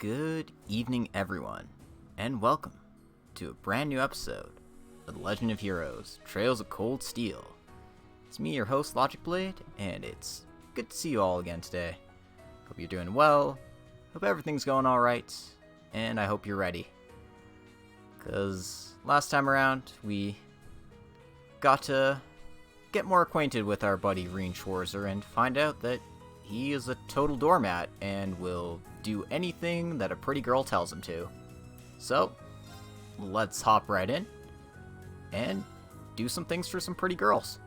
Good evening, everyone, and welcome to a brand new episode of The Legend of Heroes, Trails of Cold Steel. It's me, your host, Logic Blade, and it's good to see you all again today. Hope you're doing well, hope everything's going alright, and I hope you're ready. Because last time around, we got to get more acquainted with our buddy Reen Schwarzer and find out that he is a total doormat and will do anything that a pretty girl tells him to. So, let's hop right in and do some things for some pretty girls.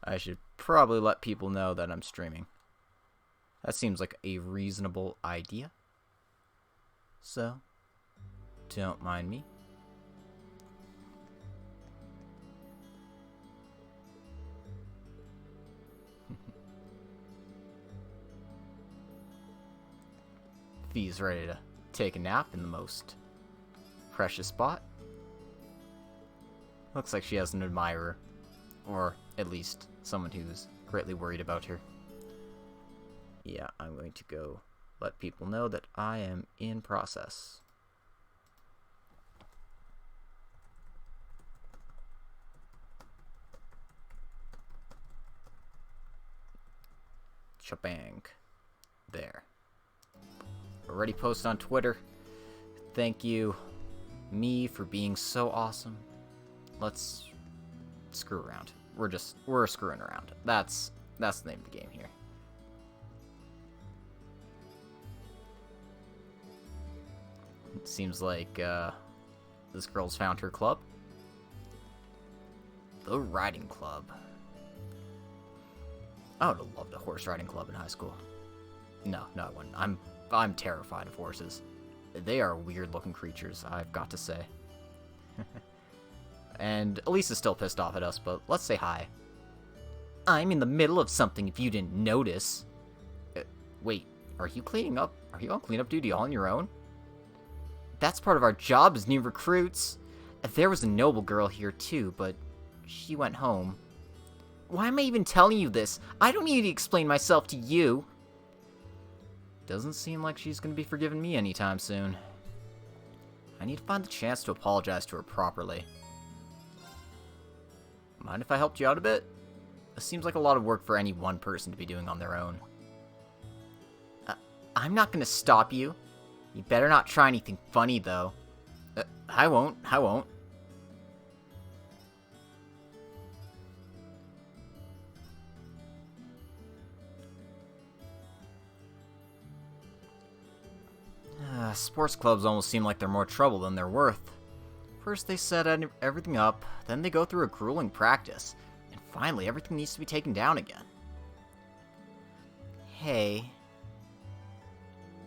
I should probably let people know that I'm streaming. That seems like a reasonable idea. So, don't mind me. Fee's ready to take a nap in the most precious spot. Looks like she has an admirer, or at least someone who's greatly worried about her. Yeah, I'm going to go let people know that I am in process. Shabang. There. Already posted on Twitter. Thank you, me, for being so awesome. Let's screw around. We're screwing around. That's the name of the game here. It seems like this girl's found her club. The riding club. I would have loved a horse riding club in high school. No, I wouldn't. I'm terrified of horses. They are weird-looking creatures, I've got to say. And Elisa's still pissed off at us, but let's say hi. I'm in the middle of something if you didn't notice. Wait, are you cleaning up? Are you on cleanup duty all on your own? That's part of our job as new recruits. There was a noble girl here too, but she went home. Why am I even telling you this? I don't need to explain myself to you. Doesn't seem like she's going to be forgiving me anytime soon. I need to find the chance to apologize to her properly. Mind if I helped you out a bit? This seems like a lot of work for any one person to be doing on their own. I'm not going to stop you. You better not try anything funny, though. I won't. Sports clubs almost seem like they're more trouble than they're worth. First they set everything up, then they go through a grueling practice, and finally everything needs to be taken down again. Hey.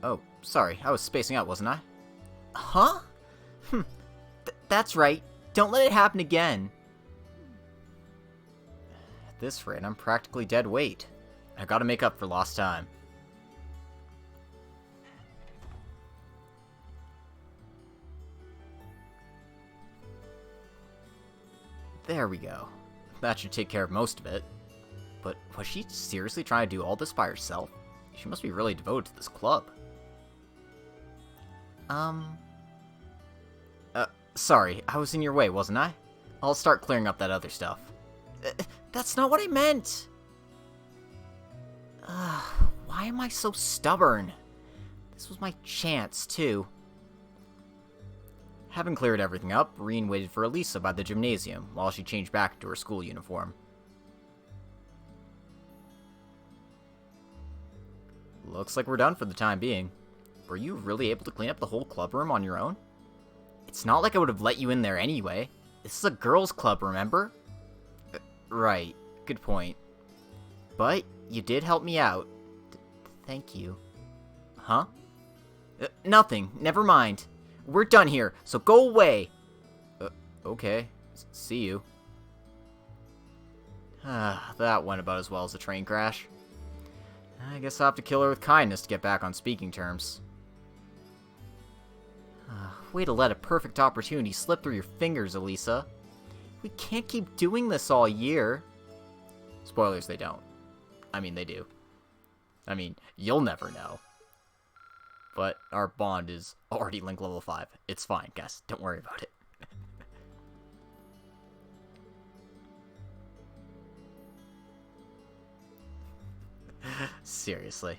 Oh, sorry, I was spacing out, wasn't I? Huh? That's right. Don't let it happen again. At this rate, I'm practically dead weight. I gotta make up for lost time. There we go. That should take care of most of it. But was she seriously trying to do all this by herself? She must be really devoted to this club. Sorry, I was in your way, wasn't I? I'll start clearing up that other stuff. That's not what I meant! Why am I so stubborn? This was my chance, too. Having cleared everything up, Reen waited for Elisa by the gymnasium while she changed back into her school uniform. Looks like we're done for the time being. Were you really able to clean up the whole club room on your own? It's not like I would have let you in there anyway. This is a girls' club, remember? Right, good point. But you did help me out. Thank you. Huh? Nothing, never mind. We're done here, so go away! Okay. See you. That went about as well as a train crash. I guess I'll have to kill her with kindness to get back on speaking terms. Way to let a perfect opportunity slip through your fingers, Elisa. We can't keep doing this all year. Spoilers, they don't. I mean, they do. I mean, you'll never know. But our bond is already link level 5. It's fine, guys. Don't worry about it. Seriously.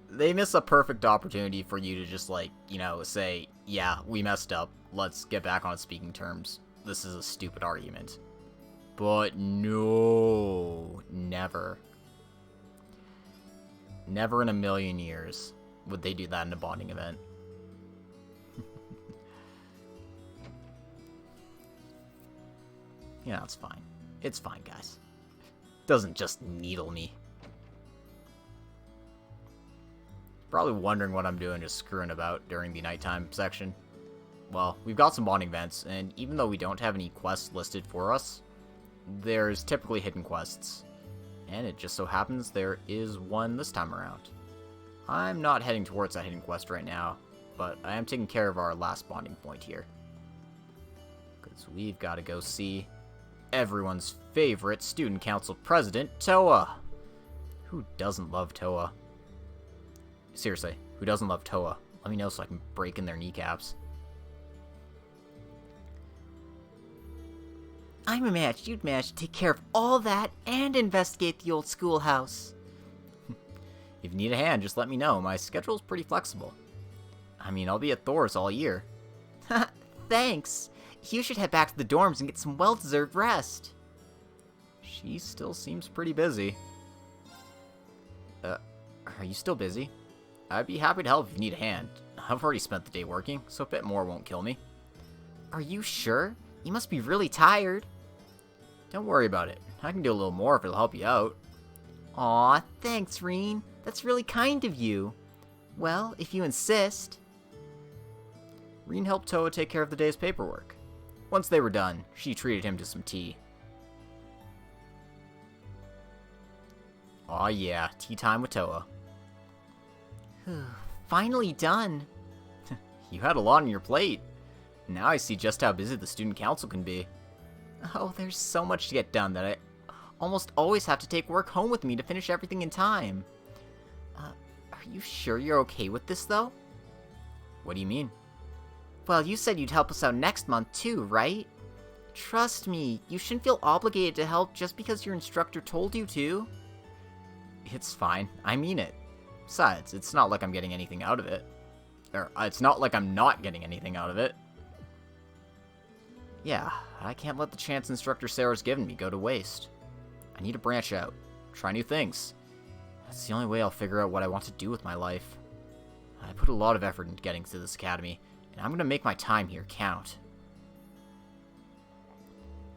They miss a perfect opportunity for you to just, like, you know, say, yeah, we messed up. Let's get back on speaking terms. This is a stupid argument. But no, never. Never in a million years would they do that in a bonding event. Yeah, it's fine. It's fine, guys. Doesn't just needle me. Probably wondering what I'm doing just screwing about during the nighttime section. Well, we've got some bonding events, and even though we don't have any quests listed for us, there's typically hidden quests. And it just so happens there is one this time around. I'm not heading towards that hidden quest right now, but I am taking care of our last bonding point here. Because we've got to go see everyone's favorite student council president, Toa. Who doesn't love Toa? Seriously, who doesn't love Toa? Let me know so I can break in their kneecaps. I'm imaged you'd manage to take care of all that and investigate the old schoolhouse. If you need a hand, just let me know. My schedule's pretty flexible. I mean, I'll be at Thor's all year. Thanks. You should head back to the dorms and get some well-deserved rest. She still seems pretty busy. Are you still busy? I'd be happy to help if you need a hand. I've already spent the day working, so a bit more won't kill me. Are you sure? You must be really tired. Don't worry about it. I can do a little more if it'll help you out. Aw, thanks, Reen. That's really kind of you. Well, if you insist. Reen helped Toa take care of the day's paperwork. Once they were done, she treated him to some tea. Aw yeah, tea time with Toa. Finally done. You had a lot on your plate. Now I see just how busy the student council can be. Oh, there's so much to get done that I almost always have to take work home with me to finish everything in time. Are you sure you're okay with this, though? What do you mean? Well, you said you'd help us out next month, too, right? Trust me, you shouldn't feel obligated to help just because your instructor told you to. It's fine. I mean it. Besides, it's not like I'm getting anything out of it. Or, it's not like I'm not getting anything out of it. Yeah, I can't let the chance Instructor Sarah's given me go to waste. I need to branch out, try new things. That's the only way I'll figure out what I want to do with my life. I put a lot of effort into getting to this academy, and I'm gonna make my time here count.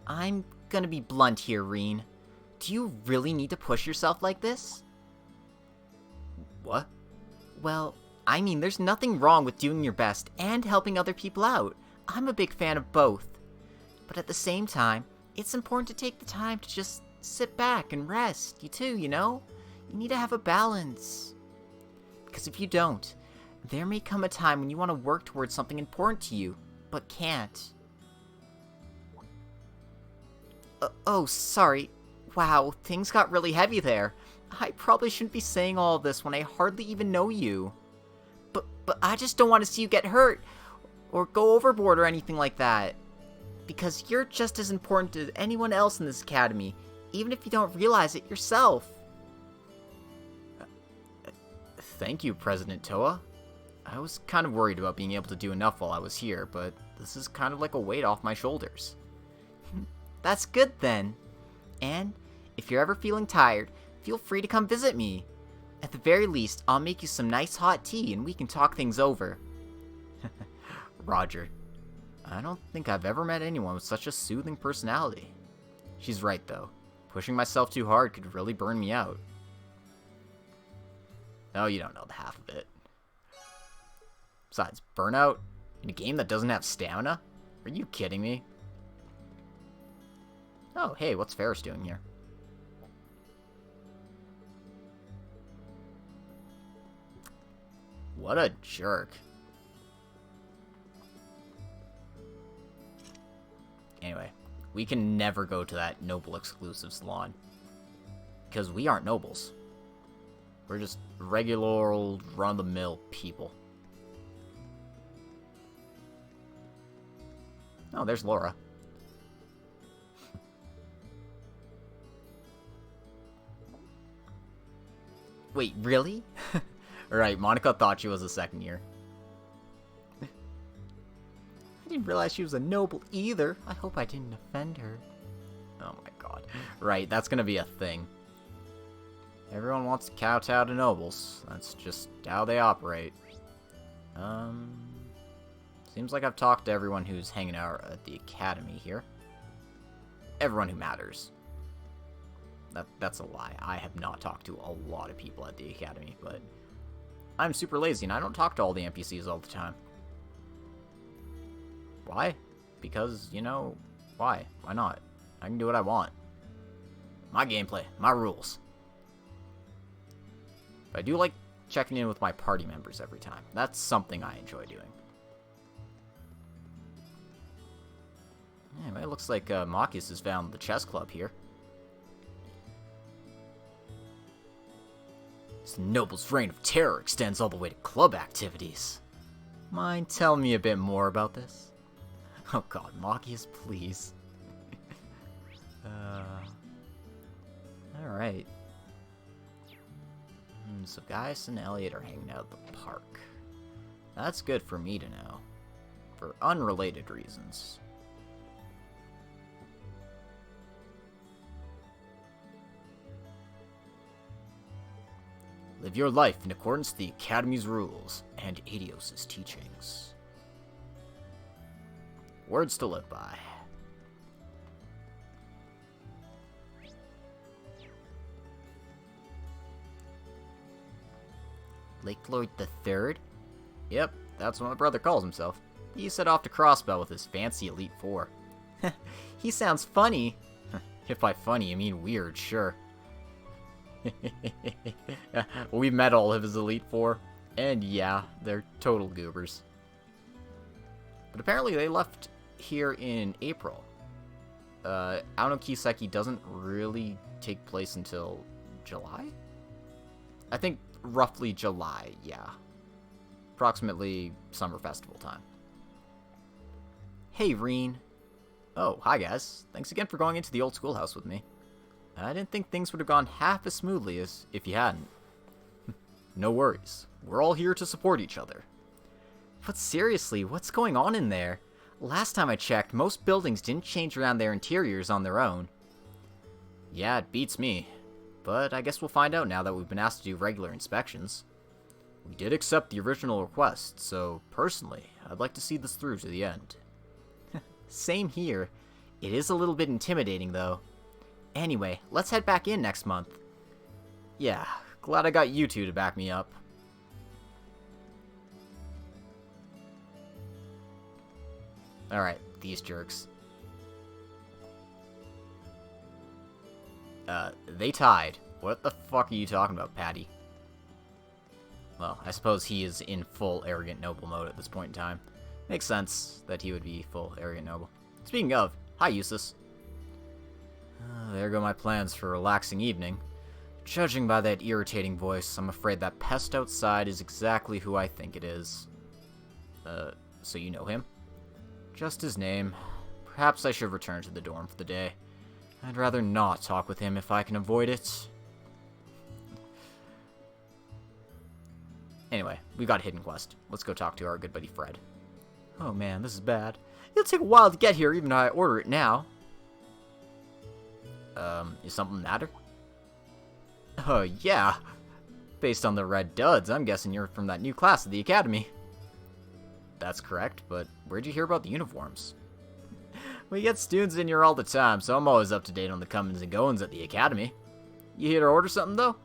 I'm gonna be blunt here, Reen. Do you really need to push yourself like this? What? Well, I mean, there's nothing wrong with doing your best and helping other people out. I'm a big fan of both. But at the same time, it's important to take the time to just sit back and rest. You know? You need to have a balance. Because if you don't, there may come a time when you want to work towards something important to you, but can't. Oh, sorry. Wow, things got really heavy there. I probably shouldn't be saying all of this when I hardly even know you. But I just don't want to see you get hurt, or go overboard or anything like that. Because you're just as important to anyone else in this academy, even if you don't realize it yourself. Thank you, President Toa. I was kind of worried about being able to do enough while I was here, but this is kind of like a weight off my shoulders. That's good then. And if you're ever feeling tired, feel free to come visit me. At the very least, I'll make you some nice hot tea and we can talk things over. Roger. I don't think I've ever met anyone with such a soothing personality. She's right, though. Pushing myself too hard could really burn me out. Oh, you don't know the half of it. Besides, burnout? In a game that doesn't have stamina? Are you kidding me? Oh, hey, what's Ferris doing here? What a jerk. Anyway, we can never go to that Noble exclusive salon. Because we aren't nobles. We're just regular old run-of-the-mill people. Oh, there's Laura. Wait, really? Alright, Monica thought she was a second year. I didn't realize she was a noble either. I hope I didn't offend her. Oh my god. Right, that's gonna be a thing. Everyone wants to kowtow to nobles. That's just how they operate. Seems like I've talked to everyone who's hanging out at the academy here. Everyone who matters. That's a lie. I have not talked to a lot of people at the academy, but I'm super lazy and I don't talk to all the NPCs all the time. Why? Because, you know, why? Why not? I can do what I want. My gameplay, my rules. But I do like checking in with my party members every time. That's something I enjoy doing. Anyway, it looks like Machias has found the chess club here. This noble's reign of terror extends all the way to club activities. Mind telling me a bit more about this? Oh god, Machias, please. Alright. So Gaius and Elliot are hanging out at the park. That's good for me to know. For unrelated reasons. Live your life in accordance with the Academy's rules and Adios' teachings. Words to live by. Lake Lloyd the Third? Yep, that's what my brother calls himself. He set off to Crossbell with his fancy Elite Four. He sounds funny. If by funny you mean weird, sure. We've met all of his Elite Four, and yeah, they're total goobers. But apparently they left here in April. Aono Kiseki doesn't really take place until July? I think roughly July, yeah. Approximately summer festival time. Hey, Reen. Oh, hi guys. Thanks again for going into the old schoolhouse with me. I didn't think things would have gone half as smoothly as if you hadn't. No worries. We're all here to support each other. But seriously, what's going on in there? Last time I checked, most buildings didn't change around their interiors on their own. Yeah, it beats me. But I guess we'll find out now that we've been asked to do regular inspections. We did accept the original request, so personally, I'd like to see this through to the end. Same here. It is a little bit intimidating, though. Anyway, let's head back in next month. Yeah, glad I got you two to back me up. Alright, these jerks. They tied. What the fuck are you talking about, Patty? Well, I suppose he is in full arrogant noble mode at this point in time. Makes sense that he would be full arrogant noble. Speaking of, hi Eustace. There go my plans for a relaxing evening. Judging by that irritating voice, I'm afraid that pest outside is exactly who I think it is. So you know him? Just his name. Perhaps I should return to the dorm for the day. I'd rather not talk with him if I can avoid it. Anyway, we got a hidden quest. Let's go talk to our good buddy Fred. Oh man, this is bad. It'll take a while to get here even though I order it now. Is something the matter? Oh, yeah. Based on the red duds, I'm guessing you're from that new class at the academy. That's correct, but where'd you hear about the uniforms? We get students in here all the time, so I'm always up to date on the comings and goings at the academy. You here to order something, though?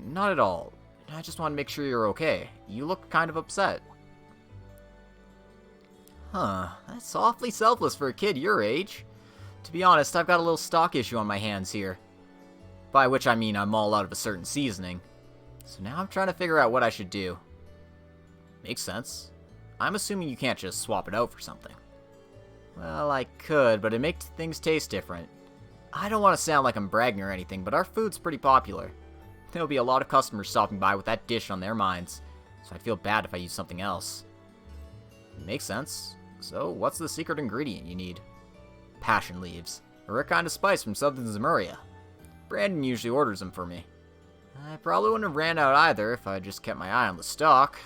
Not at all. I just want to make sure you're okay. You look kind of upset. Huh, that's awfully selfless for a kid your age. To be honest, I've got a little stock issue on my hands here. By which I mean I'm all out of a certain seasoning. So now I'm trying to figure out what I should do. Makes sense. I'm assuming you can't just swap it out for something. Well, I could, but it makes things taste different. I don't want to sound like I'm bragging or anything, but our food's pretty popular. There'll be a lot of customers stopping by with that dish on their minds, so I'd feel bad if I used something else. Makes sense. So, what's the secret ingredient you need? Passion leaves. A rare kind of spice from southern Zemuria. Brandon usually orders them for me. I probably wouldn't have ran out either if I just kept my eye on the stock.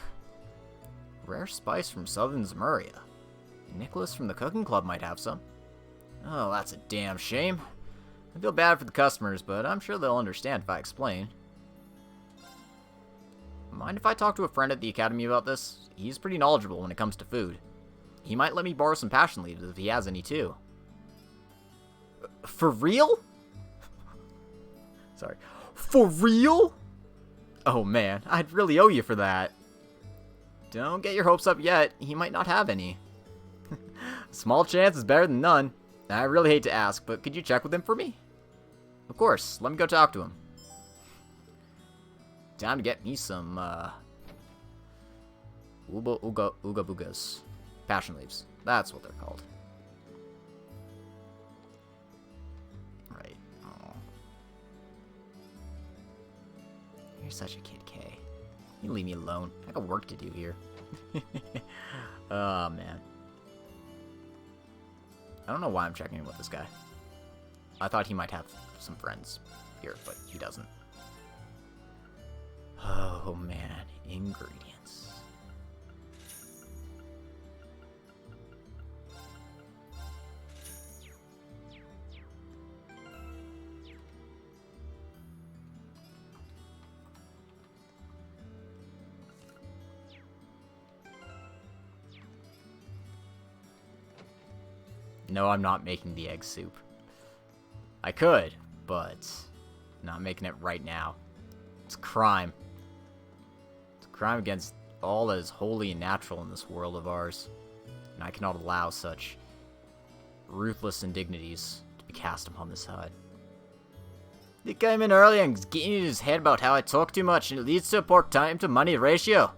Rare spice from southern Zemuria. Nicholas from the cooking club might have some. Oh, that's a damn shame. I feel bad for the customers, but I'm sure they'll understand if I explain. Mind if I talk to a friend at the academy about this? He's pretty knowledgeable when it comes to food. He might let me borrow some passion leaves if he has any too. For real? Sorry. For real? Oh man, I'd really owe you for that. Don't get your hopes up yet. He might not have any. Small chance is better than none. I really hate to ask, but could you check with him for me? Of course, let me go talk to him. Time to get me some, Ooga Boogas. Passion leaves. That's what they're called. Right. Oh. You're such a kid, Kay. You leave me alone. I got work to do here. Oh, man. I don't know why I'm checking in with this guy. I thought he might have some friends here, but he doesn't. Oh, man. Ingredients. No, I'm not making the egg soup. I could, but I'm not making it right now. It's a crime. It's a crime against all that is holy and natural in this world of ours. And I cannot allow such ruthless indignities to be cast upon this hut. He came in early and getting in his head about how I talk too much and it leads to a poor time to money ratio.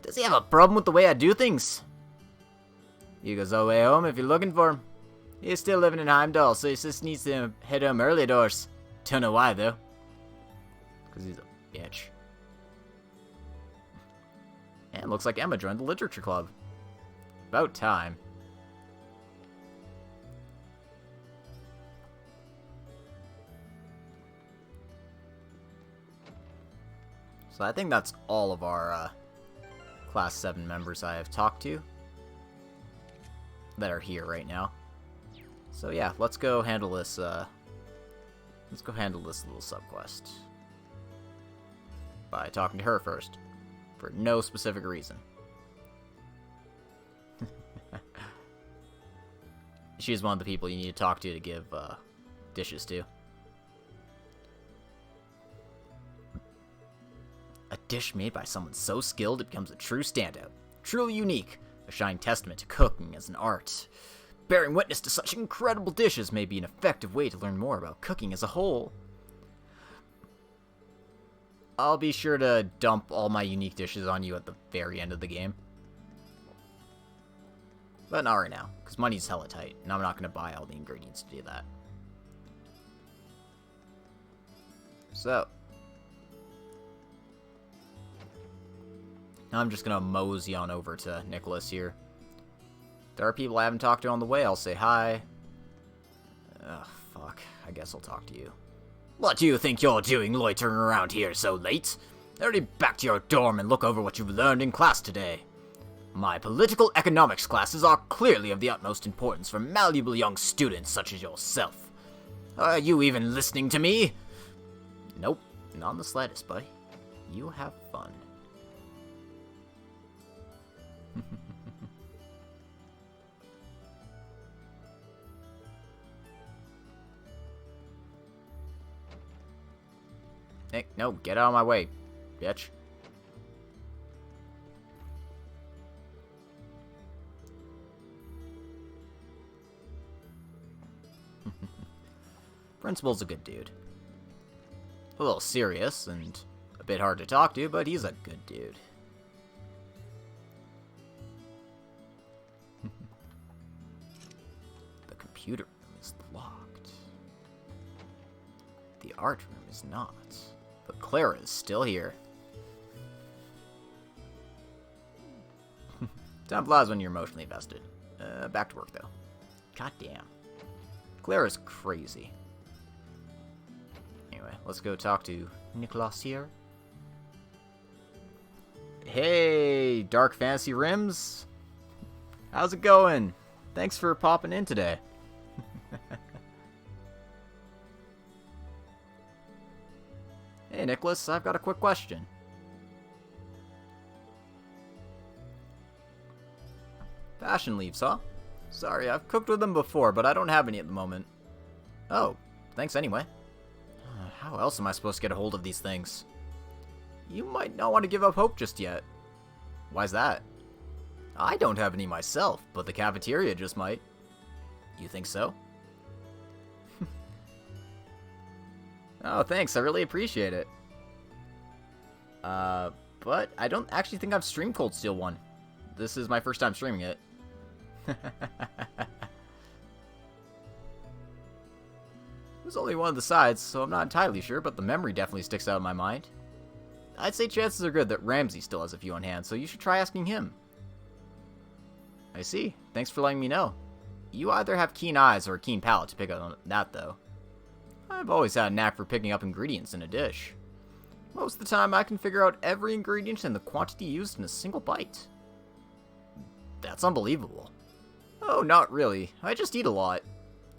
Does he have a problem with the way I do things? He goes all the way home if you're looking for him. He's still living in Heimdall, so he just needs to head home early doors. Don't know why, though. Because he's a bitch. And looks like Emma joined the literature club. About time. So I think that's all of our Class 7 members I have talked to that are here right now. So yeah, let's go handle this, little subquest. By talking to her first. For no specific reason. She's one of the people you need to talk to give, dishes to. A dish made by someone so skilled it becomes a true standout. Truly unique. A shining testament to cooking as an art. Bearing witness to such incredible dishes may be an effective way to learn more about cooking as a whole. I'll be sure to dump all my unique dishes on you at the very end of the game. But not right now, because money's hella tight, and I'm not going to buy all the ingredients to do that. So. Now I'm just going to mosey on over to Nicholas here. There are people I haven't talked to on the way, I'll say hi. Ugh, fuck. I guess I'll talk to you. What do you think you're doing loitering around here so late? Hurry back to your dorm and look over what you've learned in class today. My political economics classes are clearly of the utmost importance for malleable young students such as yourself. Are you even listening to me? Nope, not in the slightest, buddy. You have fun. Hey, no, get out of my way, bitch. Principal's a good dude. A little serious and a bit hard to talk to, but he's a good dude. The computer room is locked. The art room is not. But Clara is still here. Time flies when you're emotionally invested. Back to work, though. God damn. Clara's crazy. Anyway, let's go talk to Nicholas here. Hey, Dark Fantasy Rims. How's it going? Thanks for popping in today. Hey, Nicholas, I've got a quick question. Passion leaves, huh? Sorry, I've cooked with them before, but I don't have any at the moment. Oh, thanks anyway. How else am I supposed to get a hold of these things? You might not want to give up hope just yet. Why's that? I don't have any myself, but the cafeteria just might. You think so? Oh, thanks, I really appreciate it. But I don't actually think I've streamed Cold Steel 1. This is my first time streaming it. It was only one of the sides, so I'm not entirely sure, but the memory definitely sticks out in my mind. I'd say chances are good that Ramsey still has a few on hand, so you should try asking him. I see. Thanks for letting me know. You either have keen eyes or a keen palate to pick up on that, though. I've always had a knack for picking up ingredients in a dish. Most of the time, I can figure out every ingredient and the quantity used in a single bite. That's unbelievable. Oh, not really. I just eat a lot.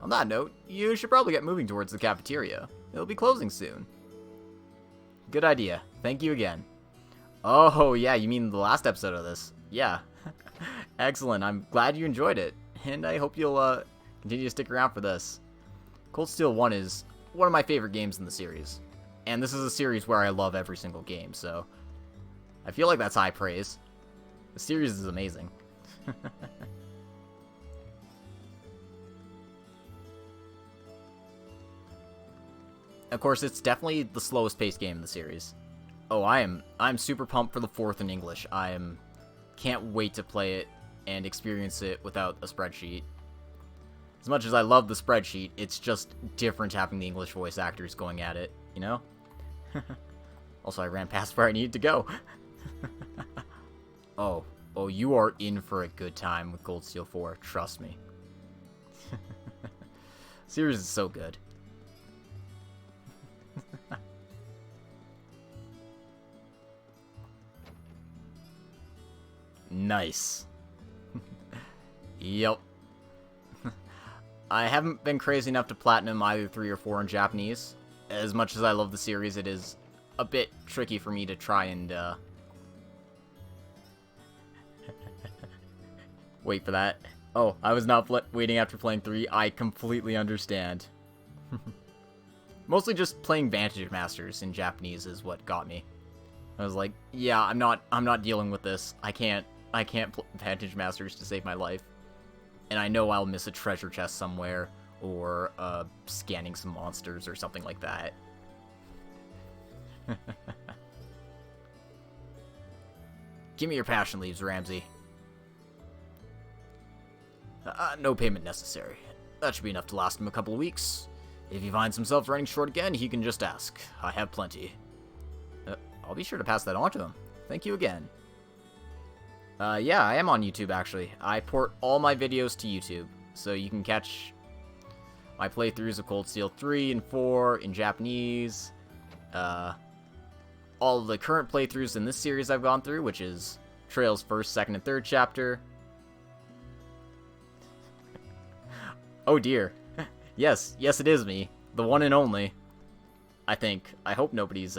On that note, you should probably get moving towards the cafeteria. It'll be closing soon. Good idea. Thank you again. Oh, yeah, you mean the last episode of this. Yeah. Excellent. I'm glad you enjoyed it. And I hope you'll continue to stick around for this. Cold Steel 1 is one of my favorite games in the series. And this is a series where I love every single game, so I feel like that's high praise. The series is amazing. Of course, it's definitely the slowest paced game in the series. Oh, I'm super pumped for the 4th in English. Can't wait to play it and experience it without a spreadsheet. As much as I love the spreadsheet, it's just different having the English voice actors going at it, you know? Also, I ran past where I needed to go. Oh, you are in for a good time with Cold Steel 4, trust me. Series is so good. Nice. Yep. I haven't been crazy enough to platinum either 3 or 4 in Japanese. As much as I love the series, it is a bit tricky for me to try and, wait for that. Oh, I was not waiting after playing 3. I completely understand. Mostly just playing Vantage Masters in Japanese is what got me. I was like, yeah, I'm not dealing with this. I can't play Vantage Masters to save my life. And I know I'll miss a treasure chest somewhere, or scanning some monsters or something like that. Give me your passion leaves, Ramsey. No payment necessary. That should be enough to last him a couple of weeks. If he finds himself running short again, he can just ask. I have plenty. I'll be sure to pass that on to him. Thank you again. Yeah, I am on YouTube, actually. I port all my videos to YouTube, so you can catch my playthroughs of Cold Steel 3 and 4 in Japanese. All of the current playthroughs in this series I've gone through, which is Trail's 1st, 2nd, and 3rd chapter. Oh dear. Yes, it is me. The one and only. I think. I hope nobody's,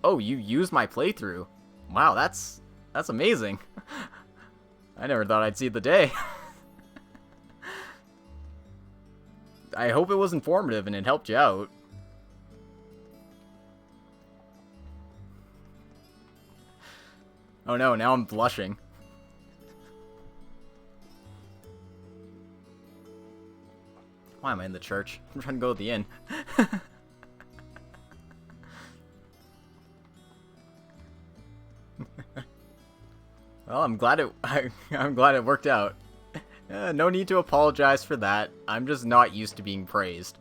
Oh, you used my playthrough. Wow, that's amazing. I never thought I'd see the day. I hope it was informative and it helped you out. Oh no, now I'm blushing. Why am I in the church? I'm trying to go to the inn. Well, I'm glad it worked out. No need to apologize for that. I'm just not used to being praised.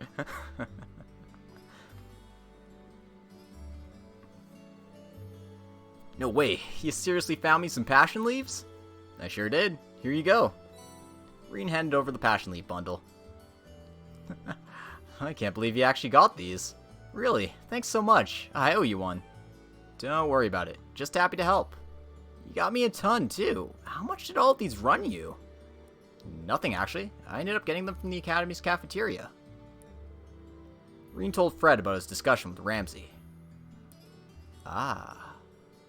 No way, you seriously found me some passion leaves? I sure did. Here you go. Reen handed over the passion leaf bundle. I can't believe you actually got these. Really, thanks so much. I owe you one. Don't worry about it. Just happy to help. You got me a ton, too. How much did all of these run you? Nothing, actually. I ended up getting them from the Academy's cafeteria. Reen told Fred about his discussion with Ramsey. Ah.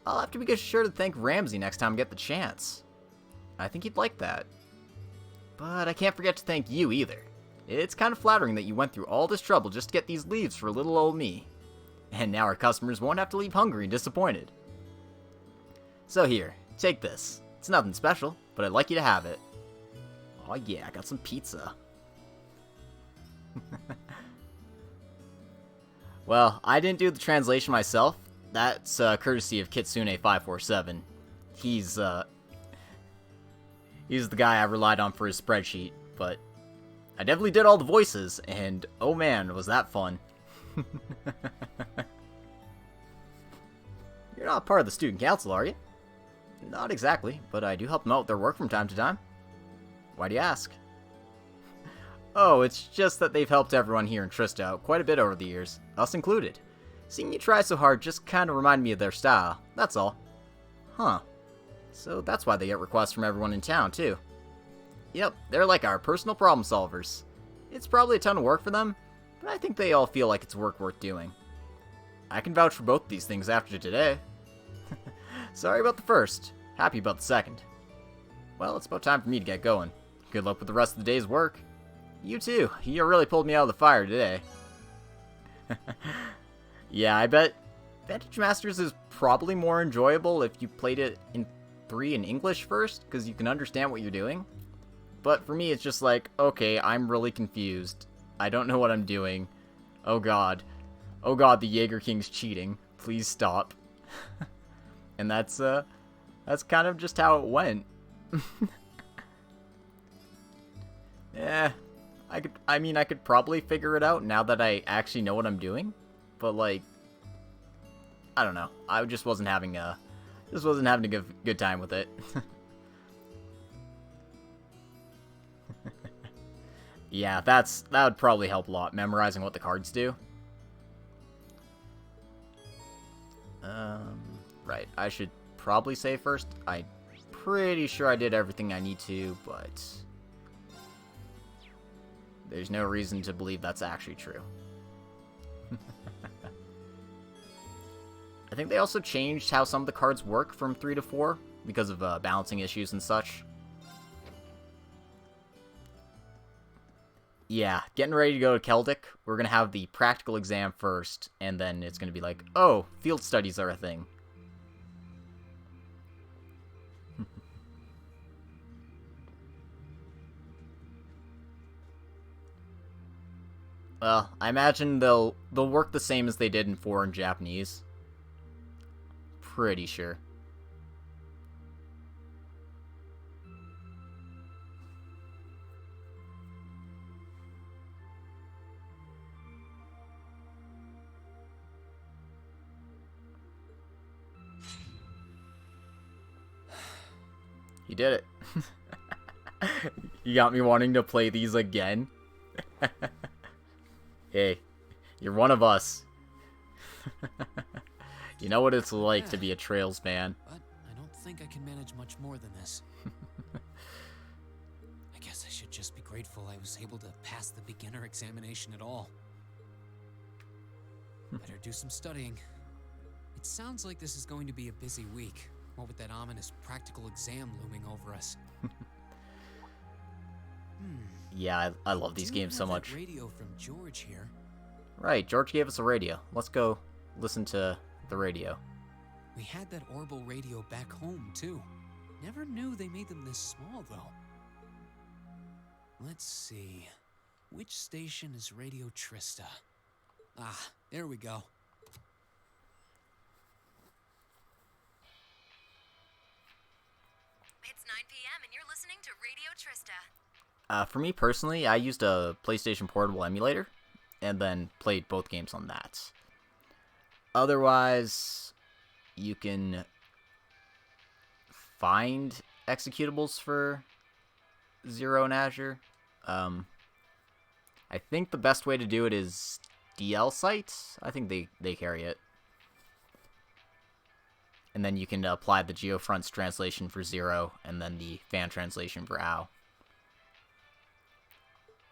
I'll have to be sure to thank Ramsey next time I get the chance. I think he'd like that. But I can't forget to thank you either. It's kind of flattering that you went through all this trouble just to get these leaves for little old me. And now our customers won't have to leave hungry and disappointed. So here, take this. It's nothing special, but I'd like you to have it. Oh yeah, I got some pizza. Well, I didn't do the translation myself. That's courtesy of Kitsune547. He's the guy I relied on for his spreadsheet, but I definitely did all the voices, and oh man, was that fun. You're not part of the student council, are you? Not exactly, but I do help them out with their work from time to time. Why do you ask? Oh, it's just that they've helped everyone here in Trista out quite a bit over the years, us included. Seeing you try so hard just kind of reminded me of their style, that's all. Huh. So that's why they get requests from everyone in town, too. Yep, they're like our personal problem solvers. It's probably a ton of work for them, but I think they all feel like it's work worth doing. I can vouch for both these things after today. Sorry about the first. Happy about the second. Well, it's about time for me to get going. Good luck with the rest of the day's work. You too. You really pulled me out of the fire today. Yeah, I bet Vantage Masters is probably more enjoyable if you played it in 3 in English first, because you can understand what you're doing. But for me, it's just like, okay, I'm really confused. I don't know what I'm doing. Oh god. Oh god, the Jaeger King's cheating. Please stop. And that's kind of just how it went. Yeah, I mean, I could probably figure it out now that I actually know what I'm doing. But like, I don't know. I just wasn't having a good time with it. Yeah, that would probably help a lot, memorizing what the cards do. Right, I should probably say first. I'm pretty sure I did everything I need to, but there's no reason to believe that's actually true. I think they also changed how some of the cards work from 3 to 4 because of balancing issues and such. Yeah, getting ready to go to Celdic. We're going to have the practical exam first, and then it's going to be like, oh, field studies are a thing. Well, I imagine they'll work the same as they did in 4 in Japanese. Pretty sure. You did it. You got me wanting to play these again. Hey, you're one of us. You know what it's like to be a Trails fan. But I don't think I can manage much more than this. I guess I should just be grateful I was able to pass the beginner examination at all. Better do some studying. It sounds like this is going to be a busy week, what with that ominous practical exam looming over us. Yeah, I love these games so much. Radio from George here. Right, George gave us a radio. Let's go listen to the radio. We had that orbal radio back home, too. Never knew they made them this small, though. Let's see. Which station is Radio Trista? Ah, there we go. It's 9 p.m. and you're listening to Radio Trista. For me personally, I used a PlayStation Portable emulator, and then played both games on that. Otherwise, you can find executables for Zero and Azure. I think the best way to do it is DL sites. I think they carry it. And then you can apply the GeoFront's translation for Zero, and then the fan translation for OW.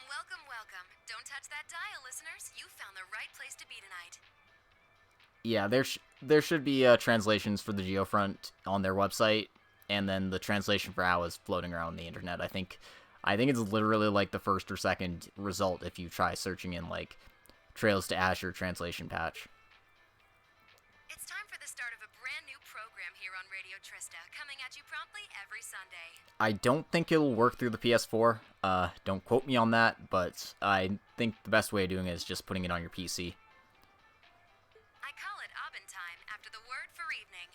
Welcome, welcome. Don't touch that dial, listeners. You found the right place to be tonight. Yeah, there should be translations for the GeoFront on their website, and then the translation for OW is floating around the internet. I think it's literally like the first or second result if you try searching in like Trails to Azure translation patch. It's time for the start of a brand new program here on Radio Trista, coming at you promptly every Sunday. I don't think it'll work through the PS4. Don't quote me on that, but I think the best way of doing it is just putting it on your PC. I call it Abend time, after the word for evening.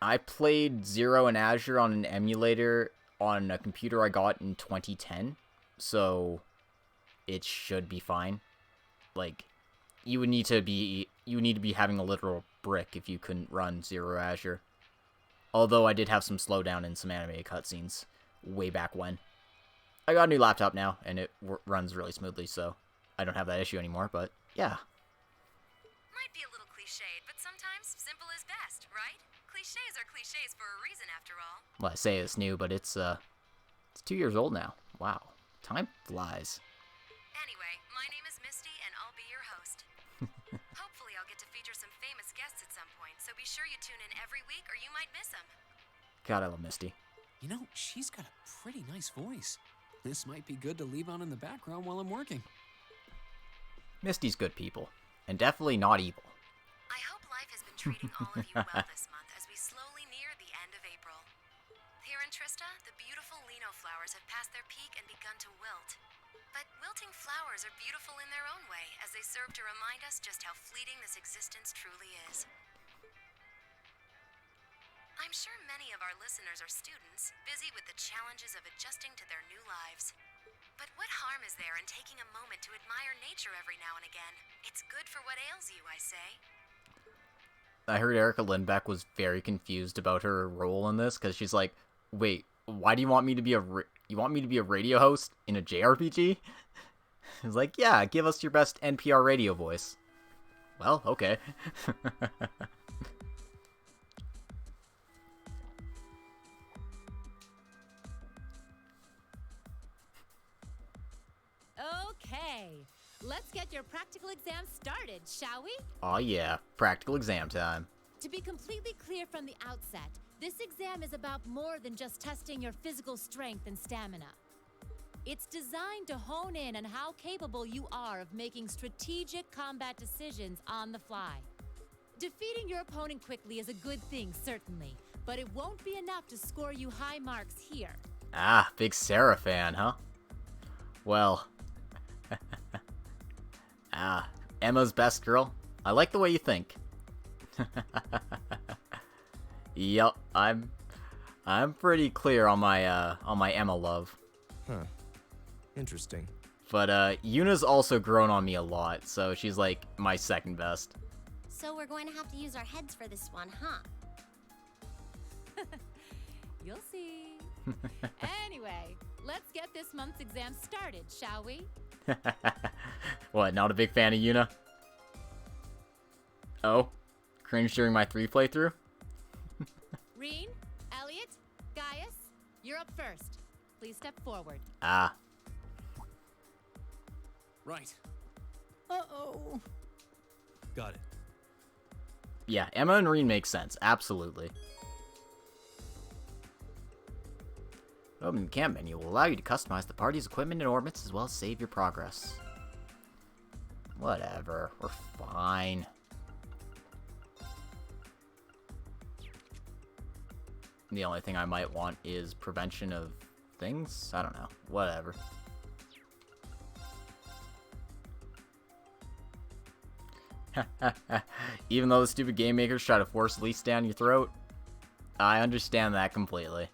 I played Zero and Azure on an emulator on a computer I got in 2010, so it should be fine. Like, you would need to be having a literal brick if you couldn't run Zero Azure. Although I did have some slowdown in some animated cutscenes way back when. I got a new laptop now, and it runs really smoothly, so I don't have that issue anymore, but yeah. Might be a little cliched, but sometimes simple is best, right? Cliches are cliches for a reason, after all. Well, I say it's new, but it's 2 years old now. Wow. Time flies. Anyway, my name is Misty, and I'll be your host. Hopefully I'll get to feature some famous guests at some point, so be sure you tune in every week or you might miss them. God, I love Misty. You know, she's got a pretty nice voice. This might be good to leave on in the background while I'm working. Misty's good people, and definitely not evil. I hope life has been treating all of you well this month as we slowly near the end of April. Here in Trista, the beautiful lino flowers have passed their peak and begun to wilt. But wilting flowers are beautiful in their own way, as they serve to remind us just how fleeting this existence truly is. I'm sure many of our listeners are students, busy with the challenges of adjusting to their new lives. But what harm is there in taking a moment to admire nature every now and again? It's good for what ails you, I say. I heard Erica Lindbeck was very confused about her role in this, because she's like, wait, why do you want me to be a radio host in a JRPG? It's like, yeah, give us your best NPR radio voice. Well, okay. Okay, let's get your practical exam started, shall we? Aw yeah, practical exam time. To be completely clear from the outset, this exam is about more than just testing your physical strength and stamina. It's designed to hone in on how capable you are of making strategic combat decisions on the fly. Defeating your opponent quickly is a good thing, certainly, but it won't be enough to score you high marks here. Ah, big Sarah fan, huh? Well, Emma's best girl. I like the way you think. Yup, I'm pretty clear on my Emma love. Huh. Interesting. But Yuna's also grown on me a lot, so she's like my second best. So we're going to have to use our heads for this one, huh? You'll see. Anyway, let's get this month's exam started, shall we? What, not a big fan of Yuna? Oh? Cringe during my 3 playthrough? Reen, Elliot, Gaius, you're up first. Please step forward. Ah. Right. Uh-oh. Got it. Yeah, Emma and Reen make sense. Absolutely. Open camp menu will allow you to customize the party's equipment and orbits as well as save your progress. Whatever. We're fine. The only thing I might want is prevention of things? I don't know. Whatever. Even though the stupid game makers try to force lease down your throat, I understand that completely.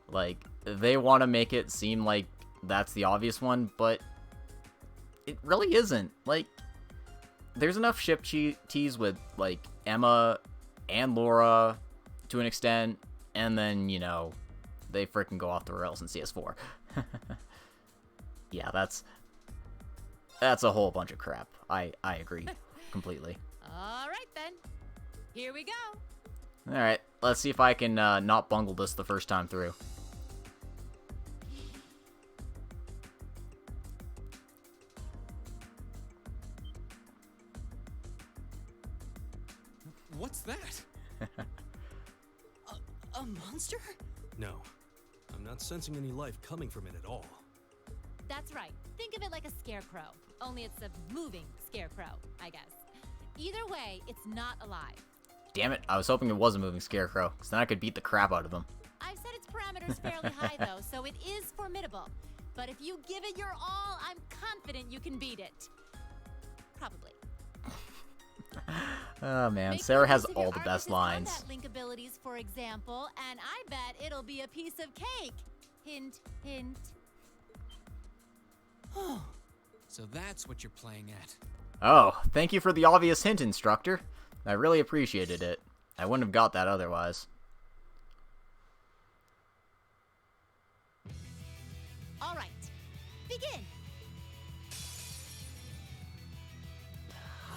Like, they want to make it seem like that's the obvious one, but it really isn't. Like, there's enough ship tease with, like, Emma and Laura, to an extent, and then, you know, they freaking go off the rails in CS4. Yeah, that's a whole bunch of crap. I agree completely. All right, then. Here we go. Alright, let's see if I can not bungle this the first time through. What's that? A monster? No. I'm not sensing any life coming from it at all. That's right. Think of it like a scarecrow. Only it's a moving scarecrow, I guess. Either way, it's not alive. Damn it, I was hoping it was a moving scarecrow, because then I could beat the crap out of them. I've set its parameters fairly high, though, so it is formidable. But if you give it your all, I'm confident you can beat it. Probably. Oh man, Make Sarah use has of all your the best Arcus's lines. combat link abilities, for example, and I bet it'll be a piece of cake. Hint, hint. So that's what you're playing at. Oh, thank you for the obvious hint, instructor. I really appreciated it. I wouldn't have got that otherwise. All right, begin.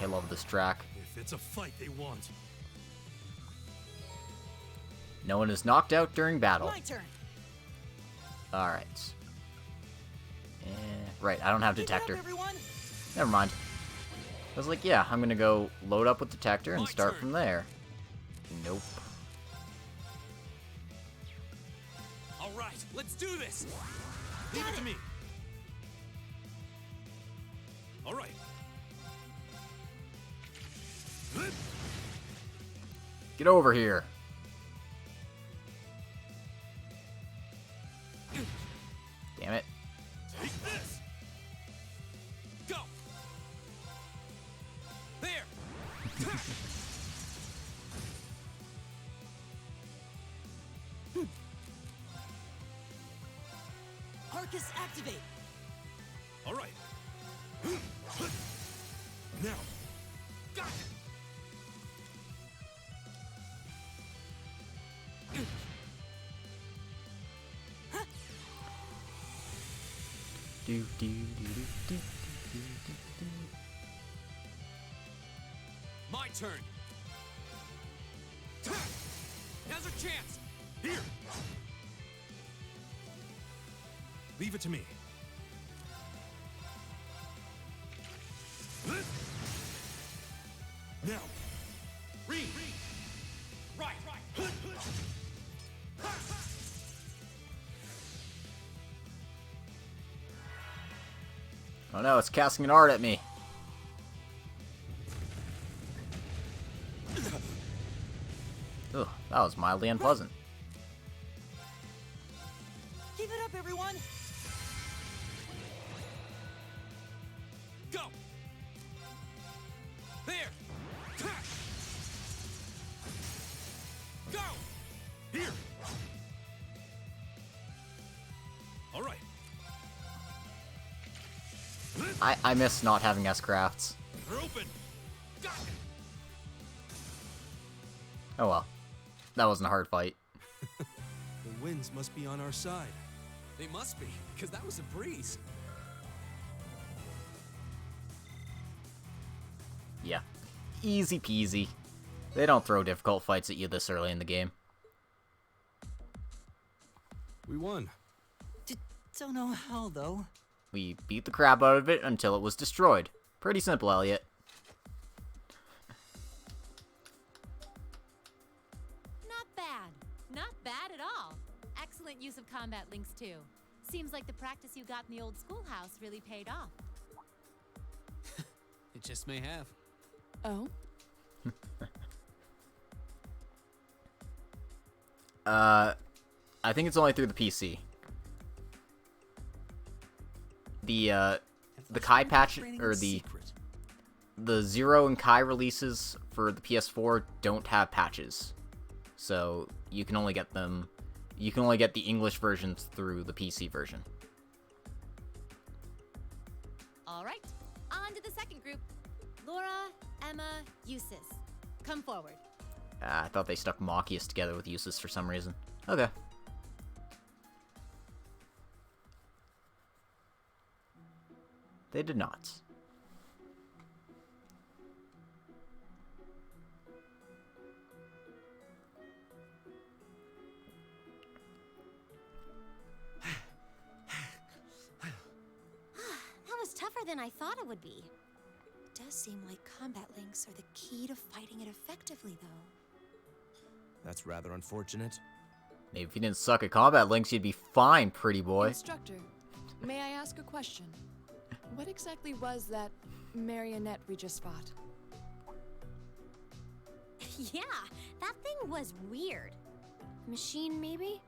I love this track. If it's a fight they want. No one is knocked out during battle. My turn. Alright. Right, I don't have Keep it up, detector. everyone. Never mind. I was like, yeah, I'm gonna go load up with detector and My start turn. from there. Nope. All right, let's do this. Leave it to me. All right. Get over here. Damn it. Take this. Go. There. Arcus, activate. All right. Now. Got it. Do, do, do, do, do, do, do, do. My turn. Now's our chance. Here. Leave it to me. Now. Read. Right. Oh no, it's casting an art at me. Ugh, that was mildly unpleasant. Keep it up, everyone. Go. There. Go. Here. All right. I miss not having S-crafts. They're open. Got it. Oh well. That wasn't a hard fight. The winds must be on our side. They must be, because that was a breeze. Yeah. Easy peasy. They don't throw difficult fights at you this early in the game. We won. Don't know how, though. We beat the crap out of it until it was destroyed. Pretty simple, Elliot. Not bad. Not bad at all. Excellent use of combat links, too. Seems like the practice you got in the old schoolhouse really paid off. It just may have. Oh? I think it's only through the PC. The Kai patch, or the Zero and Kai releases for the PS4 don't have patches. So you can only get them, you can only get the English versions through the PC version. All right, on to the second group. Laura, Emma, Eustace. Come forward. I thought they stuck Machias together with Useless for some reason. Okay. They did not. That was tougher than I thought it would be. It does seem like combat links are the key to fighting it effectively, though. That's rather unfortunate. Maybe if you didn't suck at combat links, you'd be fine, pretty boy. Instructor, may I ask a question? What exactly was that marionette we just fought? Yeah, that thing was weird. Machine, maybe?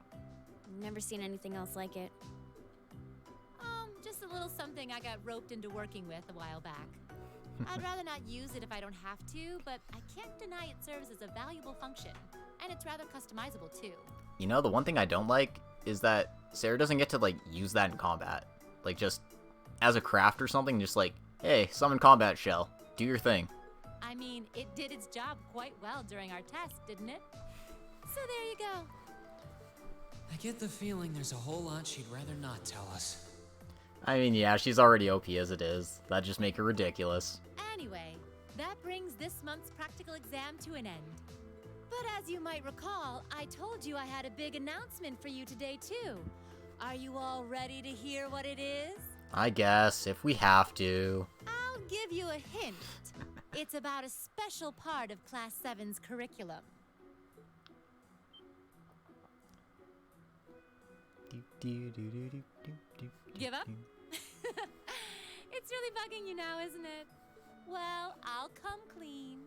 Never seen anything else like it. Just a little something I got roped into working with a while back. I'd rather not use it if I don't have to, but I can't deny it serves as a valuable function. And it's rather customizable, too. You know, the one thing I don't like is that Sarah doesn't get to, like, use that in combat. Like, just as a craft or something, just like, hey, summon combat shell. Do your thing. I mean, it did its job quite well during our test, didn't it? So there you go. I get the feeling there's a whole lot she'd rather not tell us. I mean, yeah, she's already OP as it is. That'd just make her ridiculous. Anyway, that brings this month's practical exam to an end. But as you might recall, I told you I had a big announcement for you today, too. Are you all ready to hear what it is? I guess, if we have to. I'll give you a hint. It's about a special part of Class 7's curriculum. Give up? It's really bugging you now, isn't it? Well, I'll come clean.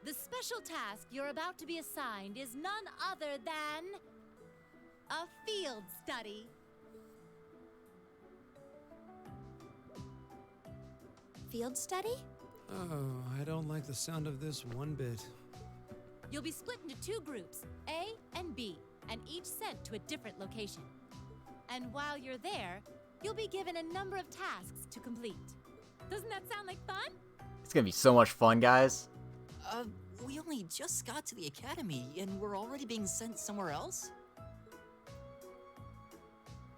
The special task you're about to be assigned is none other than a field study. Field study? Oh, I don't like the sound of this one bit. You'll be split into two groups, A and B, and each sent to a different location. And while you're there, you'll be given a number of tasks to complete. Doesn't that sound like fun? It's gonna be so much fun, guys. We only just got to the academy, and we're already being sent somewhere else?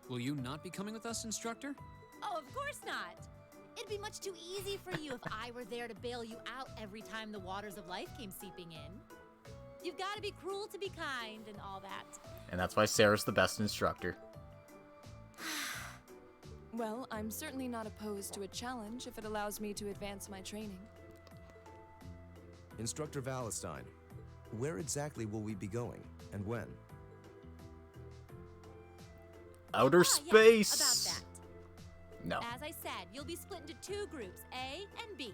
Will you not be coming with us, instructor? Oh, of course not. It'd be much too easy for you if I were there to bail you out every time the waters of life came seeping in. You've got to be cruel to be kind and all that. And that's why Sarah's the best instructor. Well, I'm certainly not opposed to a challenge if it allows me to advance my training. Instructor Valentine, where exactly will we be going, and when? Outer space! Yes, about that. No. As I said, you'll be split into two groups, A and B.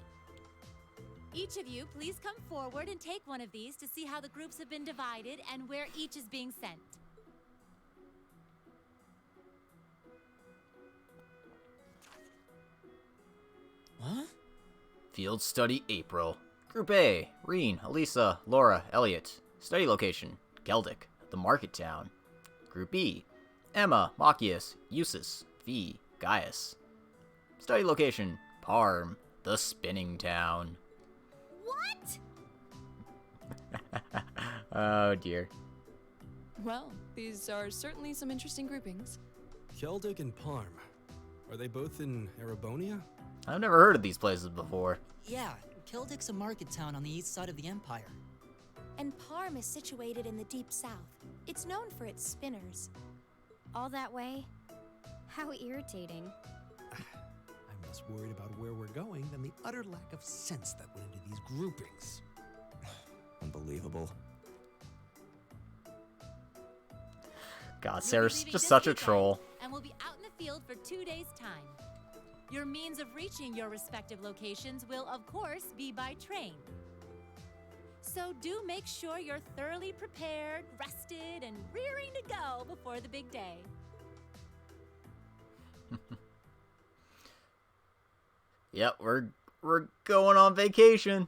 Each of you, please come forward and take one of these to see how the groups have been divided and where each is being sent. What? Field Study April. Group A, Reen, Elisa, Laura, Elliot. Study location, Celdic, the Market Town. Group B, Emma, Machias, Eustace, V, Gaius. Study location, Parm, the Spinning Town. What? Oh dear. Well, these are certainly some interesting groupings. Celdic and Parm. Are they both in Erebonia? I've never heard of these places before. Yeah, Celdic's a market town on the east side of the Empire. And Parm is situated in the deep south. It's known for its spinners. All that way? How irritating. I'm less worried about where we're going than the utter lack of sense that went into these groupings. Unbelievable. God, You'll be Sarah's leaving just this such a weekend, troll. And we'll be out in the field for 2 days' time. Your means of reaching your respective locations will, of course, be by train. So do make sure you're thoroughly prepared, rested, and rearing to go before the big day. Yep, we're going on vacation.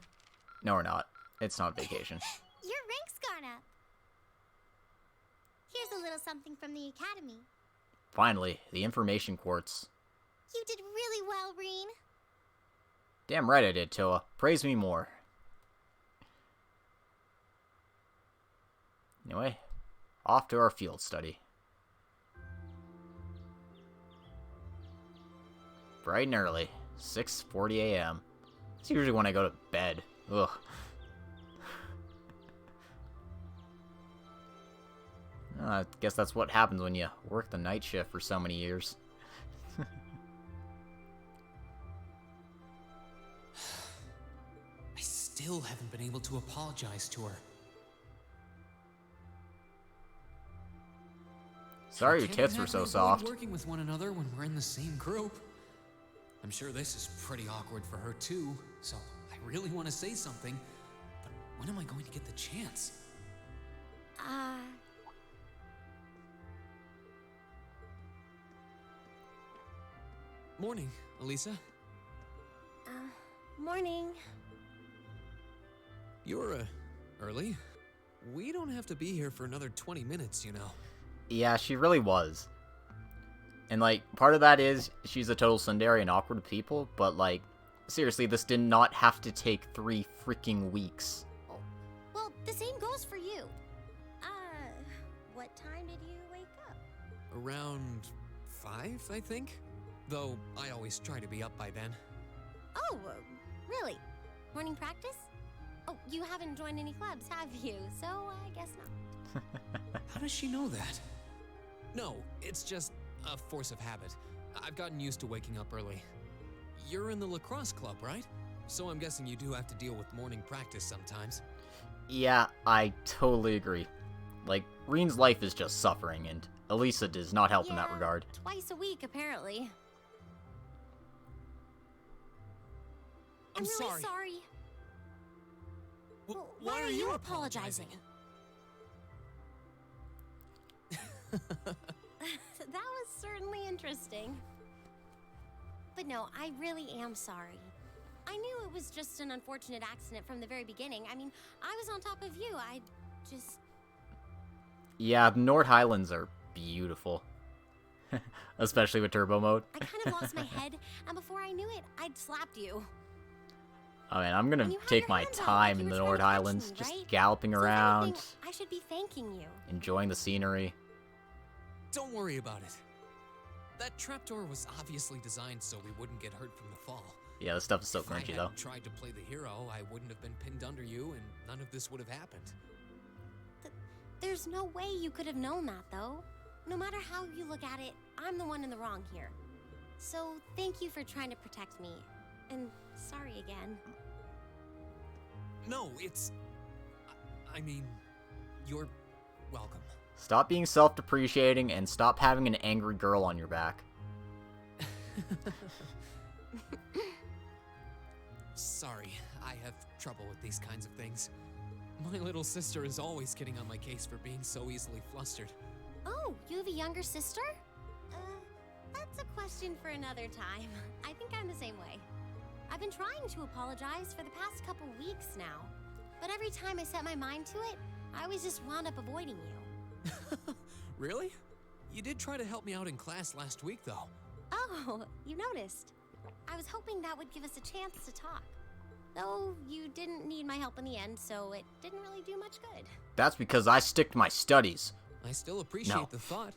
No, we're not. It's not vacation. Your rank's gone up. Here's a little something from the academy. Finally, the information quartz. You did really well, Reen. Damn right I did, Toa. Praise me more. Anyway, off to our field study. Bright and early, 6:40 a.m. It's usually when I go to bed. Ugh. I guess that's what happens when you work the night shift for so many years. I still haven't been able to apologize to her. Sorry your Can't tits were exactly so avoid soft. working with one another when we're in the same group. I'm sure this is pretty awkward for her too, so I really want to say something, but when am I going to get the chance? Morning, Elisa. Morning. You're, early. We don't have to be here for another 20 minutes, you know. Yeah, she really was. And, like, part of that is she's a total tsundere and awkward to people, but, like, seriously, this did not have to take 3 freaking weeks. Well, the same goes for you. What time did you wake up? Around 5, I think? Though I always try to be up by then. Oh, really? Morning practice? Oh, you haven't joined any clubs, have you? So I guess not. How does she know that? No, it's just a force of habit. I've gotten used to waking up early. You're in the lacrosse club, right? So I'm guessing you do have to deal with morning practice sometimes. Yeah, I totally agree. Like, Reen's life is just suffering, and Elisa does not help in that regard. Twice a week, apparently. I'm really sorry. Well, why are you apologizing? That was certainly interesting. But no, I really am sorry. I knew it was just an unfortunate accident from the very beginning. I mean, I was on top of you. I just... Yeah, the Nord Highlands are beautiful. Especially with turbo mode. I kind of lost my head, and before I knew it, I'd slapped you. I mean, I'm gonna take my time in the Nord Highlands, just galloping around, I should be thanking you. enjoying the scenery. Don't worry about it. That trapdoor was obviously designed so we wouldn't get hurt from the fall. Yeah, this stuff is so If I cringy, though. hadn't tried to play the hero, I wouldn't have been pinned under you, and none of this would have happened. There's no way you could have known that, though. No matter how you look at it, I'm the one in the wrong here. So thank you for trying to protect me. And sorry again. No, it's... I mean, you're welcome. Stop being self-depreciating and stop having an angry girl on your back. Sorry, I have trouble with these kinds of things. My little sister is always getting on my case for being so easily flustered. Oh, you have a younger sister? That's a question for another time. I think I'm the same way. I've been trying to apologize for the past couple weeks now. But every time I set my mind to it, I always just wound up avoiding you. Really? You did try to help me out in class last week, though. Oh, you noticed. I was hoping that would give us a chance to talk. Though you didn't need my help in the end, so it didn't really do much good. That's because I stick to my studies. I still appreciate the thought.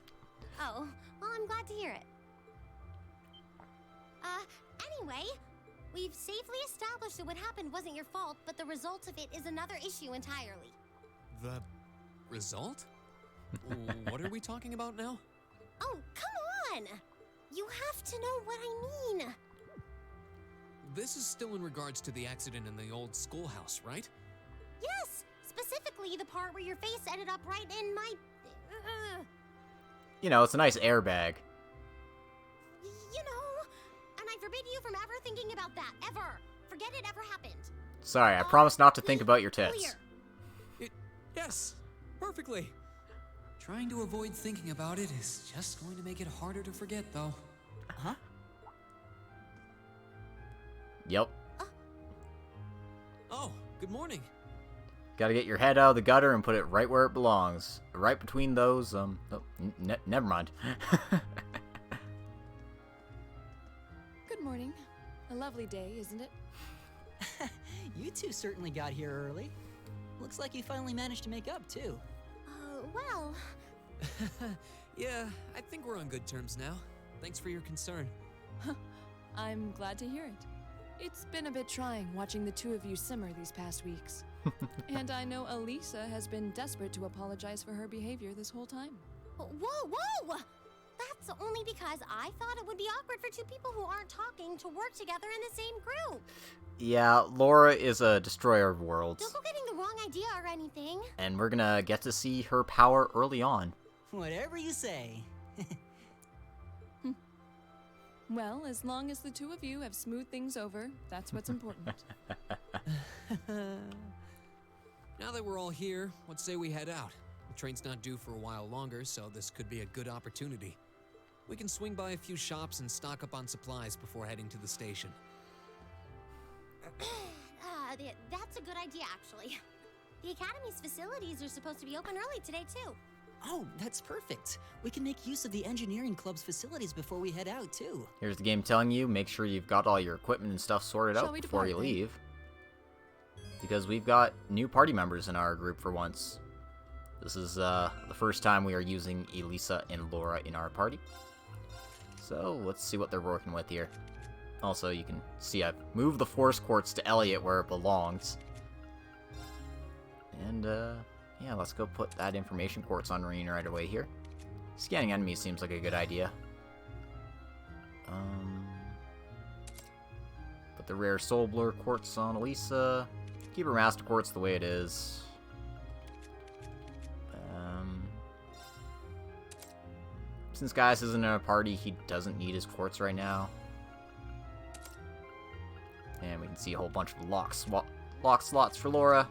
Oh, well, I'm glad to hear it. Anyway, we've safely established that what happened wasn't your fault, but the result of it is another issue entirely. The result? What are we talking about now? Oh, come on! You have to know what I mean. This is still in regards to the accident in the old schoolhouse, right? Yes, specifically the part where your face ended up right in my... You know, it's a nice airbag. You know, and I forbid you from ever thinking about that, ever. Forget it ever happened. Sorry, I promise not to think about your tits. Yes, perfectly. Trying to avoid thinking about it is just going to make it harder to forget, though. Huh? Yep. Oh, good morning. Gotta get your head out of the gutter and put it right where it belongs. Right between those, never mind. Good morning. 11:00 lovely day, isn't it? You two certainly got here early. Looks like you finally managed to make up, too. Well... Yeah, I think we're on good terms now. Thanks for your concern. I'm glad to hear it. It's been a bit trying watching the two of you simmer these past weeks. And I know Elisa has been desperate to apologize for her behavior this whole time. Whoa! That's only because I thought it would be awkward for two people who aren't talking to work together in the same group. Yeah, Laura is a destroyer of worlds. Don't go getting the wrong idea or anything. And we're gonna get to see her power early on. Whatever you say. Well, as long as the two of you have smoothed things over, that's what's important. Now that we're all here, let's say we head out. The train's not due for a while longer, so this could be a good opportunity. We can swing by a few shops and stock up on supplies before heading to the station. That's a good idea, actually. The Academy's facilities are supposed to be open early today, too. Oh, that's perfect. We can make use of the engineering club's facilities before we head out, too. Here's the game telling you, make sure you've got all your equipment and stuff sorted Shall out we before depart, you then? leave. Because we've got new party members in our group for once. This is the first time we are using Elisa and Laura in our party. So let's see what they're working with here. Also, you can see I've moved the force quartz to Elliot where it belongs. And yeah, let's go put that information quartz on Reen right away here. Scanning enemies seems like a good idea. Put the rare soul blur quartz on Elisa. Keep her master quartz the way it is. Since Gaius isn't in a party, he doesn't need his quartz right now. And we can see a whole bunch of lock slots for Laura.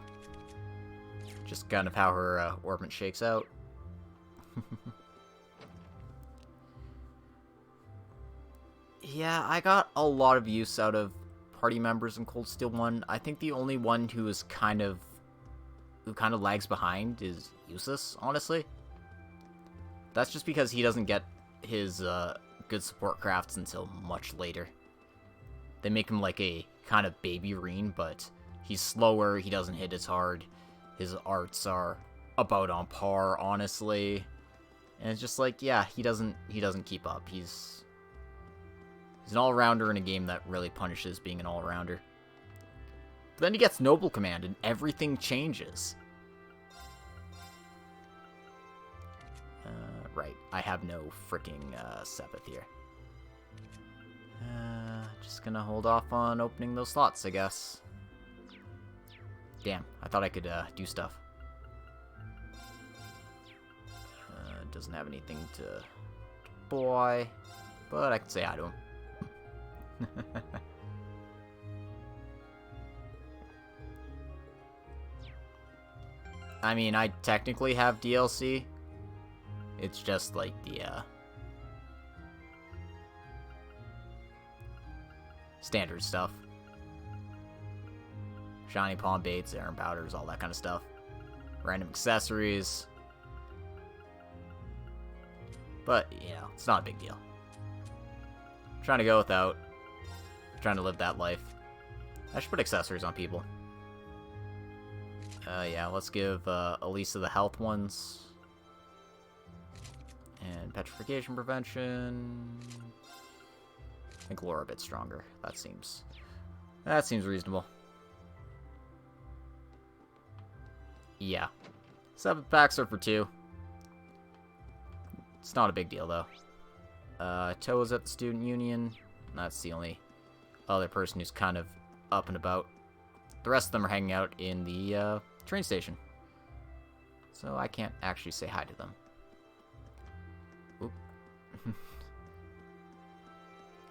Just kind of how her orbit shakes out. Yeah, I got a lot of use out of party members in Cold Steel 1. I think the only one who kind of lags behind is Eustace, honestly. That's just because he doesn't get his good support crafts until much later. They make him like a kind of baby Reen, but he's slower, he doesn't hit as hard. His arts are about on par, honestly. And it's just like, yeah, he doesn't keep up. He's an all-rounder in a game that really punishes being an all-rounder. But then he gets Noble Command and everything changes. Right, I have no freaking Sepith here. Just gonna hold off on opening those slots, I guess. Damn, I thought I could do stuff. Doesn't have anything to buy, but I can say hi to him. I mean, I technically have DLC. It's just like the standard stuff. Shiny palm baits, iron powders, all that kind of stuff. Random accessories. But, you know, it's not a big deal. Trying to go without. Trying to live that life. I should put accessories on people. Yeah, let's give Elisa the health ones. And petrification prevention. I think Laura a bit stronger. That seems reasonable. Yeah. 7 packs are for 2. It's not a big deal, though. Toe's at the Student Union. That's the only other person who's kind of up and about. The rest of them are hanging out in the train station. So I can't actually say hi to them. Oop.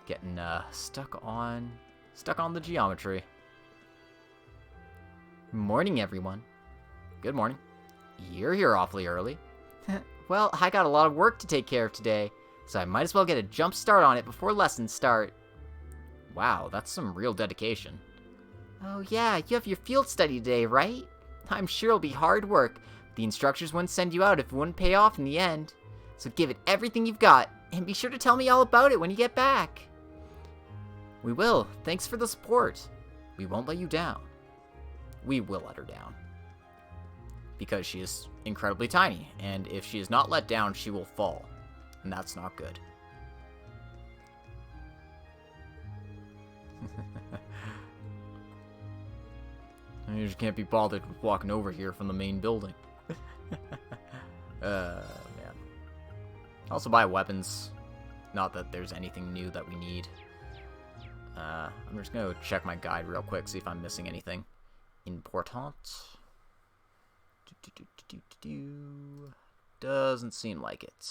Getting stuck on the geometry. Morning, everyone. Good morning. You're here awfully early. Well, I got a lot of work to take care of today, so I might as well get a jump start on it before lessons start. Wow, that's some real dedication. Oh yeah, you have your field study today, right? I'm sure it'll be hard work. The instructors wouldn't send you out if it wouldn't pay off in the end. So give it everything you've got, and be sure to tell me all about it when you get back. We will. Thanks for the support. We won't let you down. We will let her down. Because she is incredibly tiny, and if she is not let down, she will fall. And that's not good. You just can't be bothered with walking over here from the main building. Man. Also buy weapons. Not that there's anything new that we need. I'm just gonna check my guide real quick, see if I'm missing anything important. Doesn't seem like it.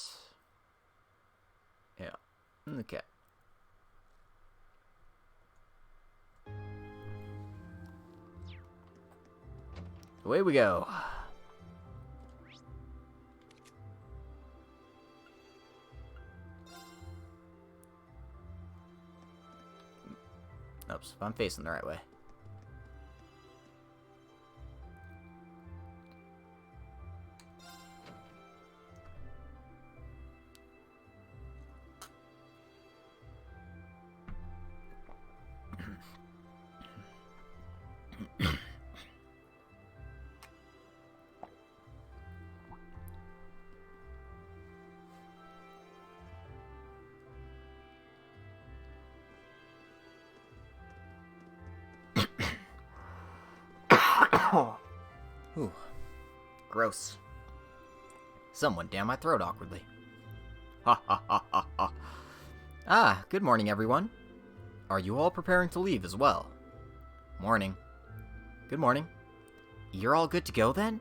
Yeah. Okay. Away we go. Oops, I'm facing the right way. Ooh, gross. Someone down my throat awkwardly. Ha ha ha ha ha. Ah, good morning, everyone. Are you all preparing to leave as well? Morning. Good morning. You're all good to go then?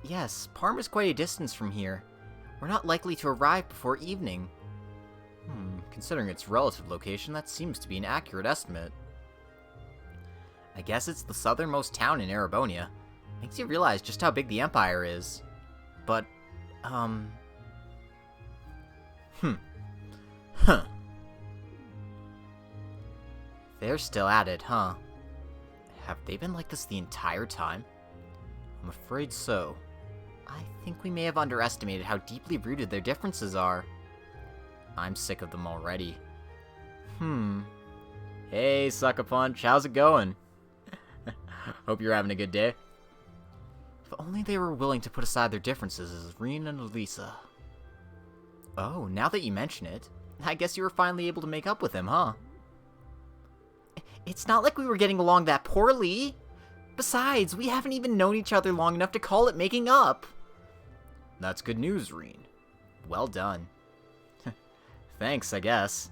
Yes, Parma's quite a distance from here. We're not likely to arrive before evening. Considering its relative location, that seems to be an accurate estimate. I guess it's the southernmost town in Erebonia. Makes you realize just how big the Empire is. But, They're still at it, huh? Have they been like this the entire time? I'm afraid so. I think we may have underestimated how deeply rooted their differences are. I'm sick of them already. Hey, Sucker Punch, how's it going? Hope you're having a good day. If only they were willing to put aside their differences as Reen and Elisa. Oh, now that you mention it, I guess you were finally able to make up with him, huh? It's not like we were getting along that poorly. Besides, we haven't even known each other long enough to call it making up. That's good news, Reen. Well done. Thanks, I guess.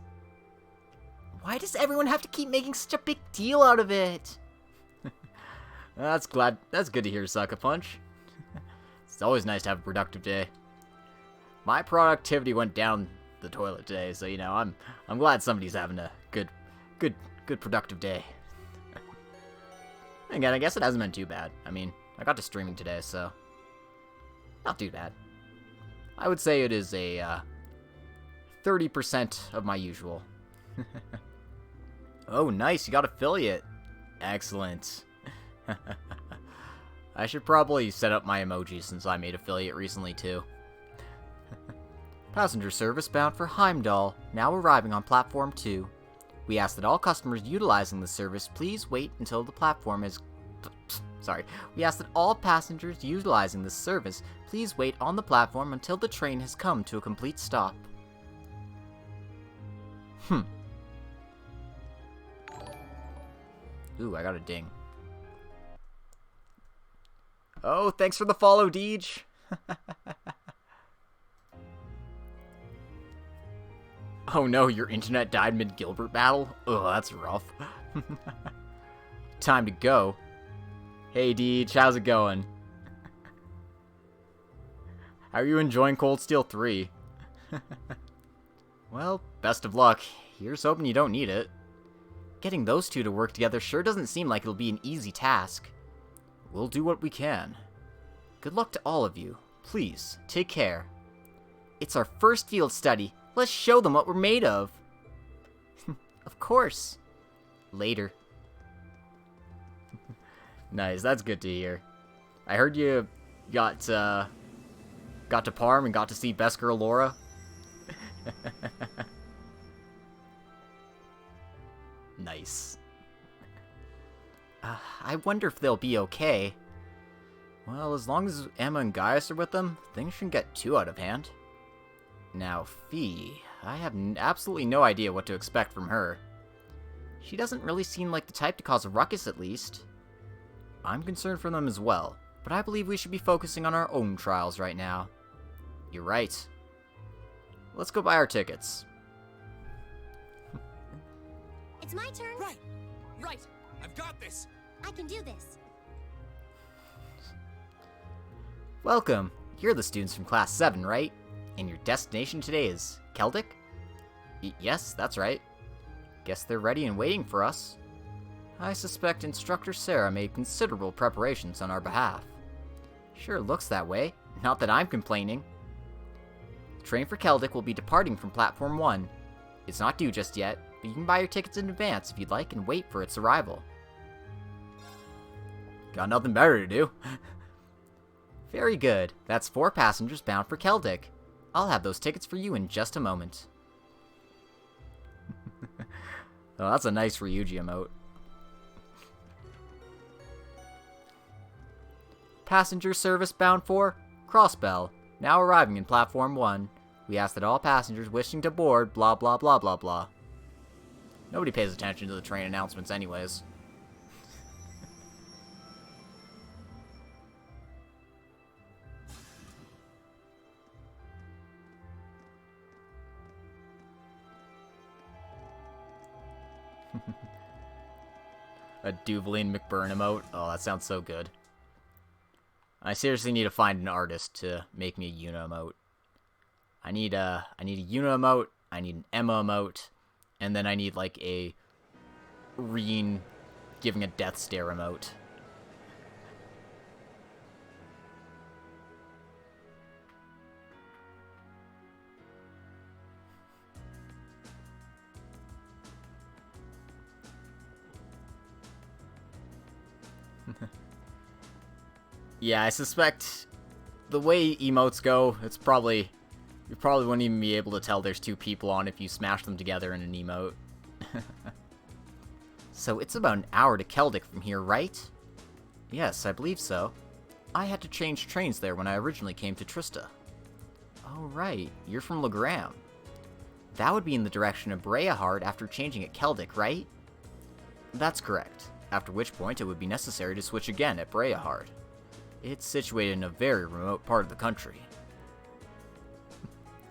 Why does everyone have to keep making such a big deal out of it? That's good to hear, Sucker Punch. It's always nice to have a productive day. My productivity went down the toilet today, so you know, I'm glad somebody's having a good productive day. Again, I guess it hasn't been too bad. I mean, I got to streaming today, so not too bad. I would say it is a 30% of my usual. Oh, nice, you got affiliate. Excellent. I should probably set up my emojis since I made affiliate recently too. Passenger service bound for Heimdall, now arriving on platform 2. We ask that all customers utilizing the service please wait until the platform is... We ask that all passengers utilizing this service please wait on the platform until the train has come to a complete stop. Ooh, I got a ding. Oh, thanks for the follow, Deej. Oh no, your internet died mid-Gilbert battle? Ugh, that's rough. Time to go. Hey, Deej, how's it going? How are you enjoying Cold Steel 3? Well, best of luck. Here's hoping you don't need it. Getting those two to work together sure doesn't seem like it'll be an easy task. We'll do what we can. Good luck to all of you. Please, take care. It's our first field study. Let's show them what we're made of. Of course. Later. Nice, that's good to hear. I heard you got to Parm and got to see Best Girl Laura. I wonder if they'll be okay. Well, as long as Emma and Gaius are with them, things shouldn't get too out of hand. Now, Fee, I have absolutely no idea what to expect from her. She doesn't really seem like the type to cause a ruckus, at least. I'm concerned for them as well, but I believe we should be focusing on our own trials right now. You're right. Let's go buy our tickets. It's my turn. Right. I've got this. I can do this. Welcome. You're the students from Class 7, right? And your destination today is Celdic? Yes, that's right. Guess they're ready and waiting for us. I suspect Instructor Sarah made considerable preparations on our behalf. Sure looks that way, not that I'm complaining. The train for Celdic will be departing from Platform 1. It's not due just yet, but you can buy your tickets in advance if you'd like and wait for its arrival. Got nothing better to do. Very good. That's 4 passengers bound for Celdic. I'll have those tickets for you in just a moment. Oh, that's a nice Ryuji emote. Passenger service bound for Crossbell, now arriving in Platform 1. We ask that all passengers wishing to board blah blah blah blah blah. Nobody pays attention to the train announcements anyways. A Duvaline McBurn emote. Oh, that sounds so good. I seriously need to find an artist to make me a Yuna emote. I need a Yuna emote, I need an Emma emote, and then I need like a Reen giving a death stare emote. Yeah, I suspect the way emotes go, you probably wouldn't even be able to tell there's 2 people on if you smash them together in an emote. So it's about an hour to Celdic from here, right? Yes, I believe so. I had to change trains there when I originally came to Trista. Oh right, you're from Legram. That would be in the direction of Breahard after changing at Celdic, right? That's correct, after which point it would be necessary to switch again at Breahard. It's situated in a very remote part of the country.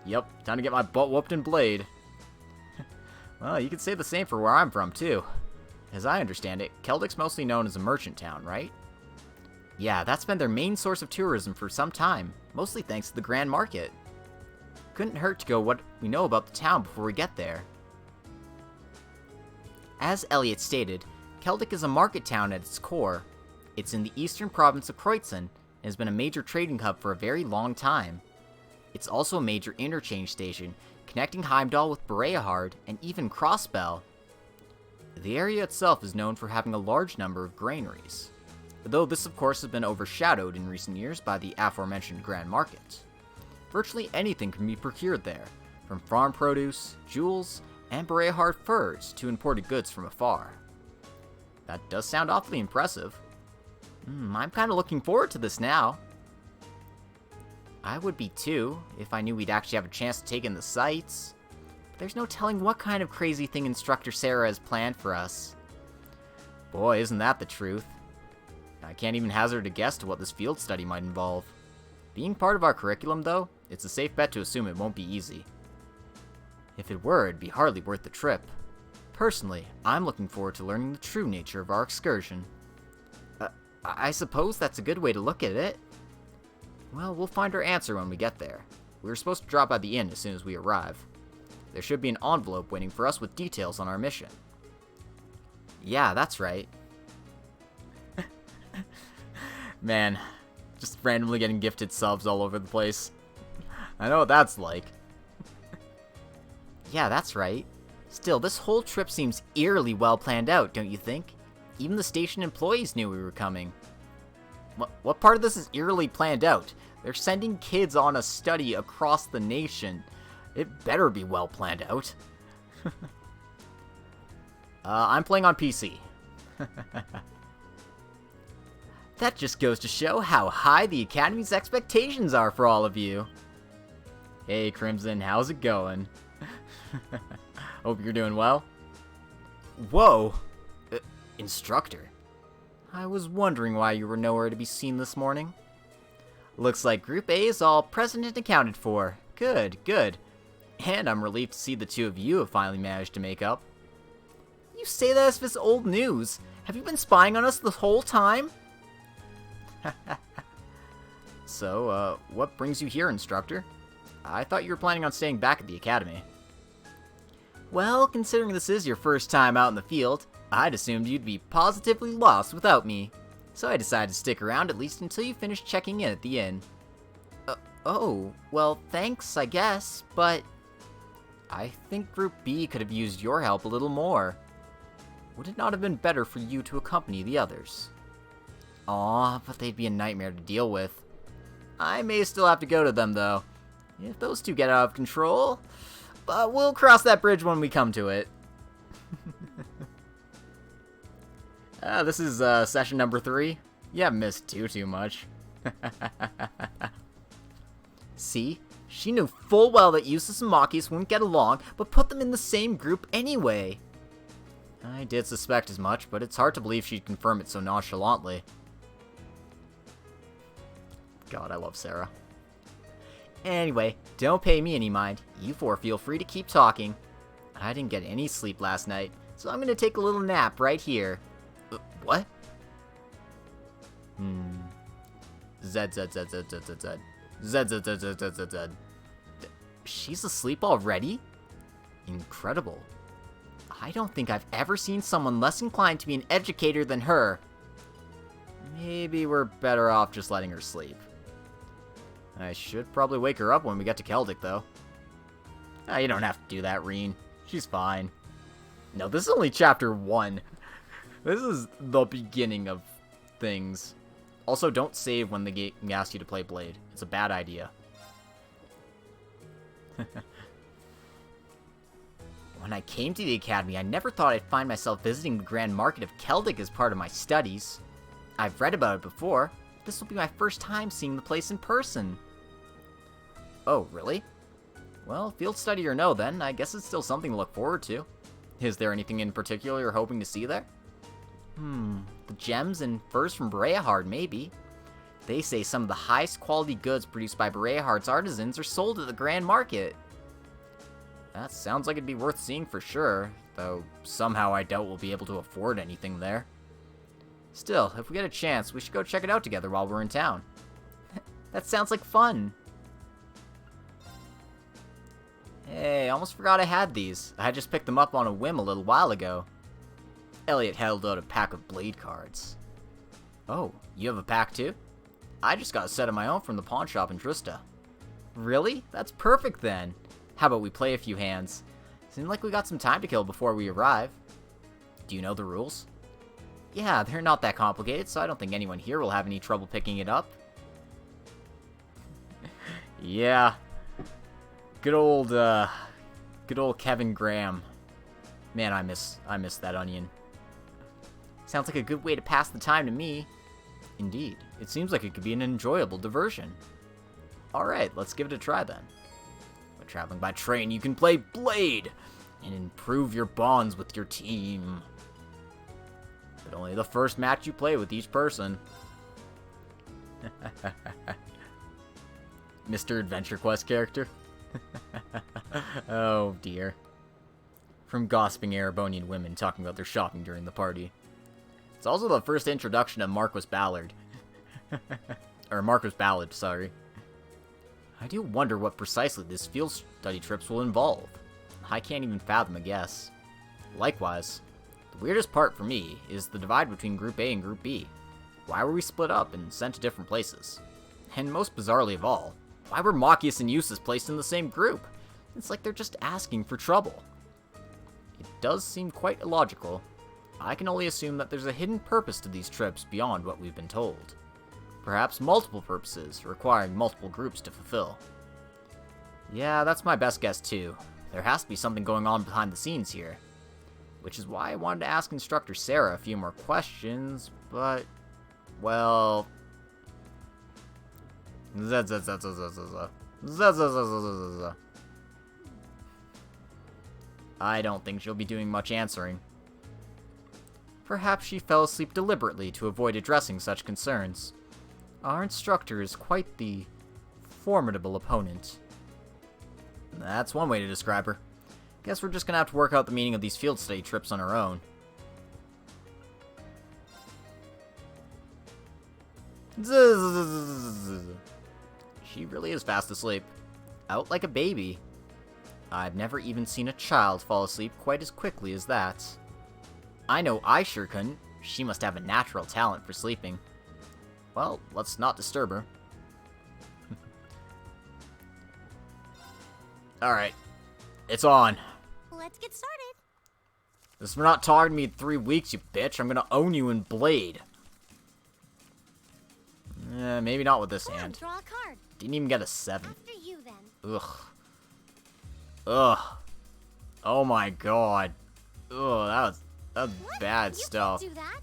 Yep, time to get my butt whooped in Blade. Well, you could say the same for where I'm from, too. As I understand it, Celdic's mostly known as a merchant town, right? Yeah, that's been their main source of tourism for some time, mostly thanks to the Grand Market. Couldn't hurt to go what we know about the town before we get there. As Elliot stated, Celdic is a market town at its core. It's in the eastern province of Kreutzen and has been a major trading hub for a very long time. It's also a major interchange station, connecting Heimdall with Breahard and even Crossbell. The area itself is known for having a large number of granaries, though this of course has been overshadowed in recent years by the aforementioned Grand Market. Virtually anything can be procured there, from farm produce, jewels, and Breahard furs to imported goods from afar. That does sound awfully impressive. I'm kind of looking forward to this now. I would be too, if I knew we'd actually have a chance to take in the sights. But there's no telling what kind of crazy thing Instructor Sarah has planned for us. Boy, isn't that the truth. I can't even hazard a guess to what this field study might involve. Being part of our curriculum, though, it's a safe bet to assume it won't be easy. If it were, it'd be hardly worth the trip. Personally, I'm looking forward to learning the true nature of our excursion. I suppose that's a good way to look at it. Well, we'll find our answer when we get there. We were supposed to drop by the inn as soon as we arrive. There should be an envelope waiting for us with details on our mission. Yeah, that's right. Man, just randomly getting gifted subs all over the place. I know what that's like. Yeah, that's right. Still, this whole trip seems eerily well planned out, don't you think? Even the station employees knew we were coming. What part of this is eerily planned out? They're sending kids on a study across the nation. It better be well planned out. I'm playing on PC. That just goes to show how high the Academy's expectations are for all of you. Hey Crimson, how's it going? Hope you're doing well. Whoa! Instructor. I was wondering why you were nowhere to be seen this morning. Looks like Group A is all present and accounted for. Good, good. And I'm relieved to see the two of you have finally managed to make up. You say that as if it's old news. Have you been spying on us the whole time? So, what brings you here, Instructor? I thought you were planning on staying back at the Academy. Well, considering this is your first time out in the field, I'd assumed you'd be positively lost without me. So I decided to stick around at least until you finish checking in at the inn. Oh, well, thanks, I guess, but I think Group B could have used your help a little more. Would it not have been better for you to accompany the others? Aw, but they'd be a nightmare to deal with. I may still have to go to them, though. If those two get out of control, but we'll cross that bridge when we come to it. This is session number 3. You haven't missed too much. See? She knew full well that Eustace and Machias wouldn't get along, but put them in the same group anyway. I did suspect as much, but it's hard to believe she'd confirm it so nonchalantly. God, I love Sarah. Anyway, don't pay me any mind. You four feel free to keep talking. I didn't get any sleep last night, so I'm gonna take a little nap right here. What? Z. She's asleep already? Incredible. I don't think I've ever seen someone less inclined to be an educator than her. Maybe we're better off just letting her sleep. I should probably wake her up when we get to Celdic, though. You don't have to do that, Reen. She's fine. No, this is only chapter 1. This is the beginning of things. Also, don't save when the game asks you to play Blade. It's a bad idea. When I came to the Academy, I never thought I'd find myself visiting the Grand Market of Celdic as part of my studies. I've read about it before. This will be my first time seeing the place in person. Oh, really? Well, field study or no then, I guess it's still something to look forward to. Is there anything in particular you're hoping to see there? The gems and furs from Berehard, maybe. They say some of the highest quality goods produced by Berehard's artisans are sold at the Grand Market. That sounds like it'd be worth seeing for sure, though somehow I doubt we'll be able to afford anything there. Still, if we get a chance, we should go check it out together while we're in town. That sounds like fun. Hey, I almost forgot I had these. I just picked them up on a whim a little while ago. Elliot held out a pack of Blade cards. Oh, you have a pack too? I just got a set of my own from the pawn shop in Trista. Really? That's perfect then. How about we play a few hands? Seems like we got some time to kill before we arrive. Do you know the rules? Yeah, they're not that complicated, so I don't think anyone here will have any trouble picking it up. Yeah. Good old Kevin Graham. Man, I miss that onion. Sounds like a good way to pass the time to me. Indeed, it seems like it could be an enjoyable diversion. Alright, let's give it a try then. When traveling by train, you can play Blade and improve your bonds with your team. But only the first match you play with each person. Mr. Adventure Quest character? Oh dear. From gossiping Erebonian women talking about their shopping during the party. It's also the first introduction of Marquis Ballard. Or Marquis Ballard, sorry. I do wonder what precisely this field study trips will involve. I can't even fathom a guess. Likewise, the weirdest part for me is the divide between Group A and Group B. Why were we split up and sent to different places? And most bizarrely of all, why were Machias and Eustace placed in the same group? It's like they're just asking for trouble. It does seem quite illogical. I can only assume that there's a hidden purpose to these trips beyond what we've been told. Perhaps multiple purposes, requiring multiple groups to fulfill. Yeah, that's my best guess too. There has to be something going on behind the scenes here. Which is why I wanted to ask Instructor Sarah a few more questions, but Well... I don't think she'll be doing much answering. Perhaps she fell asleep deliberately to avoid addressing such concerns. Our instructor is quite the formidable opponent. That's one way to describe her. Guess we're just gonna have to work out the meaning of these field study trips on our own. She really is fast asleep. Out like a baby. I've never even seen a child fall asleep quite as quickly as that. I know I sure couldn't. She must have a natural talent for sleeping. Well, let's not disturb her. Alright. It's on. Let's get started. If you're not talking to me in 3 weeks, you bitch, I'm gonna own you in Blade. Maybe not with this hand. Draw a card. Didn't even get a 7. After you, then. Ugh. Ugh. Oh my god. Ugh, that's bad stuff. You can't do that.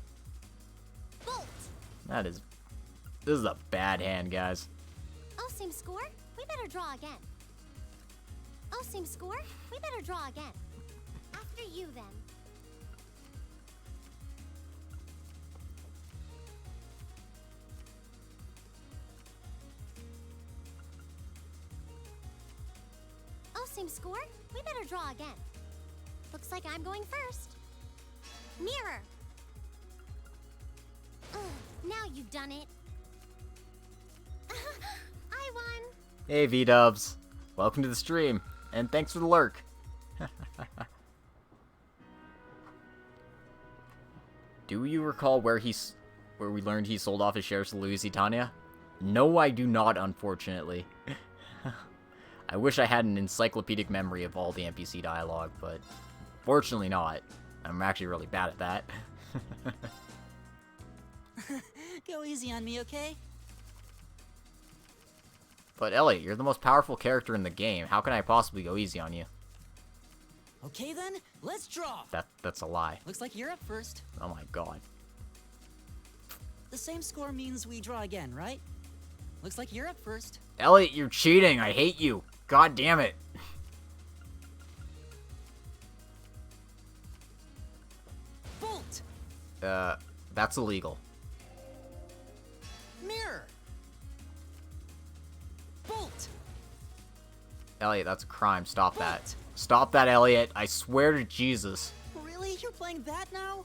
Bolt. This is a bad hand, guys. Oh, same score? We better draw again. Oh, same score? We better draw again. After you, then. Oh, same score? We better draw again. Looks like I'm going first. Mirror. Ugh, now you've done it. I won. Hey, V-dubs. Welcome to the stream, and thanks for the lurk. Do you recall where we learned he sold off his shares to Lusitania? No, I do not, unfortunately. I wish I had an encyclopedic memory of all the NPC dialogue, but fortunately not. I'm actually really bad at that. Go easy on me, okay? But Elliot, you're the most powerful character in the game. How can I possibly go easy on you? Okay then, let's draw. That's a lie. Looks like you're up first. Oh my god. The same score means we draw again, right? Looks like you're up first. Elliot, you're cheating. I hate you. God damn it. Bolt. That's illegal. Mirror. Bolt. Elliot, that's a crime. Stop that. Stop that, Elliot. I swear to Jesus. Really? You're playing that now?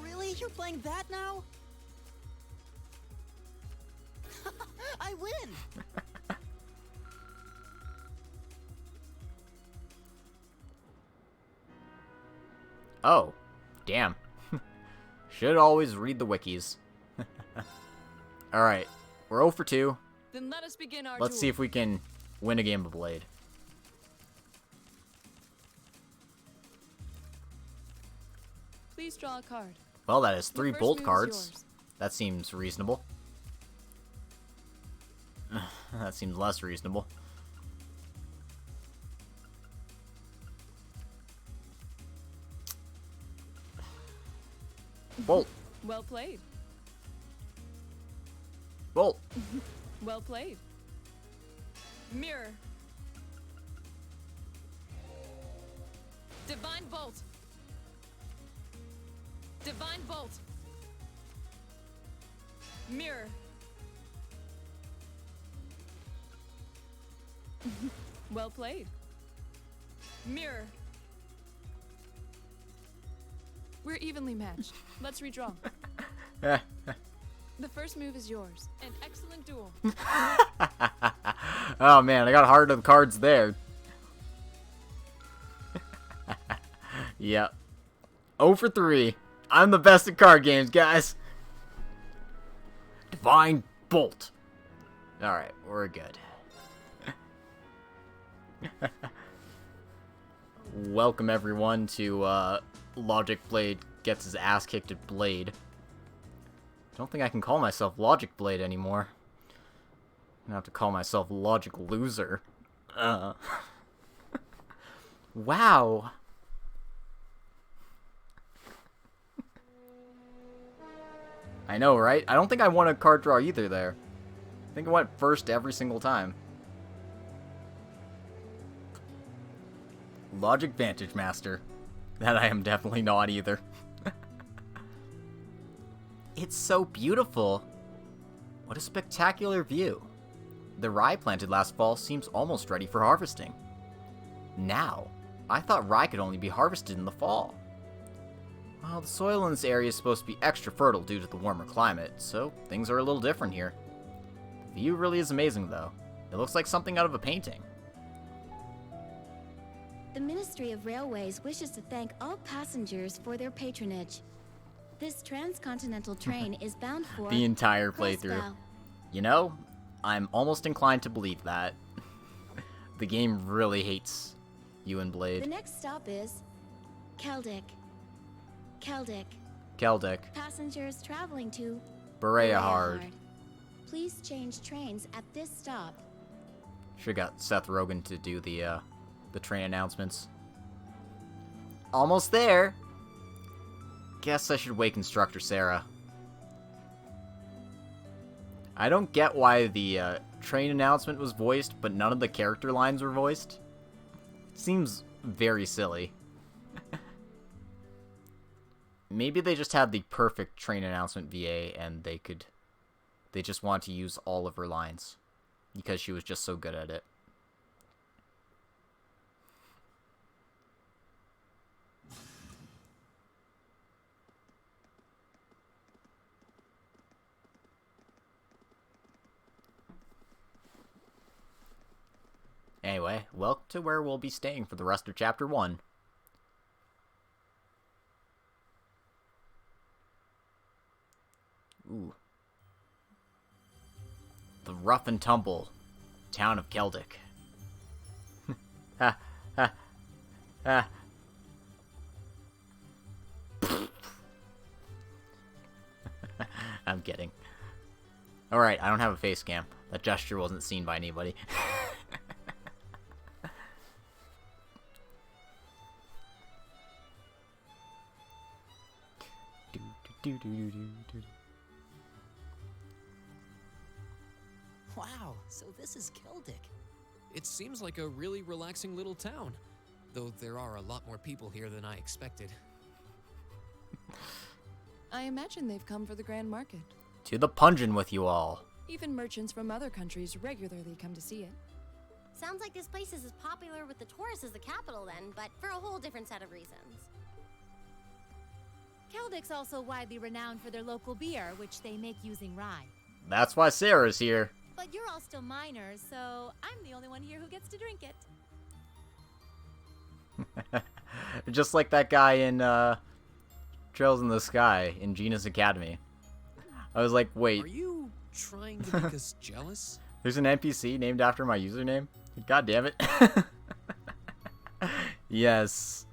Really? You're playing that now? I win! Oh. Damn. Should always read the wikis. Alright. We're 0 for 2. Then let us begin our Let's see if we can win a game of Blade. Please draw a card. Well, that is 3 The first bolt move is cards. yours. That seems reasonable. That seems less reasonable. Bolt. Well played. Bolt. Well played. Mirror. Divine Bolt. Divine Bolt. Mirror. Well played. Mirror. We're evenly matched. Let's redraw. The first move is yours. An excellent duel. Oh man, I got hard on the cards there. Yep. 0 for 3. I'm the best at card games, guys. Divine Bolt. Alright, we're good. Welcome everyone to Logic Blade gets his ass kicked at Blade. I don't think I can call myself Logic Blade anymore. I'm gonna have to call myself Logic Loser. Wow. I know, right? I don't think I won a card draw either there. I think I went first every single time. Logic Vantage Master. That I am definitely not either. It's so beautiful. What a spectacular view. The rye planted last fall seems almost ready for harvesting. Now, I thought rye could only be harvested in the fall. Well, the soil in this area is supposed to be extra fertile due to the warmer climate, so things are a little different here. The view really is amazing, though. It looks like something out of a painting. The Ministry of Railways wishes to thank all passengers for their patronage. This transcontinental train is bound for The entire playthrough. Crossbow. You know, I'm almost inclined to believe that. The game really hates you and The Blade. next stop is Celdic. Celdic. Passengers traveling to Berea. Please change trains at this stop. Should've got Seth Rogen to do the train announcements. Almost there! Guess I should wake Instructor Sarah. I don't get why the train announcement was voiced, but none of the character lines were voiced. It seems very silly. Maybe they just had the perfect train announcement VA and they just want to use all of her lines because she was just so good at it. Anyway, welcome to where we'll be staying for the rest of Chapter 1. Ooh. The rough and tumble town of Celdic. Ha, ha, ha. I'm kidding. Alright, I don't have a face cam. That gesture wasn't seen by anybody. Wow, so this is Celdic. It seems like a really relaxing little town, though there are a lot more people here than I expected. I imagine they've come for the Grand Market. To the pungeon with you all. Even merchants from other countries regularly come to see it. Sounds like this place is as popular with the tourists as the capital then, but for a whole different set of reasons. Celdic's also widely renowned for their local beer, which they make using rye. That's why Sarah's here. But you're all still minors, so I'm the only one here who gets to drink it. Just like that guy in Trails in the Sky in Gina's Academy. I was like, wait. Are you trying to make us jealous? There's an NPC named after my username? God damn it. Yes.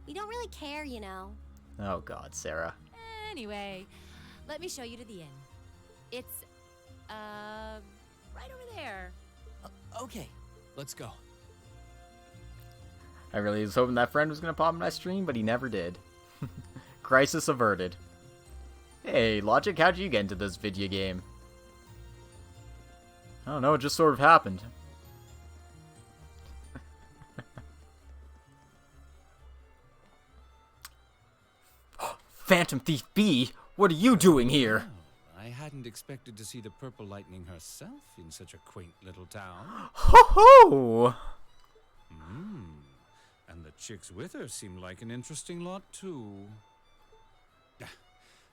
We don't really care, you know. Oh god, Sarah. Anyway, let me show you to the inn. It's, right over there. Okay. Let's go. I really was hoping that friend was going to pop in my stream, but he never did. Crisis averted. Hey, Logic, how'd you get into this video game? I don't know, it just sort of happened. Phantom Thief B, what are you doing here? Oh, I hadn't expected to see the Purple Lightning herself in such a quaint little town. Ho ho! And the chicks with her seem like an interesting lot, too.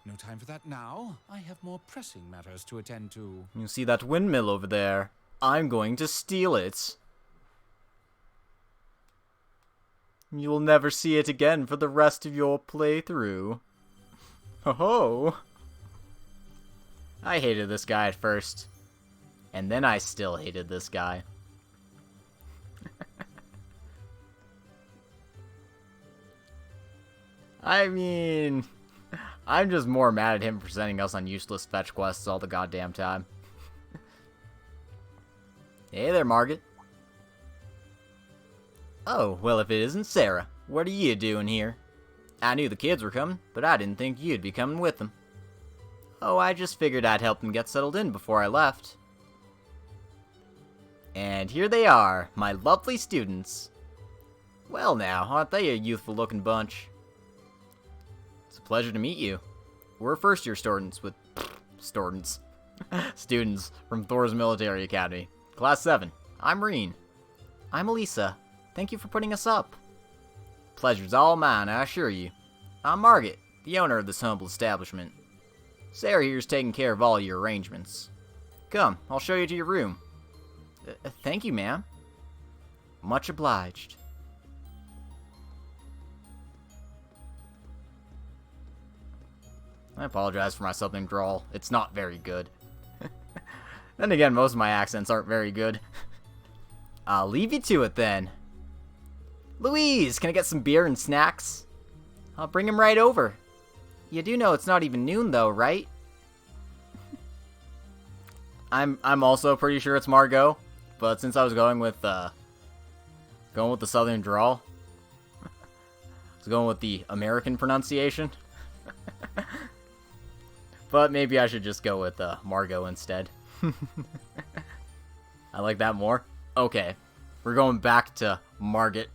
No time for that now. I have more pressing matters to attend to. You see that windmill over there? I'm going to steal it. You'll never see it again for the rest of your playthrough. Ho ho! I hated this guy at first. And then I still hated this guy. I mean, I'm just more mad at him for sending us on useless fetch quests all the goddamn time. Hey there, Margaret. Oh, well, if it isn't Sarah, what are you doing here? I knew the kids were coming, but I didn't think you'd be coming with them. Oh, I just figured I'd help them get settled in before I left. And here they are, my lovely students. Well now, aren't they a youthful-looking bunch? It's a pleasure to meet you. We're first-year students with... students from Thor's Military Academy. Class 7. I'm Reen. I'm Elisa. Thank you for putting us up. Pleasure's all mine, I assure you. I'm Margaret, the owner of this humble establishment. Sarah here's taking care of all your arrangements. Come, I'll show you to your room. Thank you, ma'am. Much obliged. I apologize for my southern drawl. It's not very good. Then again, most of my accents aren't very good. I'll leave you to it then. Louise, can I get some beer and snacks? I'll bring him right over. You do know it's not even noon though, right? I'm also pretty sure it's Margot, but since I was going with the southern drawl, I was going with the American pronunciation. But maybe I should just go with Margot instead. I like that more. Okay, we're going back to Margaret.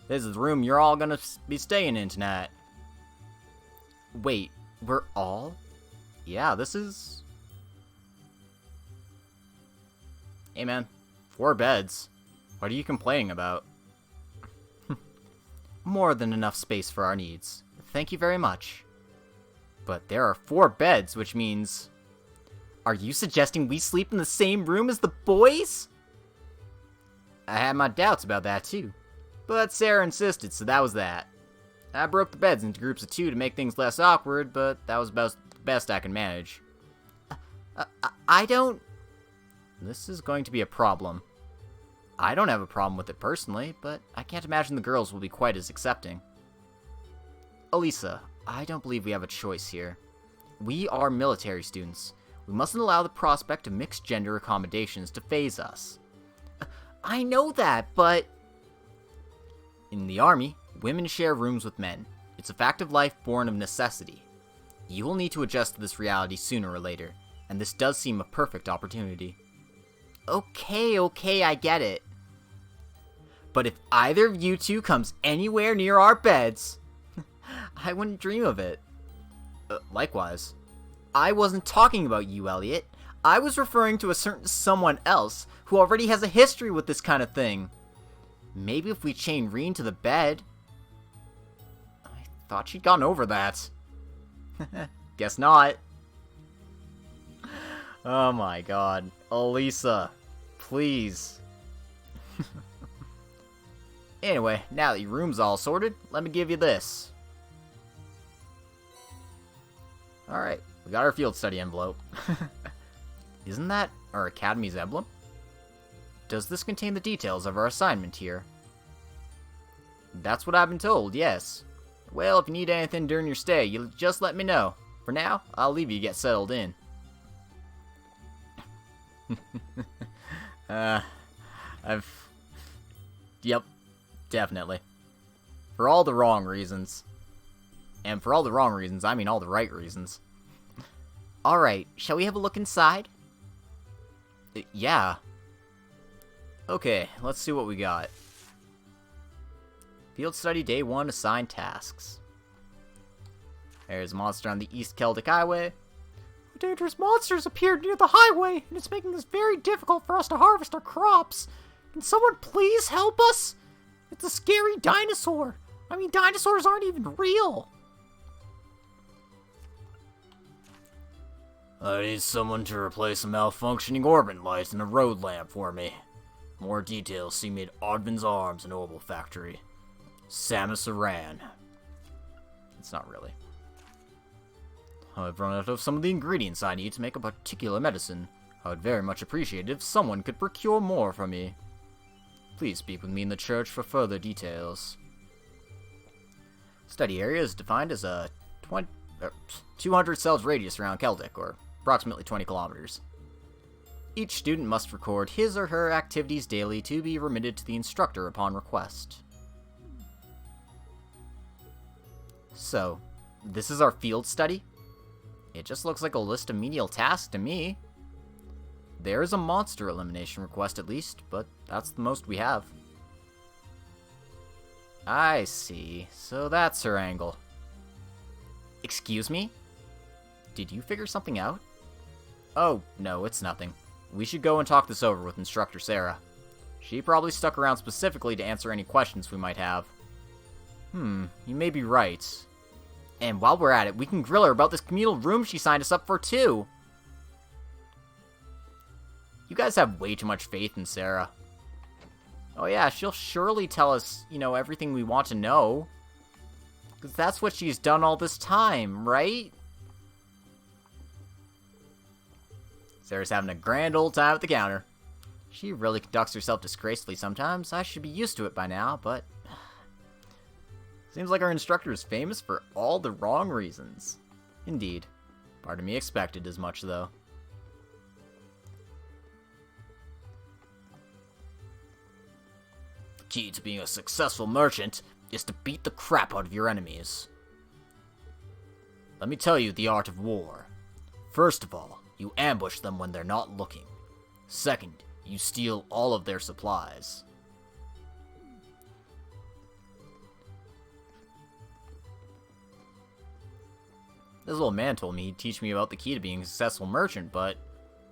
This is the room you're all gonna be staying in tonight. Wait, we're all? Yeah, this is... Hey man, 4 beds. What are you complaining about? More than enough space for our needs. Thank you very much. But there are 4 beds, which means... Are you suggesting we sleep in the same room as the boys? I had my doubts about that too. But Sarah insisted, so that was that. I broke the beds into groups of 2 to make things less awkward, but that was about the best I can manage. I don't... This is going to be a problem. I don't have a problem with it personally, but I can't imagine the girls will be quite as accepting. Elisa, I don't believe we have a choice here. We are military students. We mustn't allow the prospect of mixed gender accommodations to faze us. I know that, but... In the army, women share rooms with men. It's a fact of life born of necessity. You will need to adjust to this reality sooner or later, and this does seem a perfect opportunity. Okay, I get it. But if either of you 2 comes anywhere near our beds, I wouldn't dream of it. Likewise. I wasn't talking about you, Elliot. I was referring to a certain someone else who already has a history with this kind of thing. Maybe if we chain Reen to the bed... I thought she'd gotten over that. Guess not. Oh my god. Elisa, please. Anyway, now that your room's all sorted, let me give you this. Alright, we got our field study envelope. Isn't that our academy's emblem? Does this contain the details of our assignment here? That's what I've been told, yes. Well, if you need anything during your stay, you just let me know. For now, I'll leave you get settled in. Yep, definitely. For all the wrong reasons. And for all the wrong reasons, I mean all the right reasons. Alright, shall we have a look inside? Yeah. Okay, let's see what we got. Field Study Day 1 Assigned Tasks. There's a monster on the East Celdic Highway. Dangerous monsters appeared near the highway, and it's making this very difficult for us to harvest our crops. Can someone please help us? It's a scary dinosaur. I mean, dinosaurs aren't even real. I need someone to replace a malfunctioning orbit light and a road lamp for me. More details see me at Oddman's Arms and Orbal Factory. Samus Aran. It's not really. I've run out of some of the ingredients I need to make a particular medicine. I would very much appreciate it if someone could procure more from me. Please speak with me in the church for further details. Study area is defined as a 200 cells radius around Celdic, or approximately 20 kilometers. Each student must record his or her activities daily to be remitted to the instructor upon request. So, this is our field study? It just looks like a list of menial tasks to me. There is a monster elimination request at least, but that's the most we have. I see. So that's her angle. Excuse me? Did you figure something out? Oh, no, it's nothing. We should go and talk this over with Instructor Sarah. She probably stuck around specifically to answer any questions we might have. You may be right. And while we're at it, we can grill her about this communal room she signed us up for, too. You guys have way too much faith in Sarah. Oh yeah, she'll surely tell us, everything we want to know. Because that's what she's done all this time, right? Sarah's having a grand old time at the counter. She really conducts herself disgracefully sometimes. I should be used to it by now, but... Seems like our instructor is famous for all the wrong reasons. Indeed. Part of me expected as much, though. The key to being a successful merchant is to beat the crap out of your enemies. Let me tell you the art of war. First of all, you ambush them when they're not looking. Second, you steal all of their supplies. This old man told me he'd teach me about the key to being a successful merchant, but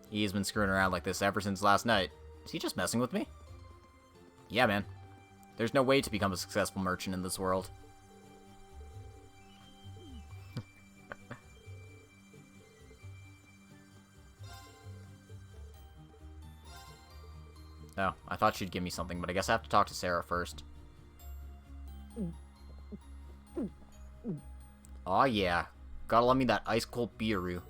he's been screwing around like this ever since last night. Is he just messing with me? Yeah, man. There's no way to become a successful merchant in this world. Oh, I thought she'd give me something, but I guess I have to talk to Sarah first. Aw, yeah. Gotta love me that ice-cold beeroo.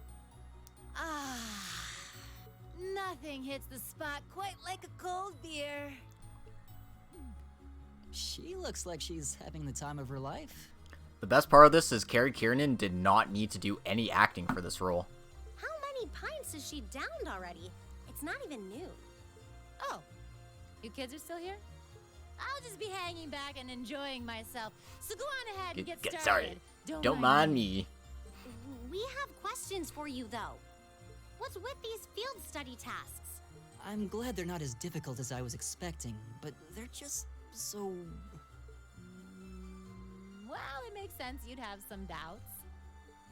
Nothing hits the spot quite like a cold beer. She looks like she's having the time of her life. The best part of this is Carrie Kiernan did not need to do any acting for this role. How many pints has she downed already? It's not even noon. Oh, you kids are still here? I'll just be hanging back and enjoying myself. So go on ahead and get started. Sorry. Don't mind me. We have questions for you, though. What's with these field study tasks? I'm glad they're not as difficult as I was expecting, but they're just so... Well, it makes sense you'd have some doubts.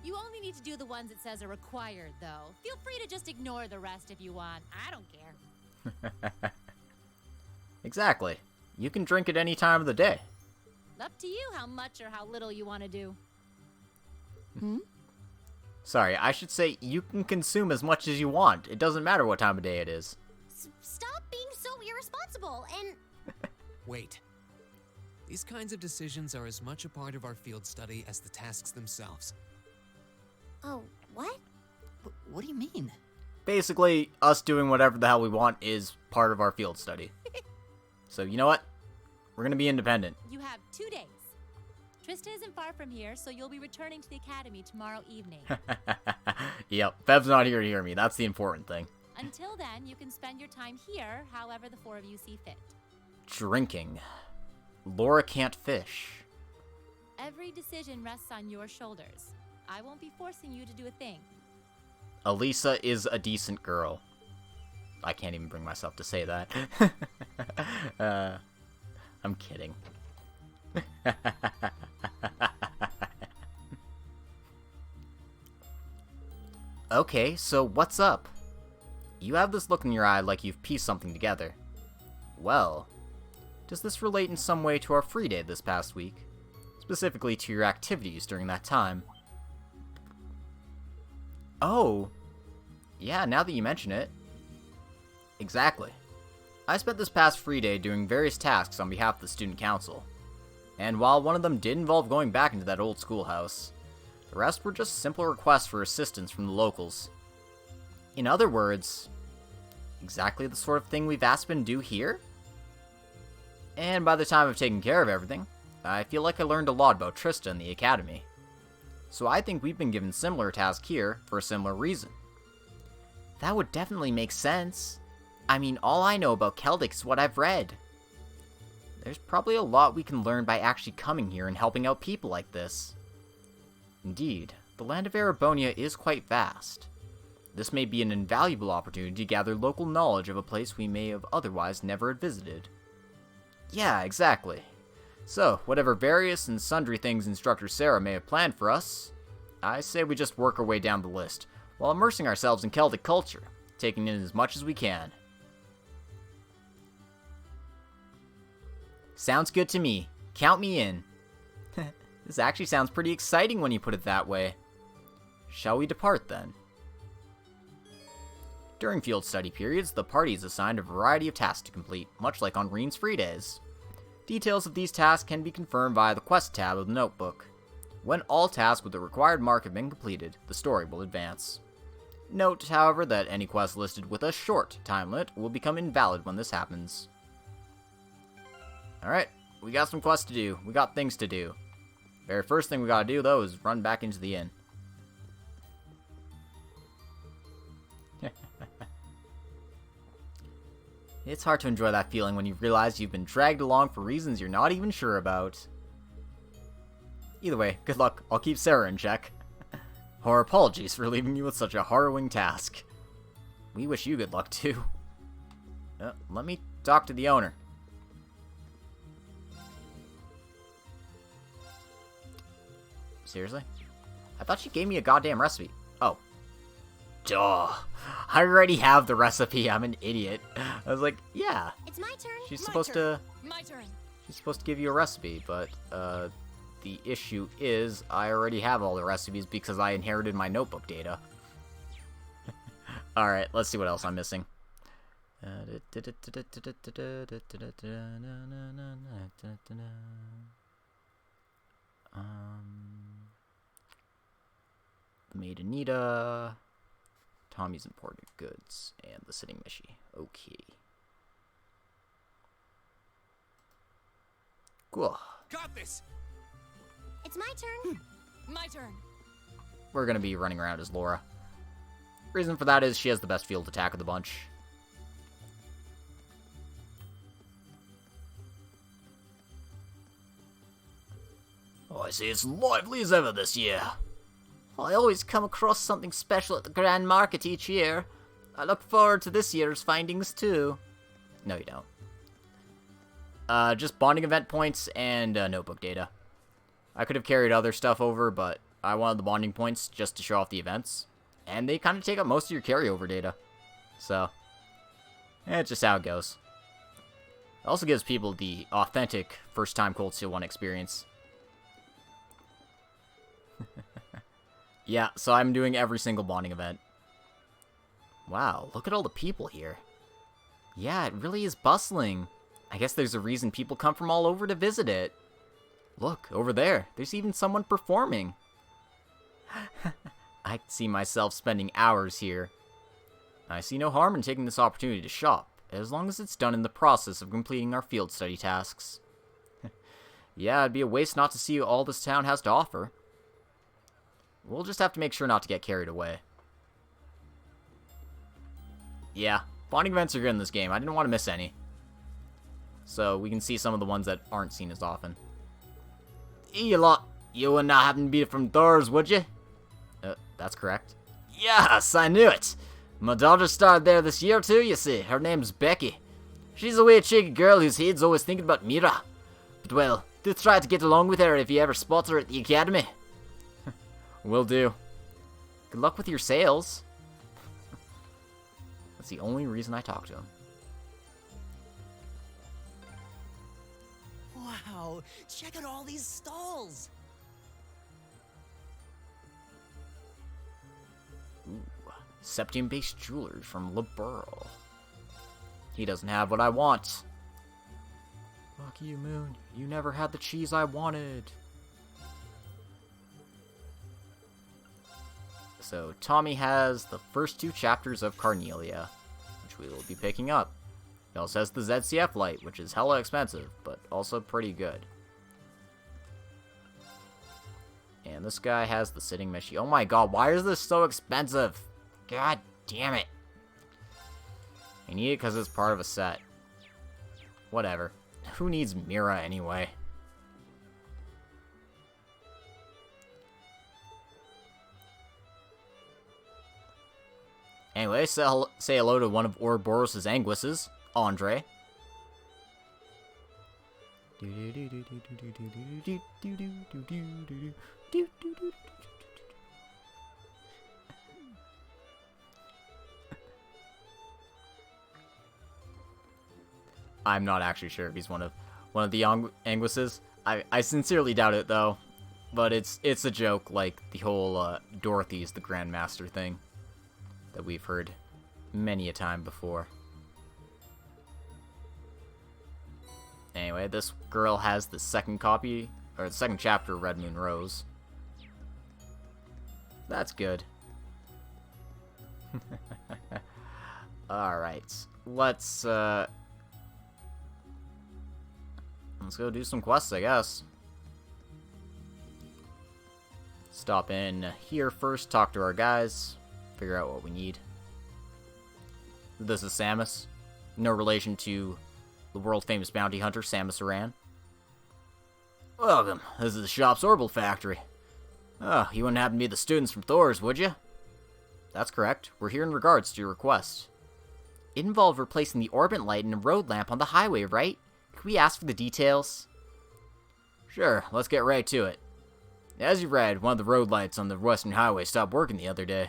You only need to do the ones it says are required, though. Feel free to just ignore the rest if you want. I don't care. Exactly. You can drink at any time of the day. Up to you how much or how little you want to do. Sorry, I should say you can consume as much as you want. It doesn't matter what time of day it is. Stop being so irresponsible and... Wait. These kinds of decisions are as much a part of our field study as the tasks themselves. Oh, what? What do you mean? Basically, us doing whatever the hell we want is part of our field study. So, you know what? We're gonna be independent. You have 2 days. Trista isn't far from here, so you'll be returning to the academy tomorrow evening. Yep, Bev's not here to hear me. That's the important thing. Until then, you can spend your time here however the four of you see fit. Drinking. Laura can't fish. Every decision rests on your shoulders. I won't be forcing you to do a thing. Elisa is a decent girl. I can't even bring myself to say that. I'm kidding. Okay, so what's up? You have this look in your eye like you've pieced something together. Well, does this relate in some way to our free day this past week? Specifically to your activities during that time? Oh, yeah, now that you mention it. Exactly. I spent this past free day doing various tasks on behalf of the student council. And while one of them did involve going back into that old schoolhouse, the rest were just simple requests for assistance from the locals. In other words, exactly the sort of thing we've asked them to do here? And by the time I've taken care of everything, I feel like I learned a lot about Trista and the academy. So I think we've been given similar tasks here for a similar reason. That would definitely make sense. I mean, all I know about Celdic is what I've read. There's probably a lot we can learn by actually coming here and helping out people like this. Indeed, The land of Erebonia is quite vast. This may be an invaluable opportunity to gather local knowledge of a place we may have otherwise never visited. Yeah, exactly. So, whatever various and sundry things Instructor Sarah may have planned for us, I say we just work our way down the list, while immersing ourselves in Celtic culture, taking in as much as we can. Sounds good to me. Count me in. This actually sounds pretty exciting when you put it that way. Shall we depart then? During field study periods, the party is assigned a variety of tasks to complete, much like on Reen's free days. Details of these tasks can be confirmed via the Quest tab of the notebook. When all tasks with the required mark have been completed, the story will advance. Note, however, that any quest listed with a short time limit will become invalid when this happens. Alright, we got some quests to do. We got things to do. Very first thing we gotta do, though, is run back into the inn. It's hard to enjoy that feeling when you realize you've been dragged along for reasons you're not even sure about. Either way, good luck. I'll keep Sarah in check. Our apologies for leaving you with such a harrowing task. We wish you good luck, too. Let me talk to the owner. Seriously? I thought she gave me a goddamn recipe. Oh. Duh. I already have the recipe. I'm an idiot. I was like, yeah. It's my turn. She's supposed to... My turn. She's supposed to give you a recipe, but, the issue is I already have all the recipes because I inherited my notebook data. Alright, let's see what else I'm missing. Maid Anita, Tommy's imported goods, and the sitting Mishi. Okay. Cool. Got this. It's my turn. My turn. We're gonna be running around as Laura. Reason for that is she has the best field attack of the bunch. Oh, I see it's lively as ever this year. I always come across something special at the Grand Market each year. I look forward to this year's findings, too. No, you don't. Just bonding event points and notebook data. I could have carried other stuff over, but I wanted the bonding points just to show off the events. And they kind of take up most of your carryover data. So, it's just how it goes. It also gives people the authentic first-time Cold Steel 1 experience. Yeah, so I'm doing every single bonding event. Wow, look at all the people here. Yeah, it really is bustling. I guess there's a reason people come from all over to visit it. Look, over there. There's even someone performing. I can see myself spending hours here. I see no harm in taking this opportunity to shop, as long as it's done in the process of completing our field study tasks. Yeah, it'd be a waste not to see all this town has to offer. We'll just have to make sure not to get carried away. Yeah, bonding events are good in this game. I didn't want to miss any. So we can see some of the ones that aren't seen as often. You lot, you would not happen to be from Thor's, would you? That's correct. Yes, I knew it. My daughter started there this year too, you see. Her name's Becky. She's a wee cheeky girl whose head's always thinking about Mira. But well, do try to get along with her if you ever spot her at the academy. Will do. Good luck with your sales. That's the only reason I talk to him. Wow, check out all these stalls. Ooh, Septium-based jewelry from LeBurl. He doesn't have what I want. Fuck you, Moon. You never had the cheese I wanted. So, Tommy has the first 2 chapters of Carnelia, which we will be picking up. He also has the ZCF light, which is hella expensive, but also pretty good. And this guy has the sitting Mishi. Oh my god, why is this so expensive? God damn it. I need it because it's part of a set. Whatever. Who needs Mira anyway? Anyway, say hello to one of Ouroboros' Anguisses, Andre. I'm not actually sure if he's one of the Anguisses. I sincerely doubt it though, but it's a joke like the whole Dorothy's the Grandmaster thing that we've heard many a time before. Anyway, this girl has the second copy, or the second chapter of Red Moon Rose. That's good. Alright, let's go do some quests, I guess. Stop in here first, talk to our guys, figure out what we need. This is Samus. No relation to the world-famous bounty hunter, Samus Aran. Welcome. This is the shop's orbal factory. Oh, you wouldn't happen to be the students from Thor's, would you? That's correct. We're here in regards to your request. It involved replacing the orbit light and a road lamp on the highway, right? Could we ask for the details? Sure, let's get right to it. As you read, one of the road lights on the western highway stopped working the other day.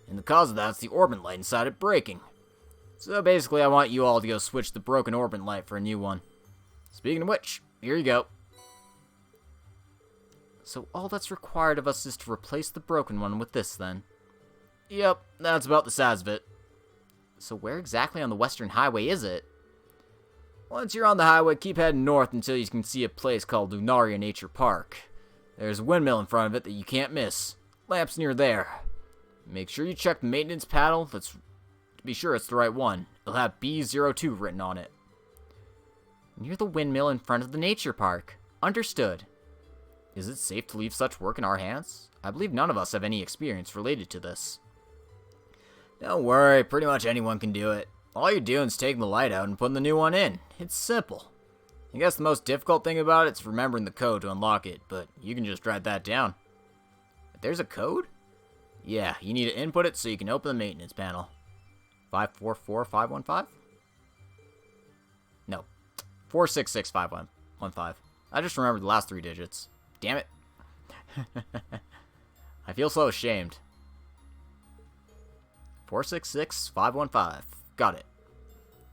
And the cause of that's the orbit light inside it breaking. So basically, I want you all to go switch the broken orbit light for a new one. Speaking of which, here you go. So all that's required of us is to replace the broken one with this, then. Yep, that's about the size of it. So where exactly on the western highway is it? Once you're on the highway, keep heading north until you can see a place called Lunaria Nature Park. There's a windmill in front of it that you can't miss. Lamp's near there. Make sure you check the maintenance panel to be sure it's the right one. It'll have B02 written on it. Near the windmill in front of the nature park. Understood. Is it safe to leave such work in our hands? I believe none of us have any experience related to this. Don't worry, pretty much anyone can do it. All you're doing is taking the light out and putting the new one in. It's simple. I guess the most difficult thing about it is remembering the code to unlock it, but you can just write that down. There's a code? Yeah, you need to input it so you can open the maintenance panel. 544515? No. 4665115. I just remembered the last three digits. Damn it. I feel so ashamed. 466515. Got it.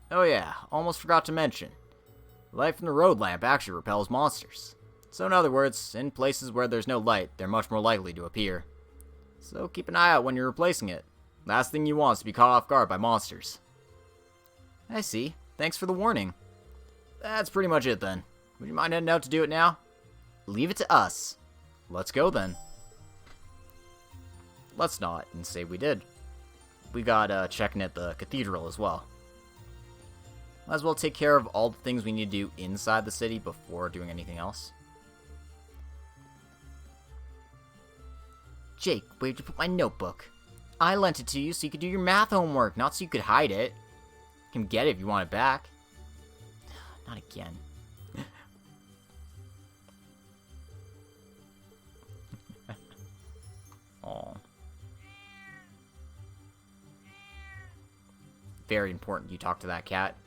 Oh yeah, almost forgot to mention. Light from the road lamp actually repels monsters. So in other words, in places where there's no light, they're much more likely to appear. So keep an eye out when you're replacing it. Last thing you want is to be caught off guard by monsters. I see. Thanks for the warning. That's pretty much it then. Would you mind heading out to do it now? Leave it to us. Let's go then. Let's not, and say we did. We got checking at the cathedral as well. Might as well take care of all the things we need to do inside the city before doing anything else. Jake, where'd you put my notebook? I lent it to you so you could do your math homework, not so you could hide it. You can get it if you want it back. Not again. Aw. Very important you talk to that cat.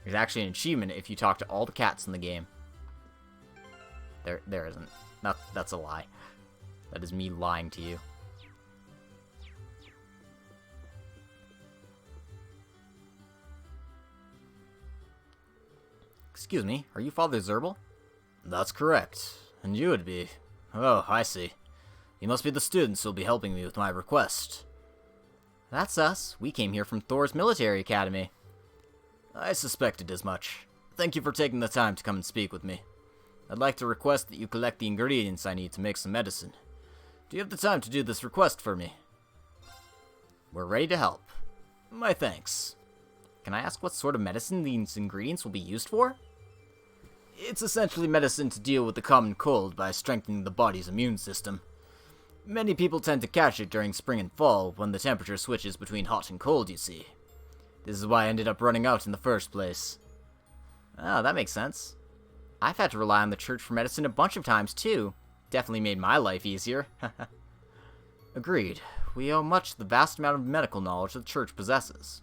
There's actually an achievement if you talk to all the cats in the game. There isn't. That's a lie. That is me lying to you. Excuse me, are you Father Zerbal? That's correct. And you would be. Oh, I see. You must be the students who'll be helping me with my request. That's us. We came here from Thor's military academy. I suspected as much. Thank you for taking the time to come and speak with me. I'd like to request that you collect the ingredients I need to make some medicine. Do you have the time to do this request for me? We're ready to help. My thanks. Can I ask what sort of medicine these ingredients will be used for? It's essentially medicine to deal with the common cold by strengthening the body's immune system. Many people tend to catch it during spring and fall when the temperature switches between hot and cold, you see. This is why I ended up running out in the first place. Oh, that makes sense. I've had to rely on the church for medicine a bunch of times, too. Definitely made my life easier. Agreed. we owe much to the vast amount of medical knowledge the Church possesses.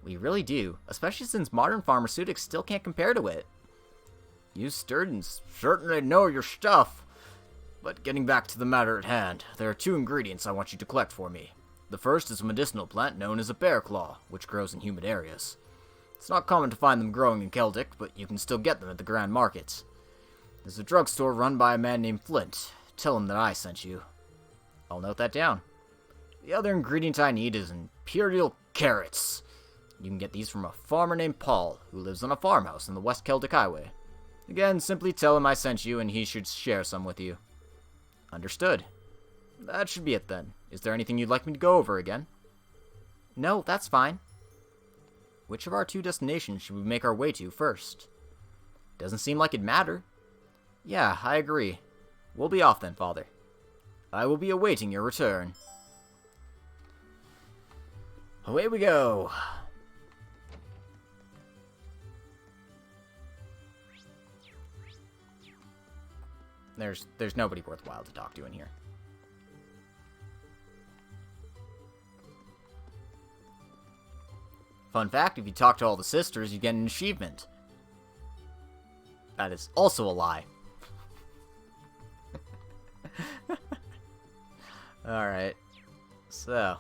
We really do, especially since modern pharmaceutics still can't compare to it. You students certainly know your stuff. But getting back to the matter at hand, there are 2 ingredients I want you to collect for me. The first is a medicinal plant known as a bear claw, which grows in humid areas. It's not common to find them growing in Celdic, but you can still get them at the Grand Market. There's a drugstore run by a man named Flint. Tell him that I sent you. I'll note that down. The other ingredient I need is imperial carrots. You can get these from a farmer named Paul, who lives on a farmhouse in the West Celdic Highway. Again, simply tell him I sent you and he should share some with you. Understood. That should be it then. Is there anything you'd like me to go over again? No, that's fine. Which of our 2 destinations should we make our way to first? Doesn't seem like it'd matter. Yeah, I agree. We'll be off then, Father. I will be awaiting your return. Away we go. There's nobody worthwhile to talk to in here. Fun fact, if you talk to all the sisters, you get an achievement. That is also a lie. Alright. So.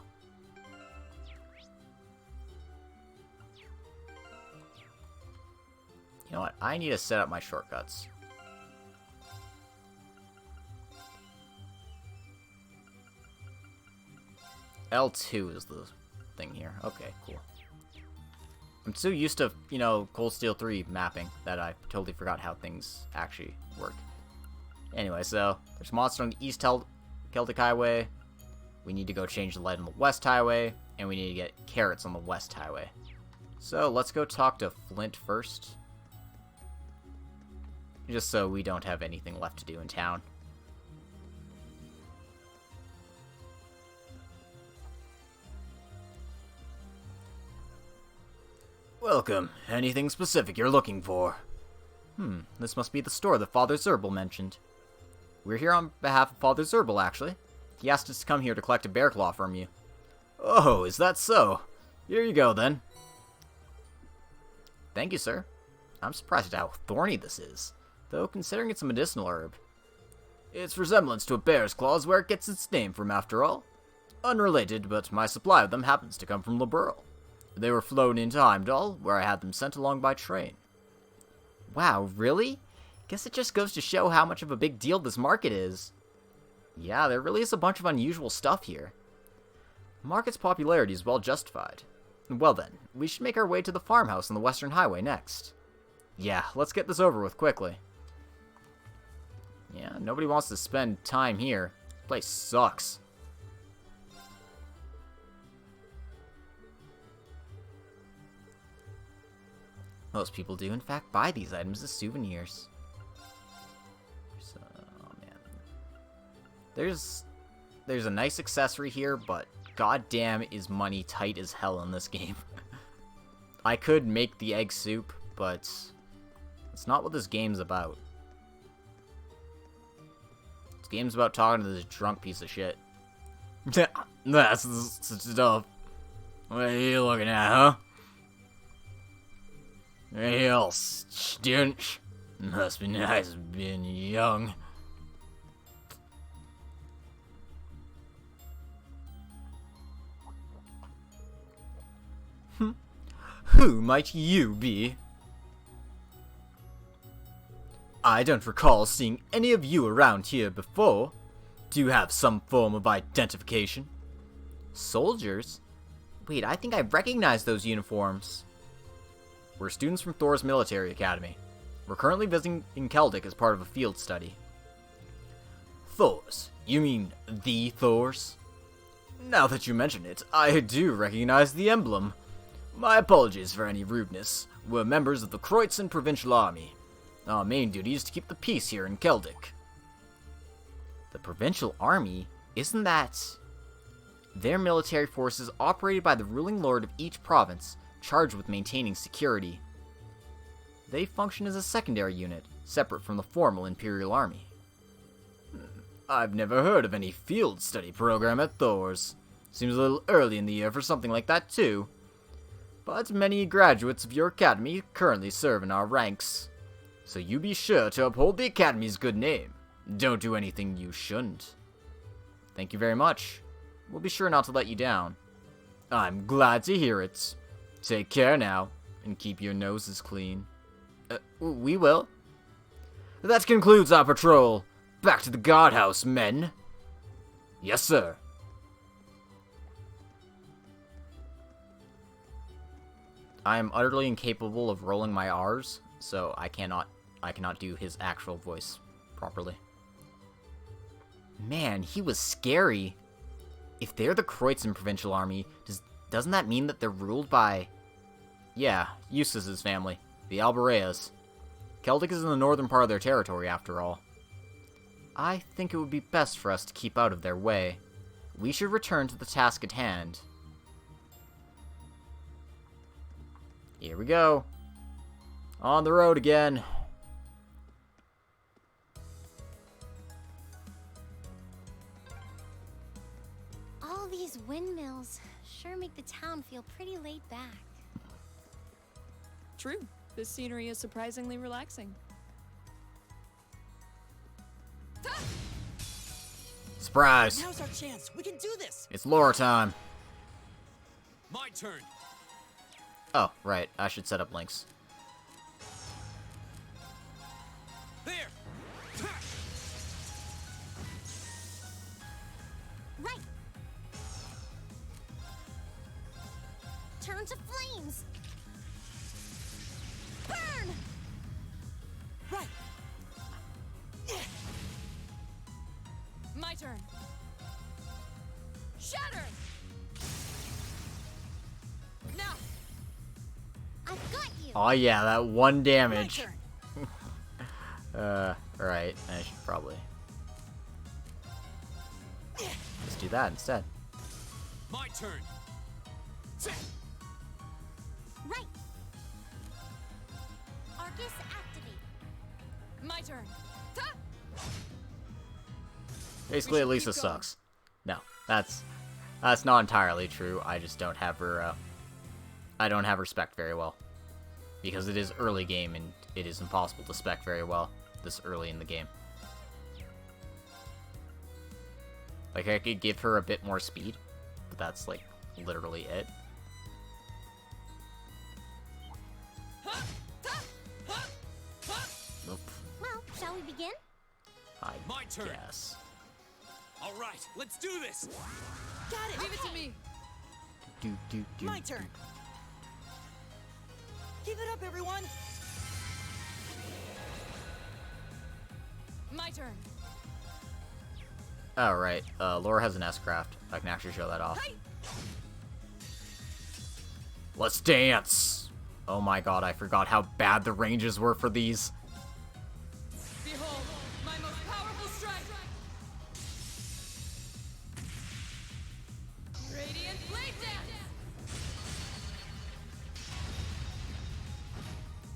You know what? I need to set up my shortcuts. L2 is the thing here. Okay, cool. I'm so used to, Cold Steel 3 mapping that I totally forgot how things actually work. Anyway, so there's a monster on the East Celdic Highway. We need to go change the light on the West Highway, and we need to get carrots on the West Highway. So let's go talk to Flint first. Just so we don't have anything left to do in town. Welcome. Anything specific you're looking for? This must be the store that Father Zerbal mentioned. We're here on behalf of Father Zerbal, actually. He asked us to come here to collect a bear claw from you. Oh, is that so? Here you go, then. Thank you, sir. I'm surprised at how thorny this is, though considering it's a medicinal herb. Its resemblance to a bear's claw is where it gets its name from, after all. Unrelated, but my supply of them happens to come from Liberl. They were flown into Heimdall, where I had them sent along by train. Wow, really? Guess it just goes to show how much of a big deal this market is. Yeah, there really is a bunch of unusual stuff here. The market's popularity is well justified. Well then, we should make our way to the farmhouse on the Western Highway next. Yeah, let's get this over with quickly. Yeah, nobody wants to spend time here. This place sucks. Most people do, in fact, buy these items as souvenirs. Oh man. There's a nice accessory here, but goddamn is money tight as hell in this game. I could make the egg soup, but it's not what this game's about. This game's about talking to this drunk piece of shit. That's the stuff. What are you looking at, huh? Hey, old stench. Must be nice being young. Who might you be? I don't recall seeing any of you around here before. Do you have some form of identification? Soldiers? Wait, I think I recognize those uniforms. We're students from Thor's Military Academy. We're currently visiting in Celdic as part of a field study. Thor's? You mean the Thor's? Now that you mention it, I do recognize the emblem. My apologies for any rudeness. We're members of the Kreutzen Provincial Army. Our main duty is to keep the peace here in Celdic. The Provincial Army? Isn't that... They're military forces operated by the ruling lord of each province, charged with maintaining security. They function as a secondary unit, separate from the formal Imperial Army. I've never heard of any field study program at Thor's. Seems a little early in the year for something like that, too. But many graduates of your academy currently serve in our ranks. So you be sure to uphold the academy's good name. Don't do anything you shouldn't. Thank you very much. We'll be sure not to let you down. I'm glad to hear it. Take care now, and keep your noses clean. We will. That concludes our patrol. Back to the guardhouse, men. Yes, sir. I am utterly incapable of rolling my R's, so I cannot do his actual voice properly. Man, he was scary. If they're the Kreutzen Provincial Army, doesn't that mean that they're ruled by... Yeah, Eustace's family, the Albareas. Celdic is in the northern part of their territory, after all. I think it would be best for us to keep out of their way. We should return to the task at hand. Here we go. On the road again. All these windmills sure make the town feel pretty laid back. True. This scenery is surprisingly relaxing. Surprise! Now's our chance. We can do this. It's Laura time. My turn. Oh, right. I should set up links. There. Right. Turn to flames. Burn. Right. My turn. Shatter. Now. I've got you. Oh yeah, that one My damage. turn. Right. I should probably... Let's do that instead. My turn. Right. Arcus activate. My turn. Basically, should Elisa keep going. sucks. No, that's not entirely true. I just don't have her, I don't have her spec very well. Because it is early game, and it is impossible to spec very well this early in the game. Like, I could give her a bit more speed, but that's, like, literally it. Nope. Well, shall we begin? My turn. Yes. All right, let's do this. Got it. Leave it to me. Do. My turn. Give it up, everyone. My turn. Oh, right. Laura has an S-craft. I can actually show that off. Hey! Let's dance! Oh my god, I forgot how bad the ranges were for these. Behold, my most powerful strike. Radiant blade dance.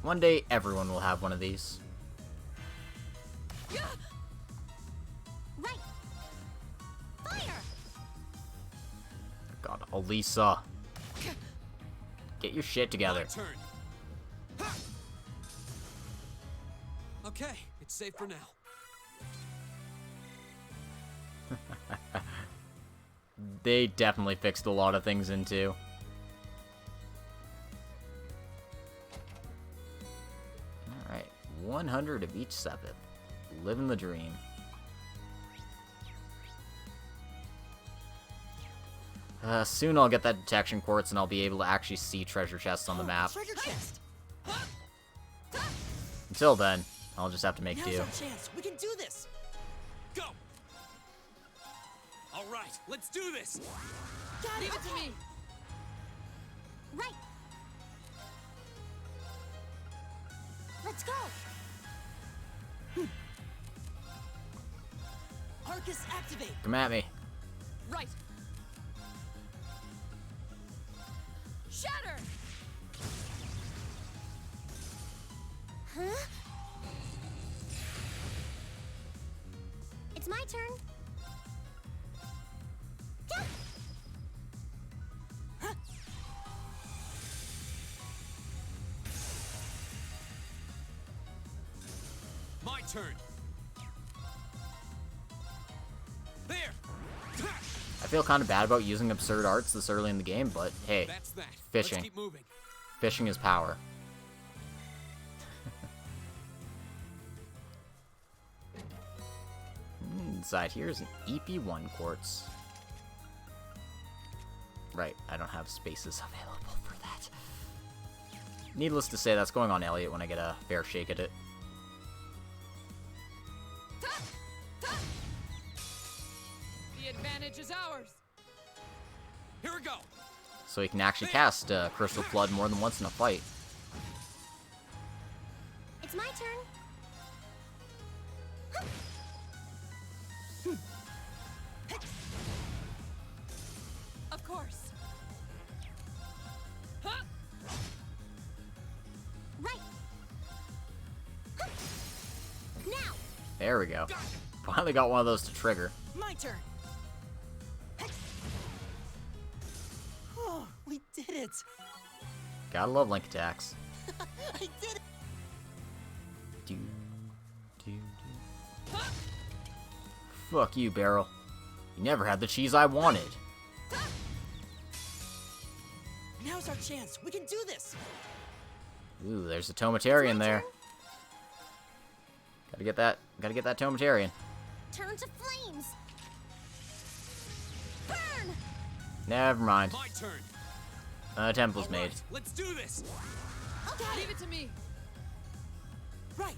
One day, everyone will have one of these. Right. Fire. God, Elisa. Get your shit together. My turn. Okay, it's safe for now. They definitely fixed a lot of things into. Alright, 100 of each Sepith. Living the dream. Soon I'll get that detection quartz and I'll be able to actually see treasure chests on the map. Treasure chest. Until then, I'll just have to make Now's do. our chance. We can do this. Go. All right, let's do this. Got Leave it. it to me. Right. Let's go. Arcus activate. Come at me. Right. Shatter. Huh? It's my turn. Yeah. turn. There. I feel kind of bad about using absurd arts this early in the game, but hey, That's that. fishing. Let's keep moving. Fishing is power. Inside here is an EP1 quartz. Right, I don't have spaces available for that. Needless to say, that's going on Elliot when I get a fair shake at it. The advantage is ours. Here we go. So he can actually cast Crystal Flood more than once in a fight. It's my turn. Of course. Right. Now. There we go. Finally got one of those to trigger. My turn. Oh, we did it. Gotta love Link attacks. I did it. Do, do. Fuck you, Barrel. You never had the cheese I wanted. Now's our chance. We can do this. Ooh, there's a Tomatarian there. Gotta get that Tomatarian. Turn to flames. Burn. Never mind. My turn. Attempt was All made. right, let's do this. Okay. Leave it to me. Right.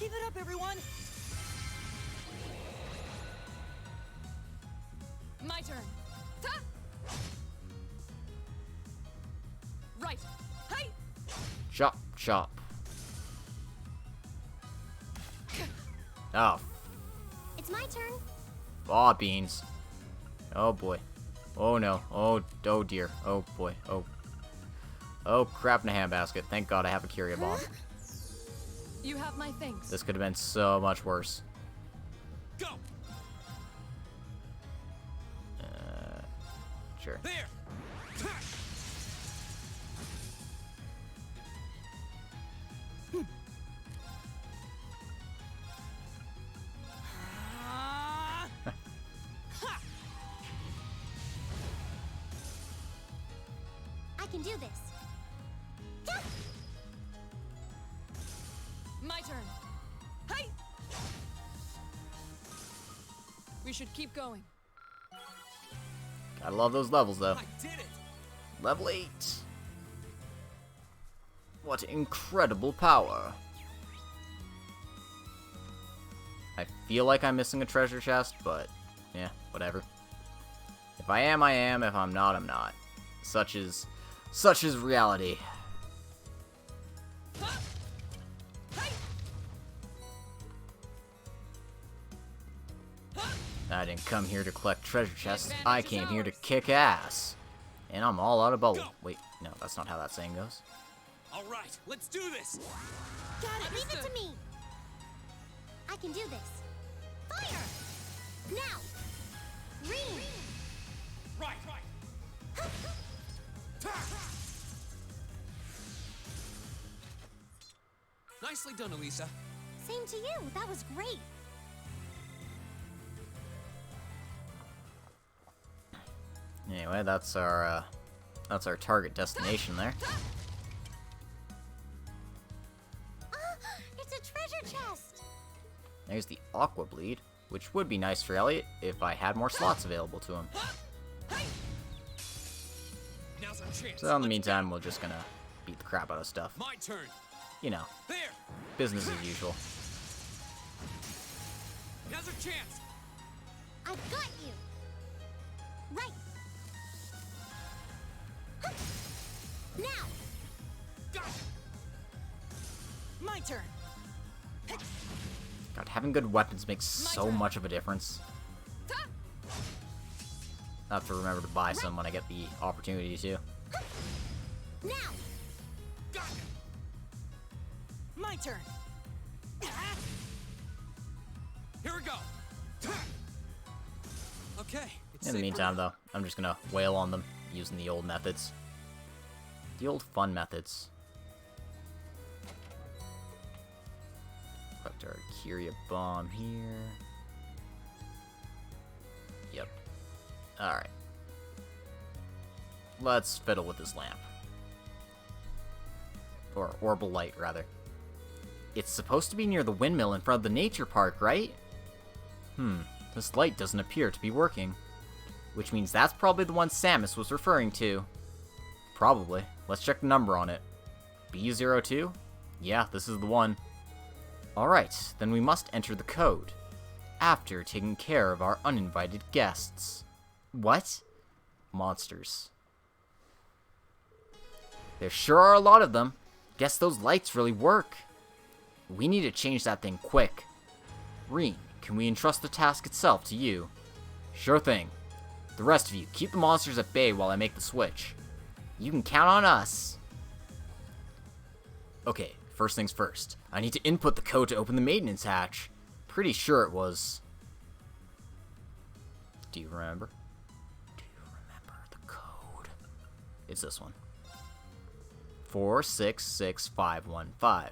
Keep it up, everyone. My turn. Right. Hey. Chop, chop. Oh, It's my turn. aw, beans. Oh boy. Oh no. Oh dear. Oh boy. Oh crap in a handbasket. Thank God I have a Curia Bomb. You have my thanks. This could have been so much worse. Go. Sure. There. I can do this. My turn. Hey. We should keep going. Gotta love those levels though. I did it. Level 8. What incredible power. I feel like I'm missing a treasure chest, but yeah, whatever. If I am, I am. If I'm not, I'm not. Such is reality. I didn't come here to collect treasure chests. I came here to kick ass. And I'm all out of bubble. Wait, no, that's not how that saying goes. All right, let's do this. Got it. Leave it to me. I can do this. Fire. Now. Green. Right. Nicely done, Elisa. Same to you. That was great. Anyway, that's our target destination there. It's a treasure chest. There's the Aqua Bleed, which would be nice for Elliot if I had more slots available to him. Now's our chance. So in the meantime, we're just gonna beat the crap out of stuff. My turn. You know, There. business as usual. Now's our chance. I've got you. Right. Now. Got it. My turn. God, having good weapons makes so much of a difference. I have to remember to buy some when I get the opportunity to. Now. Got it. My turn. Here we go. Okay. It's In the safe meantime, for now. though, I'm just gonna wail on them using the old methods. The old fun methods. Put our Kyria bomb here. Yep. Alright. Let's fiddle with this lamp. Or orbal light, rather. It's supposed to be near the windmill in front of the nature park, right? This light doesn't appear to be working. Which means that's probably the one Samus was referring to. Probably. Let's check the number on it. B02? Yeah, this is the one. Alright, then we must enter the code. After taking care of our uninvited guests. What? Monsters. There sure are a lot of them. Guess those lights really work. We need to change that thing quick. Reen, can we entrust the task itself to you? Sure thing. The rest of you, keep the monsters at bay while I make the switch. You can count on us. Okay, first things first. I need to input the code to open the maintenance hatch. Pretty sure it was... Do you remember? Do you remember the code? It's this one. 466515.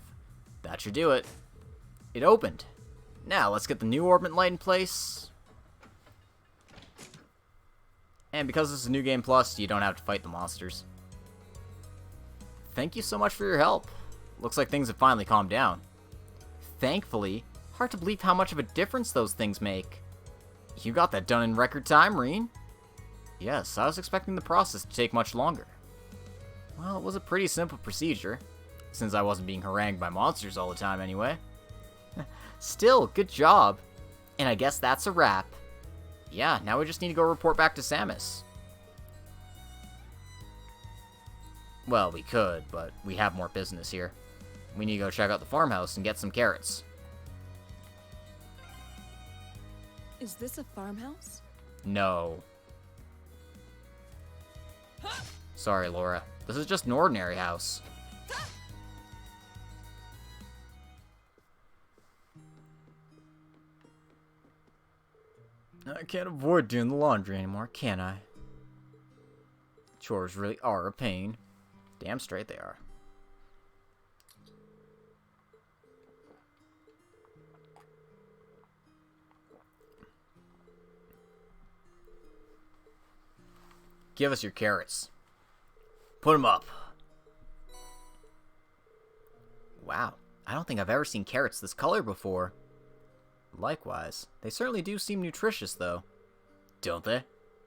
That should do it. It opened. Now, let's get the new orbit light in place. And because this is New Game Plus, you don't have to fight the monsters. Thank you so much for your help. Looks like things have finally calmed down. Thankfully, hard to believe how much of a difference those things make. You got that done in record time, Reen? Yes, I was expecting the process to take much longer. Well, it was a pretty simple procedure, since I wasn't being harangued by monsters all the time anyway. Still, good job. And I guess that's a wrap. Yeah, now we just need to go report back to Samus. Well, we could, but we have more business here. We need to go check out the farmhouse and get some carrots. Is this a farmhouse? No. Sorry, Laura. This is just an ordinary house. I can't avoid doing the laundry anymore, can I? Chores really are a pain. Damn straight they are. Give us your carrots. Put them up. Wow, I don't think I've ever seen carrots this color before. Likewise, they certainly do seem nutritious, though. Don't they?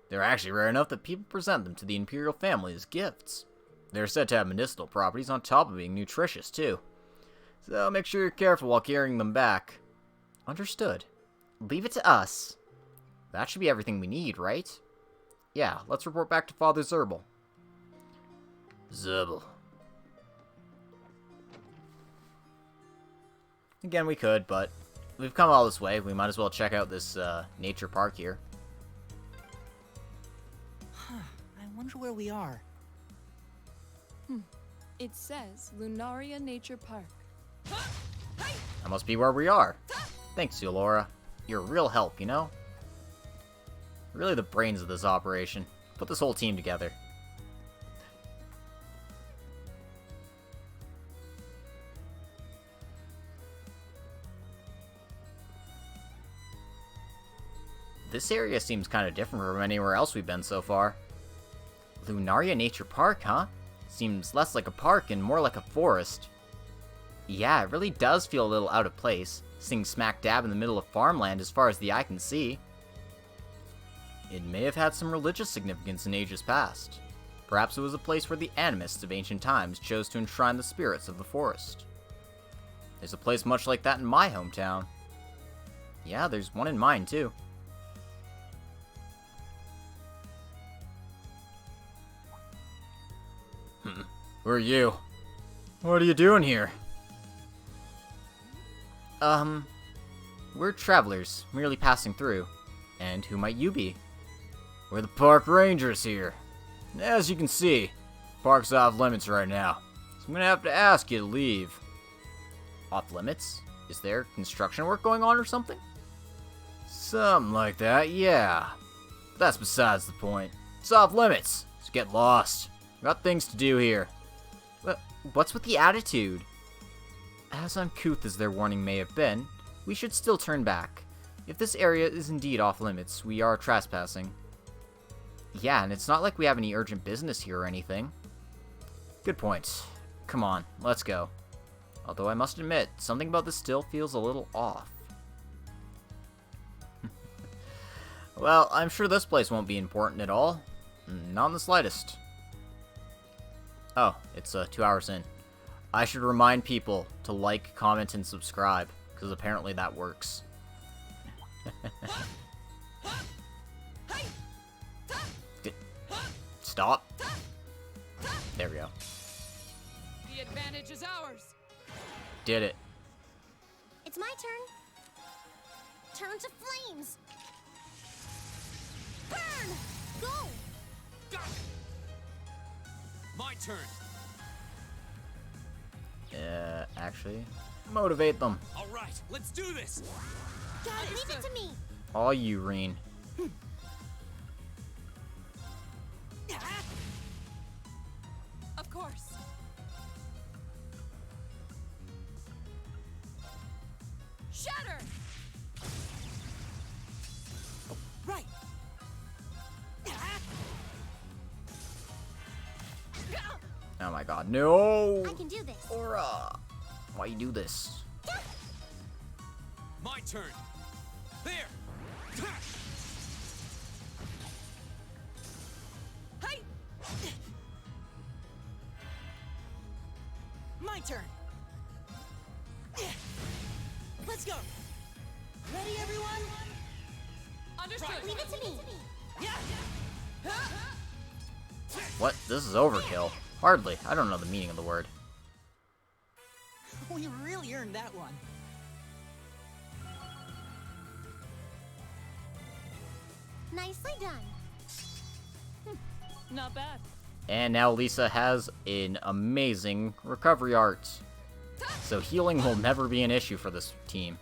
They're actually rare enough that people present them to the Imperial family as gifts. They're said to have medicinal properties on top of being nutritious, too. So make sure you're careful while carrying them back. Understood. Leave it to us. That should be everything we need, right? Yeah, let's report back to Father Zerbal. Zerbal. Again, we could, but we've come all this way. We might as well check out this nature park here. I wonder where we are. It says Lunaria Nature Park. That must be where we are. Thanks, Laura. You're a real help, you know? Really the brains of this operation. Put this whole team together. This area seems kind of different from anywhere else we've been so far. Lunaria Nature Park, huh? Seems less like a park and more like a forest. Yeah, it really does feel a little out of place, sitting smack dab in the middle of farmland as far as the eye can see. It may have had some religious significance in ages past. Perhaps it was a place where the animists of ancient times chose to enshrine the spirits of the forest. There's a place much like that in my hometown. Yeah, there's one in mine too. Who are you? What are you doing here? We're travelers, merely passing through. And who might you be? We're the park rangers here. As you can see, park's off limits right now, so I'm gonna have to ask you to leave. Off limits? Is there construction work going on or something? Something like that, yeah. That's besides the point. It's off limits, so get lost. Got things to do here. What's with the attitude? As uncouth as their warning may have been, we should still turn back. If this area is indeed off limits, we are trespassing. Yeah, and it's not like we have any urgent business here or anything. Good point. Come on, let's go. Although I must admit, something about this still feels a little off. Well, I'm sure this place won't be important at all. Not in the slightest. Oh, it's 2 hours in. I should remind people to like, comment, and subscribe, because apparently that works. Stop. There we go. The advantage is ours. Did it. It's my turn. Turn to flames. Burn! Go! My turn. Actually, motivate them. All right, let's do this. Dad, leave it to me. All you, Reen. Of course. Shatter! Right. Oh my god, no! I can do this. Aura! Why you do this? My turn. There. Hey! My turn. Let's go. Ready, everyone? Understood. Leave it to me. Yeah. What? This is overkill. Hardly. I don't know the meaning of the word. We really earned that one. Nicely done. Not bad. And now Lisa has an amazing recovery art. So healing will never be an issue for this team.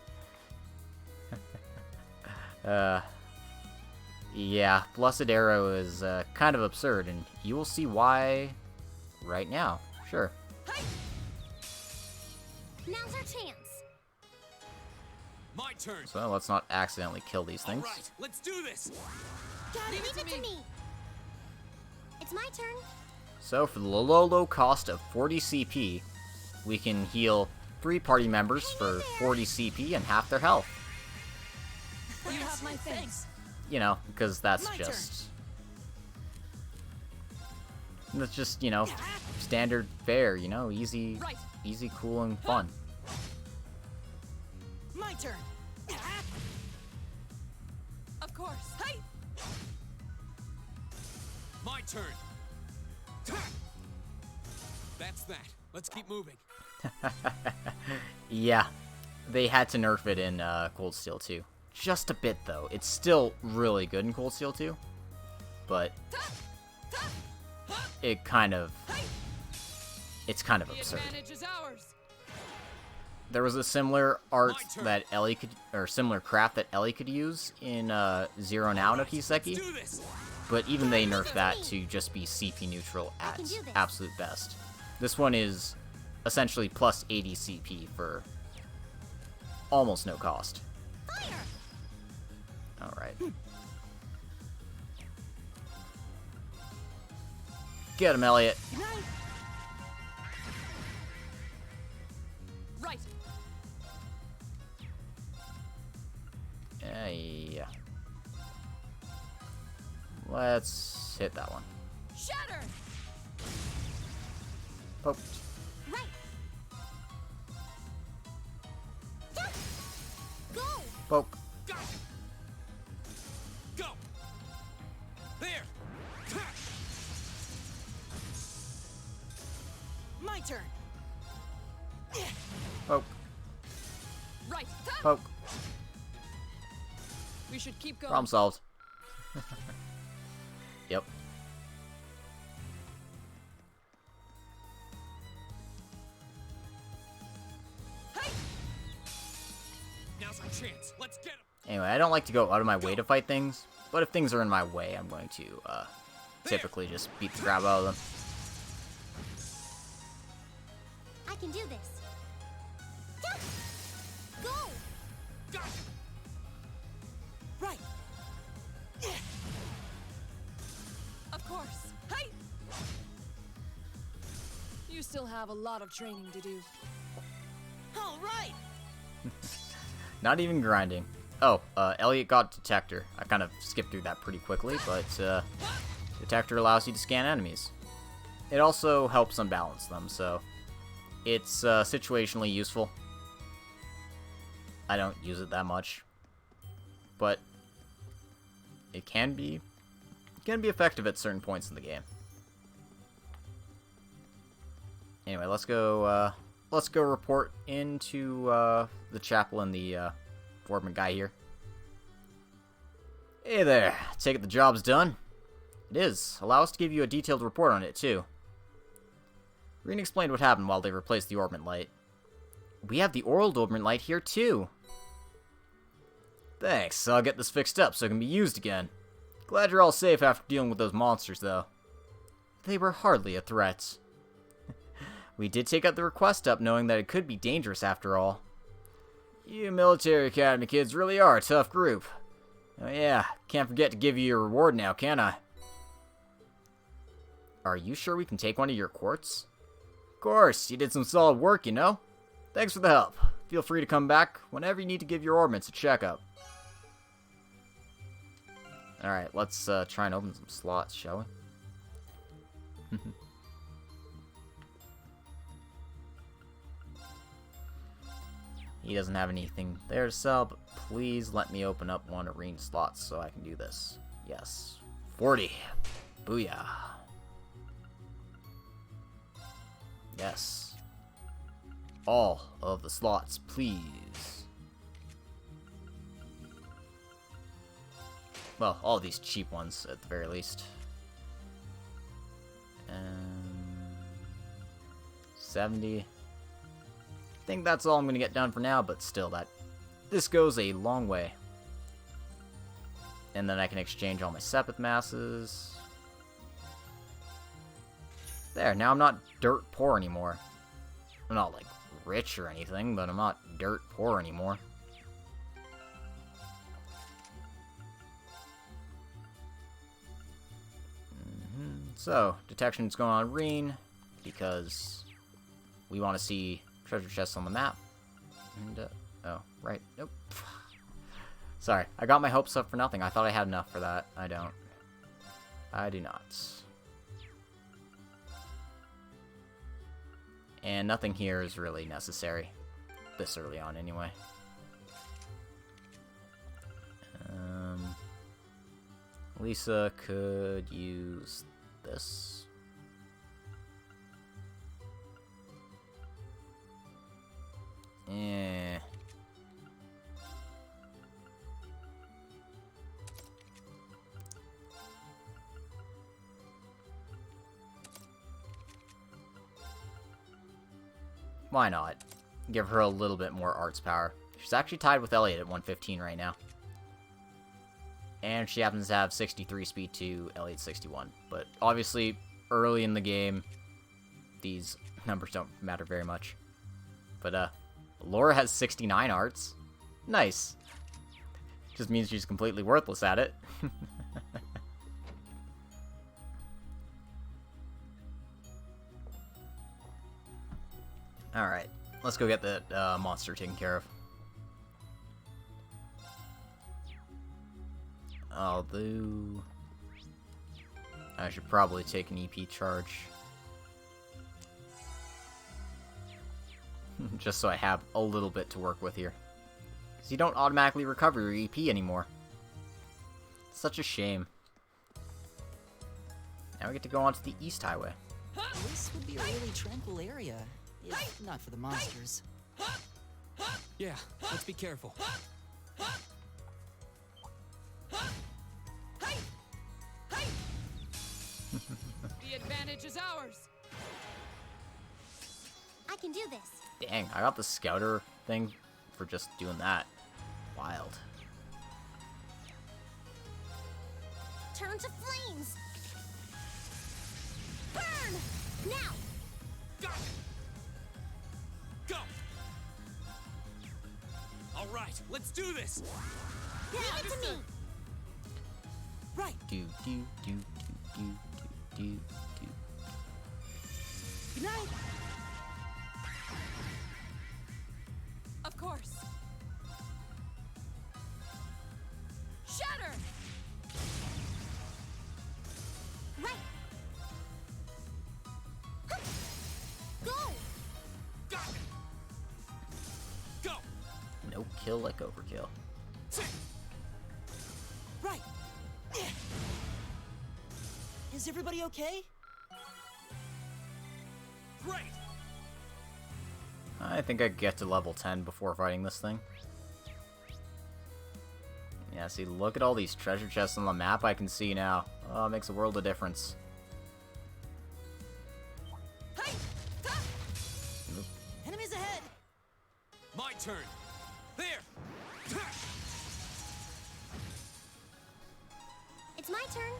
Yeah, Blessed Arrow is kind of absurd, and you will see why right now. Sure. Now's our chance. My turn. So let's not accidentally kill these things. All right, let's do this. Dad, leave it to me. It's my turn. So for the low cost of 40 CP, we can heal 3 party members for 40 CP and half their health. You have my thanks. You know, because that's My just... That's just, you know, standard fare, you know, easy, Right. easy, cool, and fun. My turn. Of course. Hey! My turn. That's that. Let's keep moving. Yeah, they had to nerf it in Cold Steel 2. Just a bit, though. It's still really good in Cold Steel 2, but it's kind of The absurd. advantage is ours. There was a similar art My turn. that Ellie could, or similar craft that Ellie could use in Zero Now no Kiseki, Do this. but even they nerfed that to just be CP neutral at can do this. absolute best. This one is essentially plus 80 CP for almost no cost. Fire! Alright. Get him, Elliot. Right. Yeah. Let's hit that one. Shatter! Poke. Right. Go! Poke. Go. Go. There. My turn. Poke. Right. Poke. We should keep going. Problem solved. Yep. Now's our chance. Let's get him. Anyway, I don't like to go out of my way to fight things, but if things are in my way, I'm going to typically just beat the crap out of them. I can do this. Go! Right. Of course. Hey! You still have a lot of training to do. All right. Not even grinding. Oh, Elliot got Detector. I kind of skipped through that pretty quickly, but Detector allows you to scan enemies. It also helps unbalance them, so it's situationally useful. I don't use it that much, but it can be effective at certain points in the game. Anyway, let's go report into the chapel and the Foreman guy here. Hey there, take it the job's done? It is. Allow us to give you a detailed report on it, too. Reen explained what happened while they replaced the orbment light. We have the oral orbment light here, too. Thanks, I'll get this fixed up so it can be used again. Glad you're all safe after dealing with those monsters, though. They were hardly a threat. We did take out the request up knowing that it could be dangerous after all. You military academy kids really are a tough group. Oh yeah, can't forget to give you your reward now, can I? Are you sure we can take one of your quartz? Of course, you did some solid work, you know. Thanks for the help. Feel free to come back whenever you need to give your orbments a checkup. Alright, let's try and open some slots, shall we? He doesn't have anything there to sell, but please let me open up one arena slots so I can do this. Yes. 40. Booyah. Yes. All of the slots, please. Well, all these cheap ones, at the very least. 70. I think that's all I'm going to get done for now, but still, this goes a long way. And then I can exchange all my Sepith masses. There, now I'm not dirt poor anymore. I'm not, like, rich or anything, but I'm not dirt poor anymore. So, detection's going on Reen, because we want to see treasure chests on the map. And, oh, right, nope. Sorry, I got my hopes up for nothing. I thought I had enough for that. I don't. I do not. And nothing here is really necessary. This early on, anyway. Lisa could use this. Eh. Why not? Give her a little bit more arts power. She's actually tied with Elliot at 115 right now. And she happens to have 63 speed to Elliot's 61. But obviously, early in the game, these numbers don't matter very much. But, Laura has 69 arts. Nice. Just means she's completely worthless at it. Alright, let's go get that monster taken care of. Although, I should probably take an EP charge. Just so I have a little bit to work with here. Because you don't automatically recover your EP anymore. Such a shame. Now we get to go onto the East Highway. This would be a really tranquil area, if not for the monsters. Yeah, let's be careful. The advantage is ours. I can do this. Dang, I got the scouter thing for just doing that. Wild. Turn to flames. Burn! Now! Go! Go! All right, let's do this. Leave it to me. Right. Do do do do do do do. Good night. Of course. Shatter! Right. Huh. Go. Got it. Go. No kill like overkill. Right. Is everybody okay? Great. I think I could get to level 10 before fighting this thing. Yeah, see, look at all these treasure chests on the map I can see now. Oh, it makes a world of difference. Hey! Ah! Enemies ahead! My turn. There. It's my turn.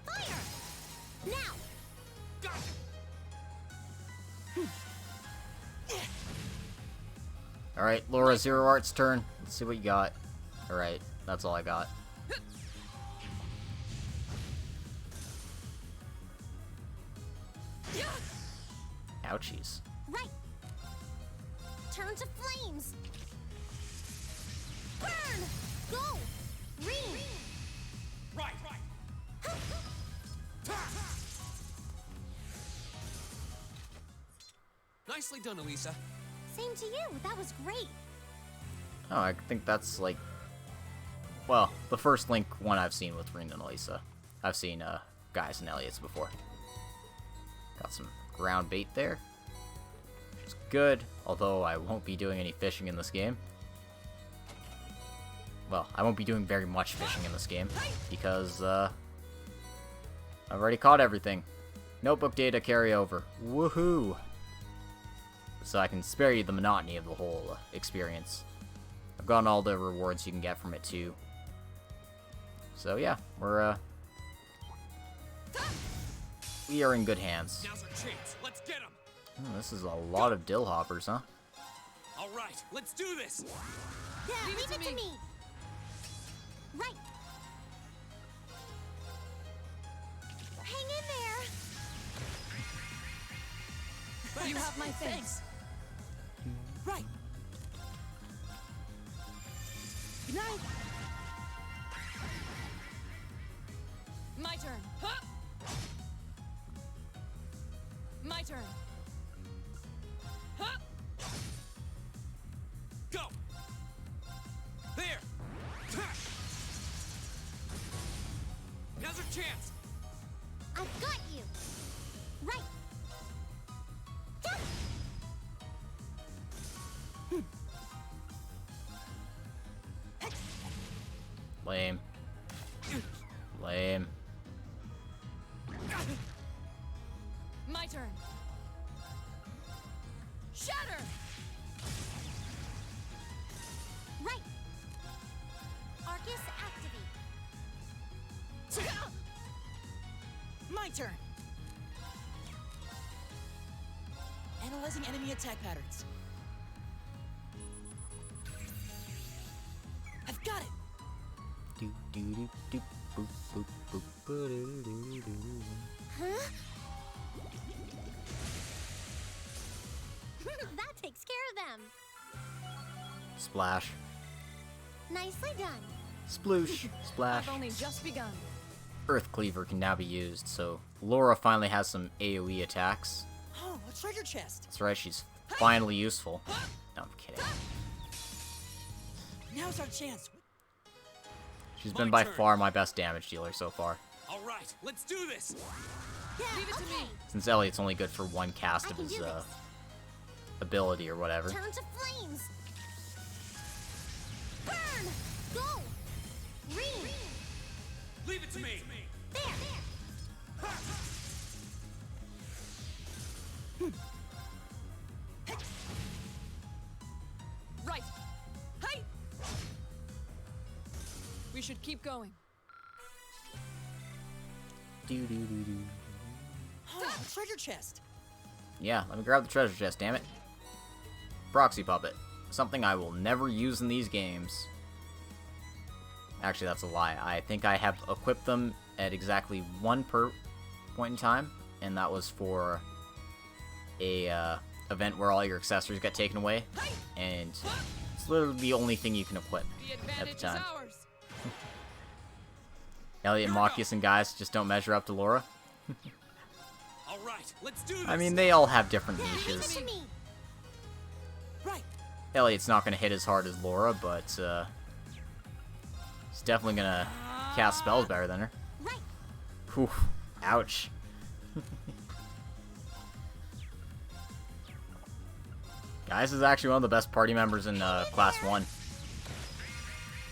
Fire. Now. Got it. Alright, Laura, Zero Art's turn. Let's see what you got. Alright, that's all I got. Ouchies. Right. Turn to flames. Burn. Go. Green. Right. Nicely done, Elisa. Same to you. That was great. Oh, I think that's like... Well, the first Link one I've seen with Reen and Elisa. I've seen Guys and Elliott's before. Got some ground bait there. Which is good, although I won't be doing any fishing in this game. Well, I won't be doing very much fishing in this game, because I've already caught everything. Notebook data carry over. Woohoo! So I can spare you the monotony of the whole experience. I've gotten all the rewards you can get from it too. So yeah, we are in good hands. Now's our chance. Let's get him. This is a lot of dill hoppers, huh? All right, let's do this. Yeah, leave it to me. Right. Hang in there. You have my thanks. Right. Good night. My turn. Huh? My turn. Huh? Go. There. Now's our chance. I've got you. Right. Lame. Lame. My turn. Shatter! Right. Arcus activate. My turn. Analyzing enemy attack patterns. I've got it. Do do do do boop boop boop boo doo doo doo. Huh? That takes care of them. Splash. Nicely done. Sploosh. Splash. I've only just begun. Earth Cleaver can now be used, so Laura finally has some AoE attacks. Oh, a treasure chest. That's right, she's finally useful. No, I'm kidding. Now's our chance. She's been by far my best damage dealer so far. All right, let's do this. Yeah, Leave it to me. Since Elliot's only good for one cast I of can his do this. ability or whatever. Turn to flames. Burn. Go. Green. Leave it to me. There. Right. Hey! We should keep going. Do do do do. Oh, a treasure chest. Yeah, let me grab the treasure chest, damn it. Proxy puppet. something I will never use in these games. Actually, that's a lie. I think I have equipped them at exactly one per point in time, and that was for a event where all your accessories got taken away, and it's literally the only thing you can equip at the time. Elliot, Marcus, and guys just don't measure up to Laura. All right, let's do this. I mean, they all have different niches. Right. Elliot's not going to hit as hard as Laura, but he's definitely going to cast spells better than her. Whew. Ouch. Guys is actually one of the best party members in Class 1.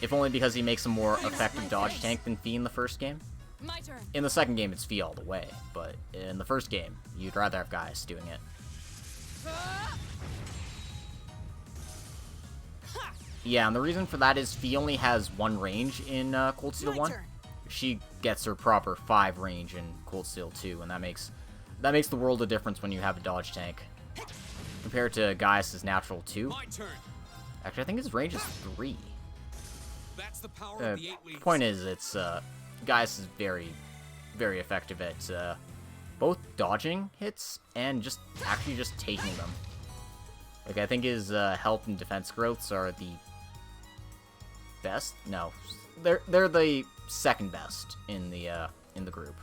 If only because he makes a more effective dodge tank than Fee in the first game. My turn. In the second game, it's Fee all the way, but in the first game, you'd rather have guys doing it. Yeah, and the reason for that is Fee only has 1 range in Cold Steel 1. She gets her proper 5 range in Cold Steel 2, and that makes the world of difference when you have a dodge tank. Compared to Gaius' natural 2. Actually, I think his range is 3. That's the power of the 8 weeks. Point is, it's Gaius is very, very effective at both dodging hits and just taking them. Like, I think his health and defense growths are the best. No, they're the second best in the group.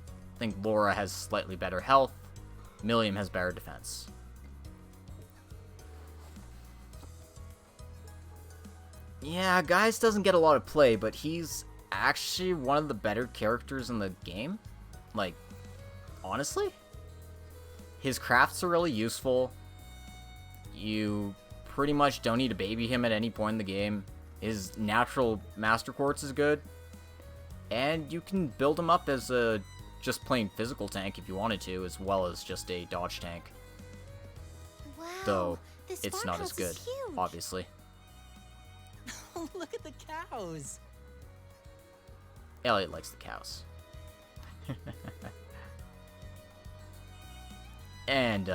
I think Laura has slightly better health. Milliam has better defense. Yeah, Gaius doesn't get a lot of play, but he's actually one of the better characters in the game. Like, honestly? His crafts are really useful. You pretty much don't need to baby him at any point in the game. His natural Master Quartz is good. And you can build him up as a just plain physical tank if you wanted to, as well as just a dodge tank. Wow, Though, this it's not as farmhouse is good, huge. obviously. Look at the cows. Elliot likes the cows. And,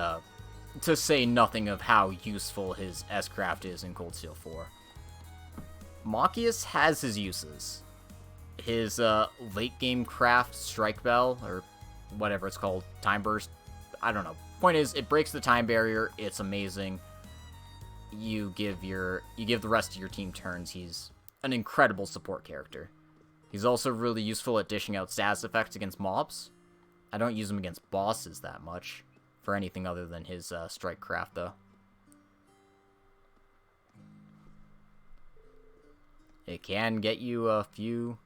to say nothing of how useful his S-Craft is in Cold Steel 4. Machias has his uses. His, late-game craft, Strike Bell, or whatever it's called, Time Burst, I don't know. Point is, it breaks the time barrier, it's amazing. You give the rest of your team turns. He's an incredible support character. He's also really useful at dishing out status effects against mobs. I don't use him against bosses that much, for anything other than his strike craft, though. It can get you a few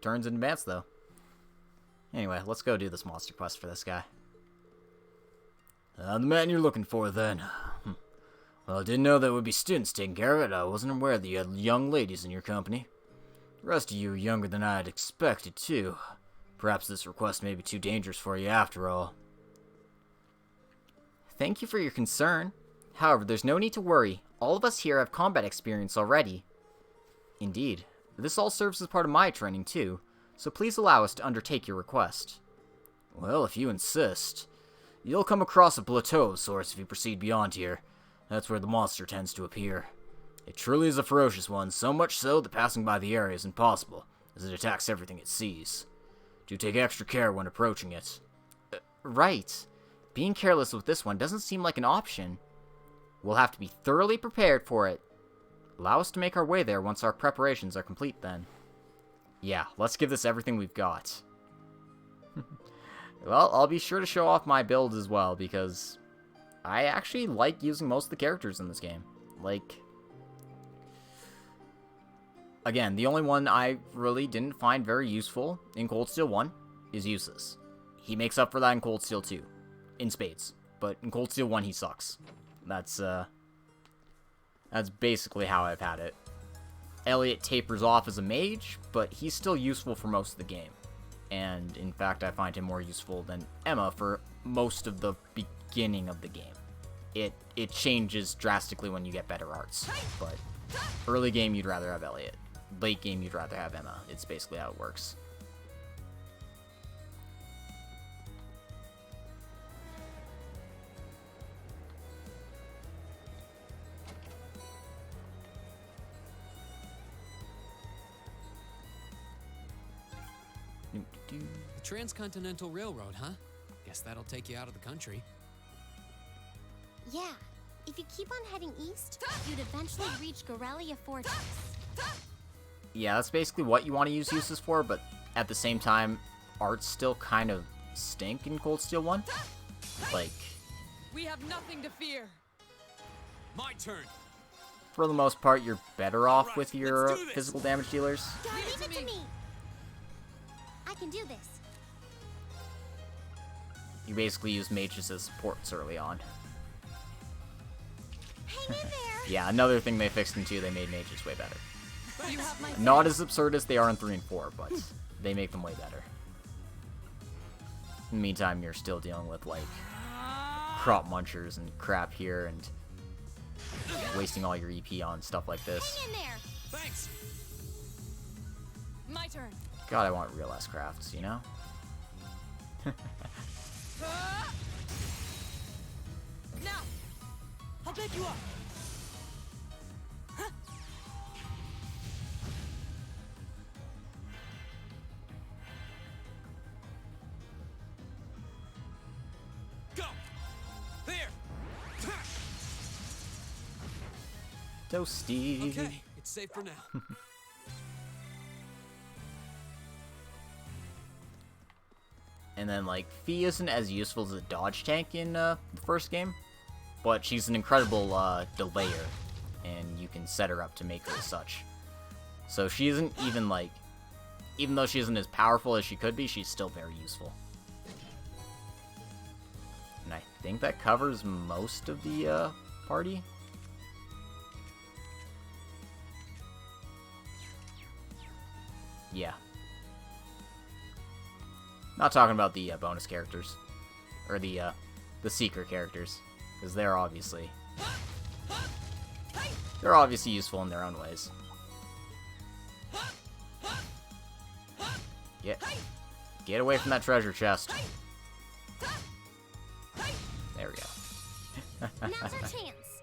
turns in advance, though. Anyway, let's go do this monster quest for this guy. The man you're looking for, then. Well, I didn't know there would be students taking care of it. I wasn't aware that you had young ladies in your company. The rest of you are younger than I had expected, too. Perhaps this request may be too dangerous for you after all. Thank you for your concern. However, there's no need to worry. All of us here have combat experience already. Indeed. This all serves as part of my training, too, so please allow us to undertake your request. Well, if you insist. You'll come across a plateau of sorts if you proceed beyond here. That's where the monster tends to appear. It truly is a ferocious one, so much so that passing by the area is impossible, as it attacks everything it sees. Do take extra care when approaching it. Right. Being careless with this one doesn't seem like an option. We'll have to be thoroughly prepared for it. Allow us to make our way there once our preparations are complete, then. Yeah, let's give this everything we've got. Well, I'll be sure to show off my build as well, because I actually like using most of the characters in this game. Like, again, the only one I really didn't find very useful in Cold Steel 1 is Useless. He makes up for that in Cold Steel 2, in spades. But in Cold Steel 1, he sucks. That's basically how I've had it. Elliot tapers off as a mage, but he's still useful for most of the game. And, in fact, I find him more useful than Emma for most of the beginning of the game. It changes drastically when you get better arts, but early game you'd rather have Elliot. Late game you'd rather have Emma. It's basically how it works. The Transcontinental Railroad, huh? Guess that'll take you out of the country. Yeah, if you keep on heading east, you'd eventually reach Gorelia Fortress. Yeah, that's basically what you want to use uses for, but at the same time, arts still kind of stink in Cold Steel 1. Like, We have nothing to fear. My turn. for the most part, you're better off Alright, with your let's do this. physical damage dealers. Leave it to me. I can do this. You basically use mages as supports early on. Hang in there. Yeah, another thing they fixed in 2, they made mages way better. You have my Not as absurd as they are in 3 and 4, but they make them way better. In the meantime, you're still dealing with, like, crop munchers and crap here, and wasting all your EP on stuff like this. Hang in there. Thanks. My turn. God, I want real S-crafts, you know? Now, I'll pick you up. Go. There. Toasty. Okay, it's safe for now. And then, like, Fee isn't as useful as a dodge tank in the first game, but she's an incredible delayer, and you can set her up to make her as such. So she isn't even, like, even though she isn't as powerful as she could be, she's still very useful. And I think that covers most of the party. Yeah. Not talking about the bonus characters, or the seeker characters, because they're obviously useful in their own ways. Get away from that treasure chest. There we go. Now's our chance.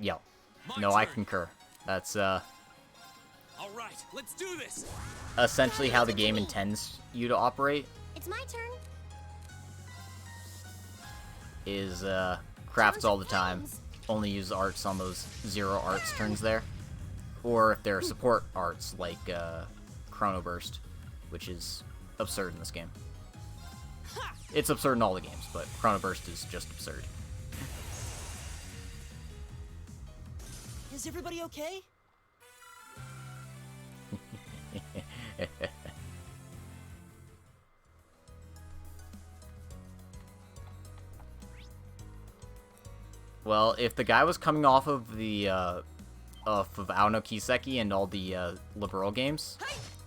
Yo. My No, I turn. concur. That's All right, let's do this. essentially how the game intends you to operate. It's my turn. Is crafts all the time. Only use arts on those 0 arts turns there. Or if they're support arts like Chrono Burst, which is absurd in this game. It's absurd in all the games, but Chrono Burst is just absurd. Is everybody okay? Well, if the guy was coming off of the of Aono Kiseki and all the liberal games,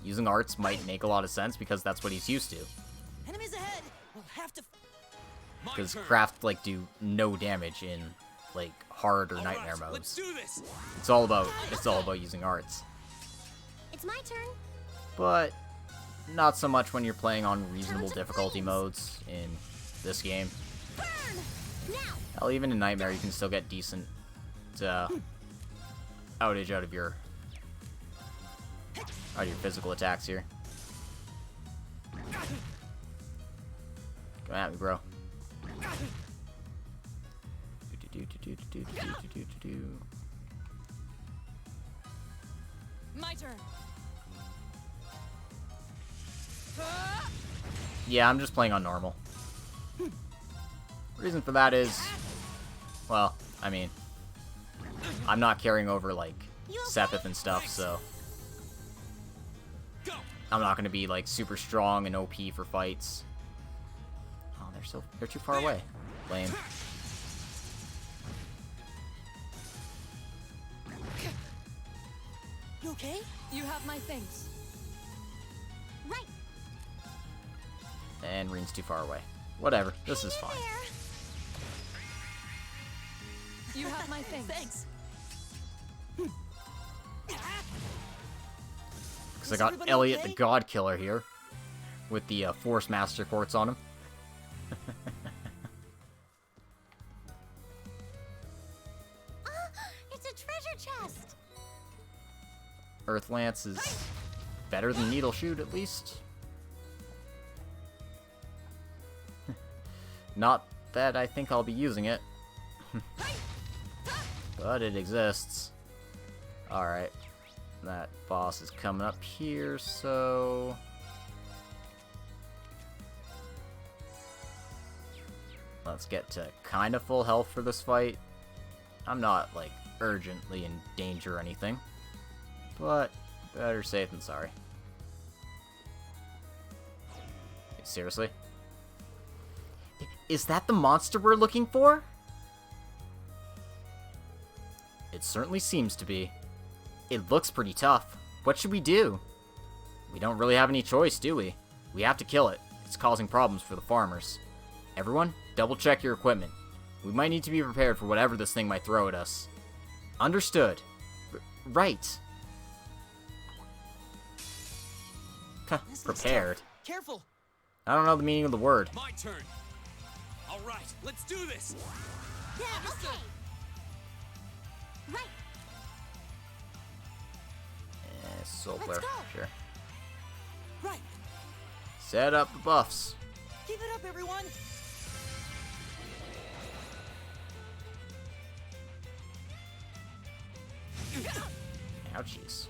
using arts might make a lot of sense because that's what he's used to. Enemies ahead. We'll have to. My Because turn. craft like do no damage in like hard or All nightmare right, let's modes. do this. It's all about using arts. It's my turn. But not so much when you're playing on reasonable difficulty modes in this game. Burn. Now. Hell, even in Nightmare, you can still get decent outage out of your physical attacks here. Come at me, bro. My turn. Yeah, I'm just playing on normal. Reason for that is, well, I mean, I'm not carrying over, like, Sepith and stuff, so Go. I'm not gonna be, like, super strong and OP for fights. Oh, they're too far away. Lame. You okay? You have my things. Right. And Reen's too far away. Whatever, this is fine. You have my things. Thanks. Because I got everybody Elliot okay? the God Killer here, with the Force Master Quartz on him. It's a treasure chest. Earth Lance is better than Needle Shoot, at least. Not that I think I'll be using it. But it exists. Alright. That boss is coming up here, so... let's get to kind of full health for this fight. I'm not, like, urgently in danger or anything. But, better safe than sorry. Seriously? Is that the monster we're looking for? It certainly seems to be. It looks pretty tough. What should we do? We don't really have any choice, do we? We have to kill it. It's causing problems for the farmers. Everyone, double check your equipment. We might need to be prepared for whatever this thing might throw at us. Understood. Right. Prepared. Careful. I don't know the meaning of the word. My turn. All right, let's do this. Yeah, okay. Right. Soul Let's Flare, go. sure. Right. Set up the buffs. Keep it up, everyone. Ouchies.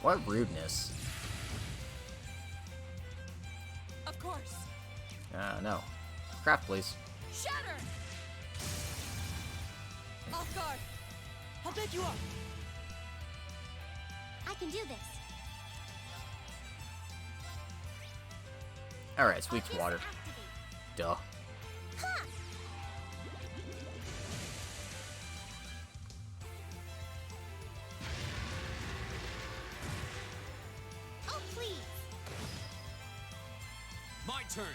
What rudeness. Of course. No. Craft, please. Shatter! Off guard. I'll bet you up. I can do this. Alright, sweet water. Activate. Duh. Ha! Oh, please. My turn.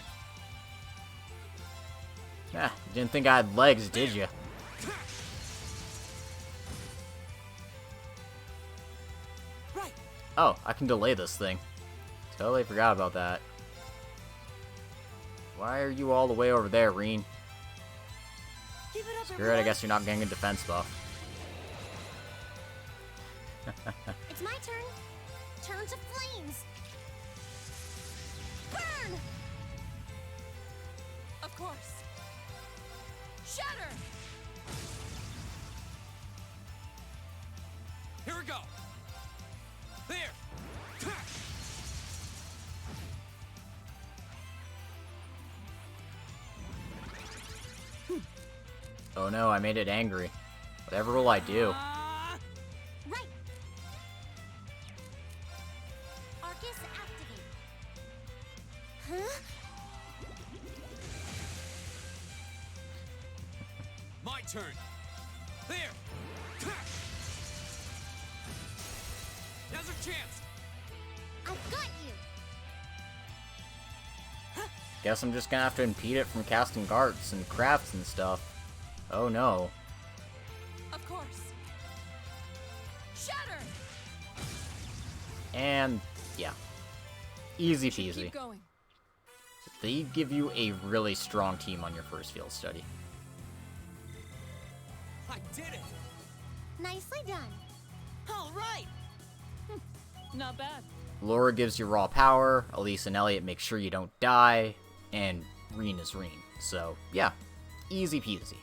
Ah, you didn't think I had legs, did you? Right. Oh, I can delay this thing. Totally forgot about that. Why are you all the way over there, Reen? Keep it up, Screw everyone. it, I guess you're not getting a defense buff. It's my turn. Turn to flames. Burn! Of course. Shatter! Here we go. There. Oh no, I made it angry. Whatever will I do? Right. Arcus activate. Huh? My turn. There. Now's our chance. I've got you. Guess I'm just gonna have to impede it from casting guards and crafts and stuff. Oh no. Of course. Shatter! And, yeah. Easy Should peasy. keep going. They give you a really strong team on your first field study. I did it. Nicely done. All right. Not bad. Laura gives you raw power, Elise and Elliot make sure you don't die, and Reen is Reen. So, yeah. Easy peasy.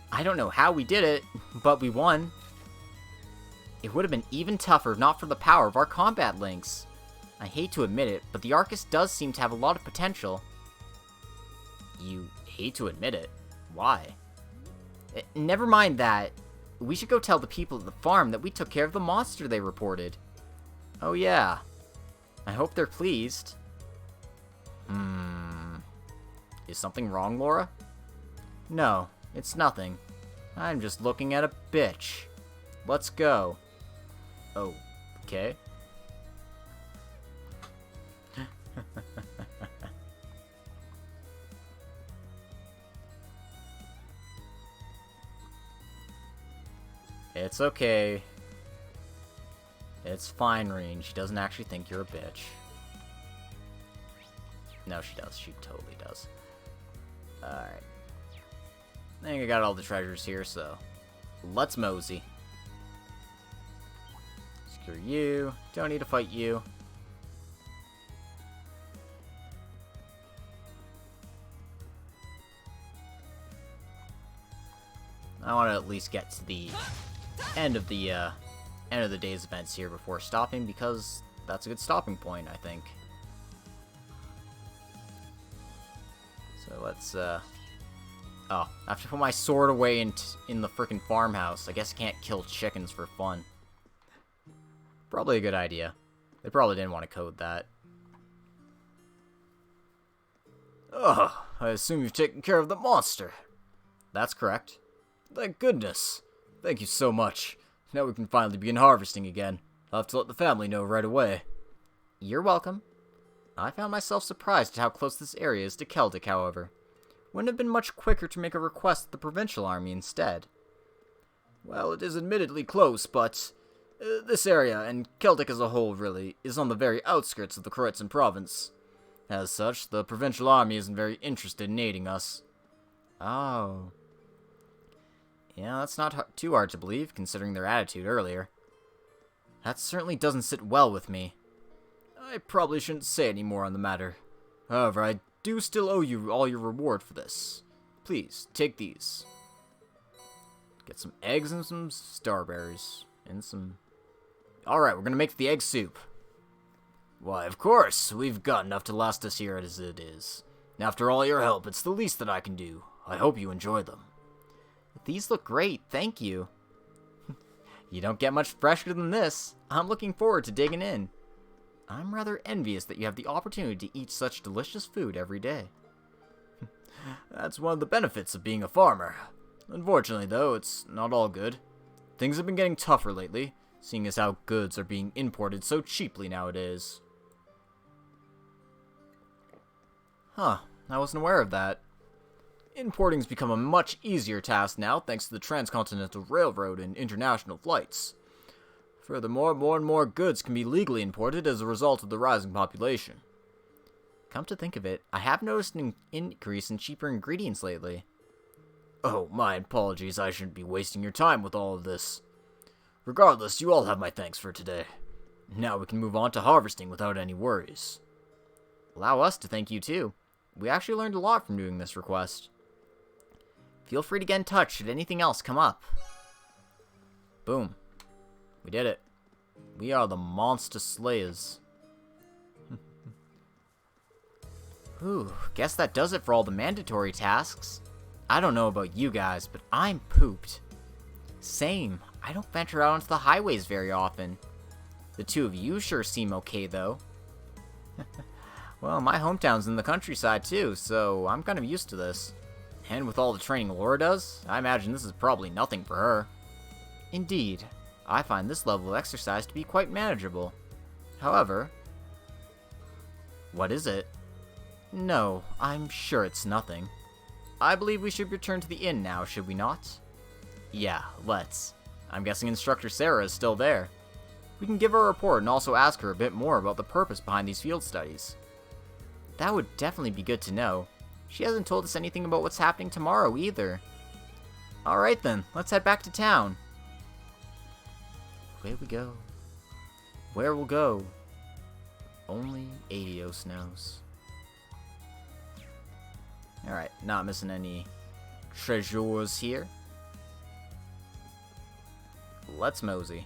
I don't know how we did it, but we won. It would have been even tougher if not for the power of our combat links. I hate to admit it, but the Arcus does seem to have a lot of potential. You hate to admit it? Why? Never mind that. We should go tell the people at the farm that we took care of the monster they reported. Oh yeah. I hope they're pleased. Is something wrong, Laura? No, it's nothing. I'm just looking at a bitch. Let's go. Oh, okay. It's okay. It's fine, Reen. She doesn't actually think you're a bitch. No, she does. She totally does. Alright. I think I got all the treasures here, so let's mosey. Screw you. Don't need to fight you. I want to at least get to the end of the day's events here before stopping, because that's a good stopping point, I think. So let's oh, I have to put my sword away in the frickin' farmhouse. I guess I can't kill chickens for fun. Probably a good idea. They probably didn't want to code that. Ugh, I assume you've taken care of the monster. That's correct. Thank goodness. Thank you so much. Now we can finally begin harvesting again. I'll have to let the family know right away. You're welcome. I found myself surprised at how close this area is to Celdic, however. Wouldn't have been much quicker to make a request to the provincial army instead. Well, it is admittedly close, but this area, and Celdic as a whole really, is on the very outskirts of the Kretzen province. As such, the provincial army isn't very interested in aiding us. Oh. Yeah, that's not too hard to believe, considering their attitude earlier. That certainly doesn't sit well with me. I probably shouldn't say any more on the matter. However, I do still owe you all your reward for this. Please, take these. Get some eggs and some starberries. And some... Alright, we're gonna make the egg soup. Why, of course, we've got enough to last us here as it is. After all your help, it's the least that I can do. I hope you enjoy them. These look great, thank you. You don't get much fresher than this. I'm looking forward to digging in. I'm rather envious that you have the opportunity to eat such delicious food every day. That's one of the benefits of being a farmer. Unfortunately, though, it's not all good. Things have been getting tougher lately, seeing as how goods are being imported so cheaply nowadays. Huh, I wasn't aware of that. Importing's become a much easier task now thanks to the transcontinental railroad and international flights. Furthermore, more and more goods can be legally imported as a result of the rising population. Come to think of it, I have noticed an increase in cheaper ingredients lately. Oh, my apologies, I shouldn't be wasting your time with all of this. Regardless, you all have my thanks for today. Now we can move on to harvesting without any worries. Allow us to thank you too. We actually learned a lot from doing this request. Feel free to get in touch should anything else come up. Boom. We did it. We are the monster slayers. Whew, guess that does it for all the mandatory tasks. I don't know about you guys, but I'm pooped. Same. I don't venture out onto the highways very often. The two of you sure seem okay, though. Well, my hometown's in the countryside, too, so I'm kind of used to this. And with all the training Laura does, I imagine this is probably nothing for her. Indeed, I find this level of exercise to be quite manageable. However... What is it? No, I'm sure it's nothing. I believe we should return to the inn now, should we not? Yeah, let's. I'm guessing Instructor Sarah is still there. We can give her a report and also ask her a bit more about the purpose behind these field studies. That would definitely be good to know. She hasn't told us anything about what's happening tomorrow either. Alright then, let's head back to town. Where we go? Where we'll go? Only Adios knows. Alright, not missing any treasures here. Let's mosey.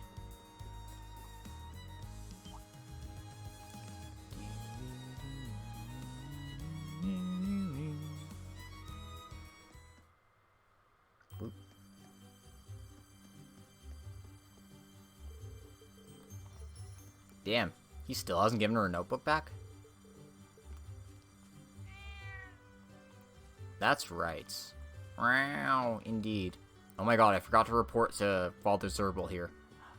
Damn, he still hasn't given her a notebook back? That's right. Wow, indeed. Oh my god, I forgot to report to Father Zerbal here.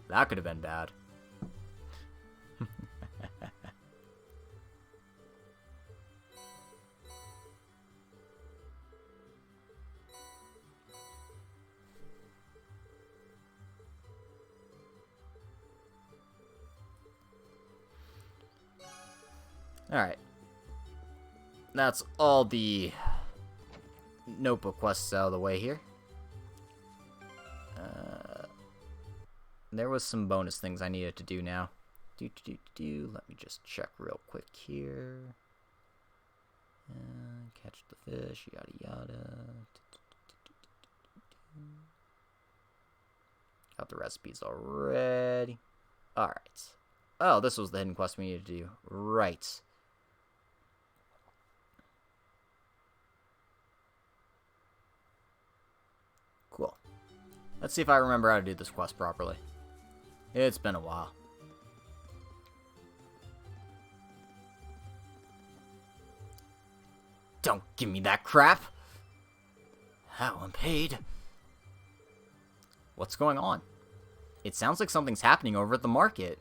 That could have been bad. Alright. That's all the notebook quests out of the way here. there was some bonus things I needed to do now. Let me just check real quick here. Catch the fish, yada yada. Got the recipes already. Alright. Oh, this was the hidden quest we needed to do. Right. Cool. Let's see if I remember how to do this quest properly. It's been a while. Don't give me that crap! How unpaid. What's going on? It sounds like something's happening over at the market.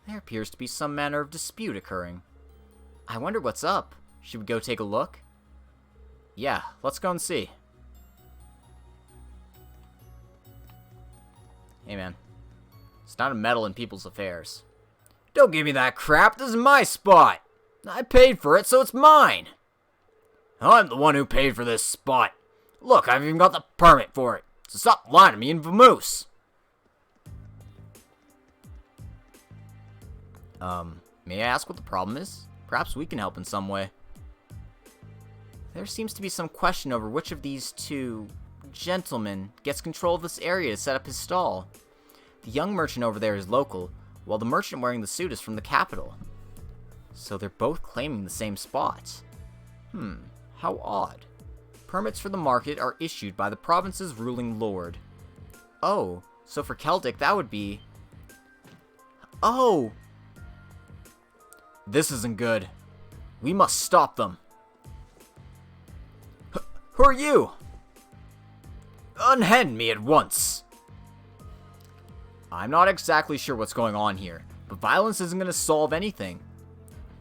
There appears to be some manner of dispute occurring. I wonder what's up. Should we go take a look? Yeah, let's go and see. Hey man, it's not a meddle in people's affairs. Don't give me that crap, this is my spot! I paid for it, so it's mine! I'm the one who paid for this spot. Look, I've even got the permit for it, so stop lying to me in vamoose! May I ask what the problem is? Perhaps we can help in some way. There seems to be some question over which of these two gentlemen gets control of this area to set up his stall. The young merchant over there is local, while the merchant wearing the suit is from the capital. So they're both claiming the same spot. How odd. Permits for the market are issued by the province's ruling lord. Oh, so for Celdic that would be... Oh! This isn't good. We must stop them. Who are you? Unhand me at once. I'm not exactly sure what's going on here, but violence isn't going to solve anything.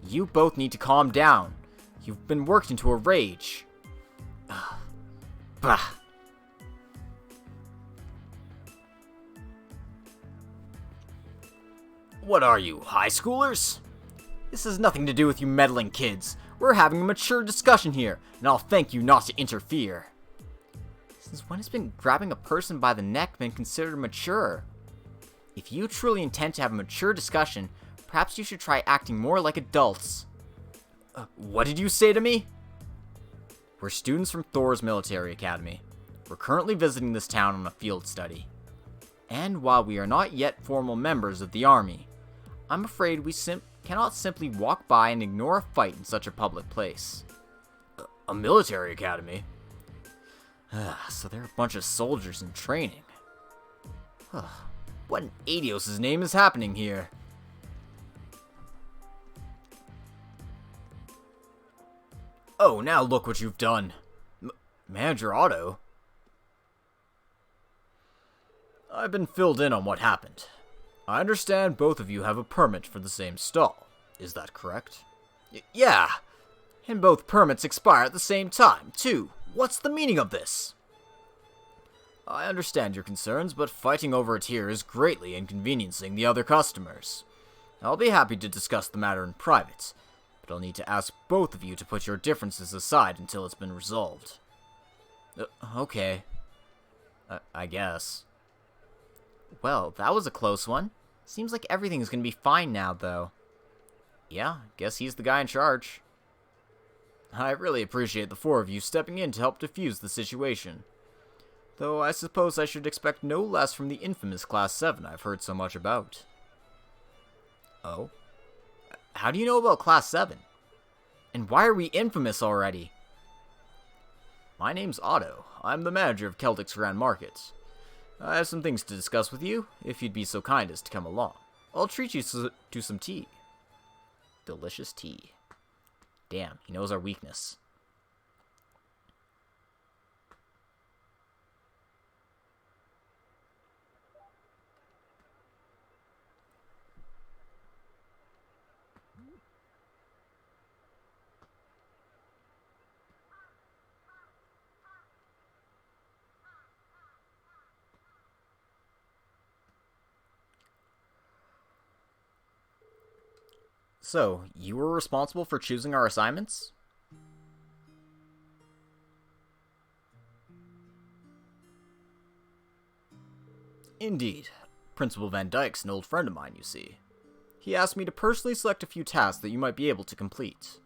You both need to calm down. You've been worked into a rage. Bah. What are you, high schoolers? This has nothing to do with you meddling kids. We're having a mature discussion here, and I'll thank you not to interfere. Since when has been grabbing a person by the neck been considered mature? If you truly intend to have a mature discussion, perhaps you should try acting more like adults. What did you say to me? We're students from Thor's military academy. We're currently visiting this town on a field study. And while we are not yet formal members of the army, I'm afraid we cannot simply walk by and ignore a fight in such a public place. A military academy? So they're a bunch of soldiers in training. What in Adios' name is happening here? Oh, now look what you've done. Manager Otto? I've been filled in on what happened. I understand both of you have a permit for the same stall. Is that correct? Yeah. And both permits expire at the same time, too. What's the meaning of this? I understand your concerns, but fighting over it here is greatly inconveniencing the other customers. I'll be happy to discuss the matter in private, but I'll need to ask both of you to put your differences aside until it's been resolved. Okay. I guess. Well, that was a close one. Seems like everything's gonna be fine now, though. Yeah, guess he's the guy in charge. I really appreciate the four of you stepping in to help defuse the situation. Though I suppose I should expect no less from the infamous Class 7 I've heard so much about. Oh? How do you know about Class 7? And why are we infamous already? My name's Otto. I'm the manager of Celdic's Grand Market. I have some things to discuss with you, if you'd be so kind as to come along. I'll treat you to some tea. Delicious tea. Damn, he knows our weakness. So, you were responsible for choosing our assignments? Indeed. Principal Van Dyke's an old friend of mine, you see. He asked me to personally select a few tasks that you might be able to complete.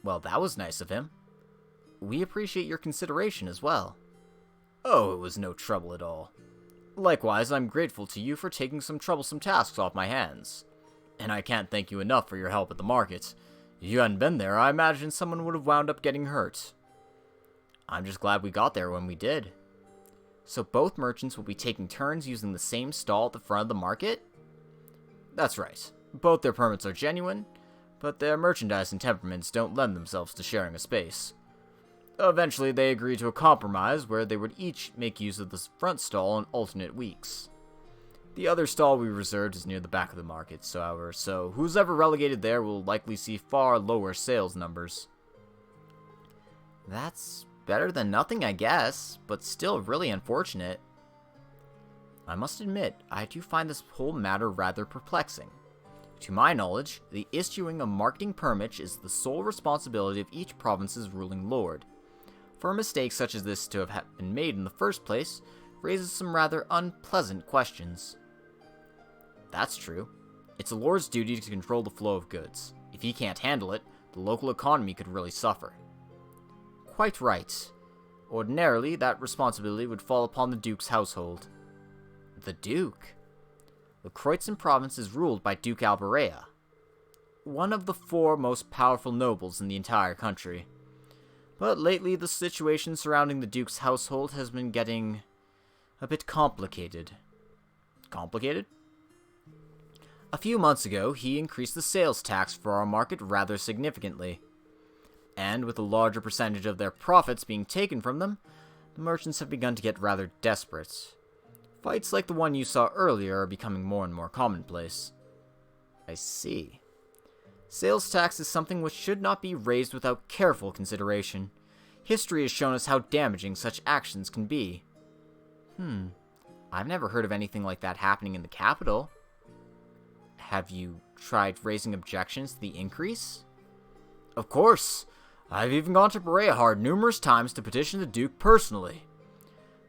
Well, that was nice of him. We appreciate your consideration as well. Oh, it was no trouble at all. Likewise, I'm grateful to you for taking some troublesome tasks off my hands. And I can't thank you enough for your help at the market. If you hadn't been there, I imagine someone would have wound up getting hurt. I'm just glad we got there when we did. So both merchants will be taking turns using the same stall at the front of the market? That's right. Both their permits are genuine, but their merchandise and temperaments don't lend themselves to sharing a space. Eventually, they agreed to a compromise where they would each make use of the front stall on alternate weeks. The other stall we reserved is near the back of the market, so who's ever relegated there will likely see far lower sales numbers. That's better than nothing, I guess, but still really unfortunate. I must admit, I do find this whole matter rather perplexing. To my knowledge, the issuing of marketing permits is the sole responsibility of each province's ruling lord. For a mistake such as this to have been made in the first place raises some rather unpleasant questions. That's true. It's a lord's duty to control the flow of goods. If he can't handle it, the local economy could really suffer. Quite right. Ordinarily, that responsibility would fall upon the Duke's household. The Duke? The Kreutzen province is ruled by Duke Alberea, one of the 4 most powerful nobles in the entire country. But lately, the situation surrounding the Duke's household has been getting a bit complicated. Complicated? A few months ago, he increased the sales tax for our market rather significantly. And with a larger percentage of their profits being taken from them, the merchants have begun to get rather desperate. Fights like the one you saw earlier are becoming more and more commonplace. I see. Sales tax is something which should not be raised without careful consideration. History has shown us how damaging such actions can be. I've never heard of anything like that happening in the capital. Have you tried raising objections to the increase? Of course! I've even gone to Bereahard numerous times to petition the Duke personally.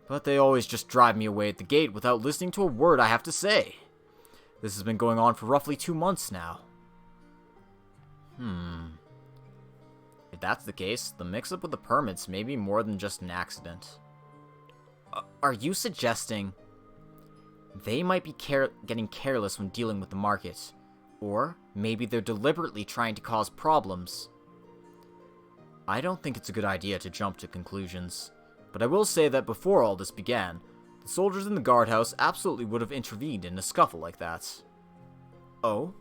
But they always just drive me away at the gate without listening to a word I have to say. This has been going on for roughly 2 months now. If that's the case, the mix-up with the permits may be more than just an accident. Are you suggesting they might be getting careless when dealing with the market? Or maybe they're deliberately trying to cause problems? I don't think it's a good idea to jump to conclusions, but I will say that before all this began, the soldiers in the guardhouse absolutely would have intervened in a scuffle like that. Oh?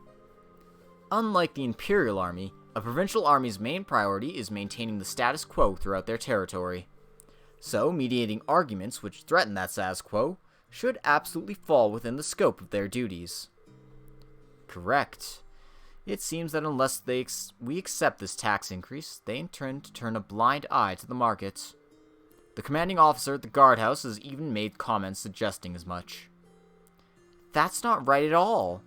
Unlike the Imperial Army, a provincial army's main priority is maintaining the status quo throughout their territory. So, mediating arguments which threaten that status quo should absolutely fall within the scope of their duties. Correct. It seems that unless we accept this tax increase, they intend to turn a blind eye to the market. The commanding officer at the guardhouse has even made comments suggesting as much. That's not right at all.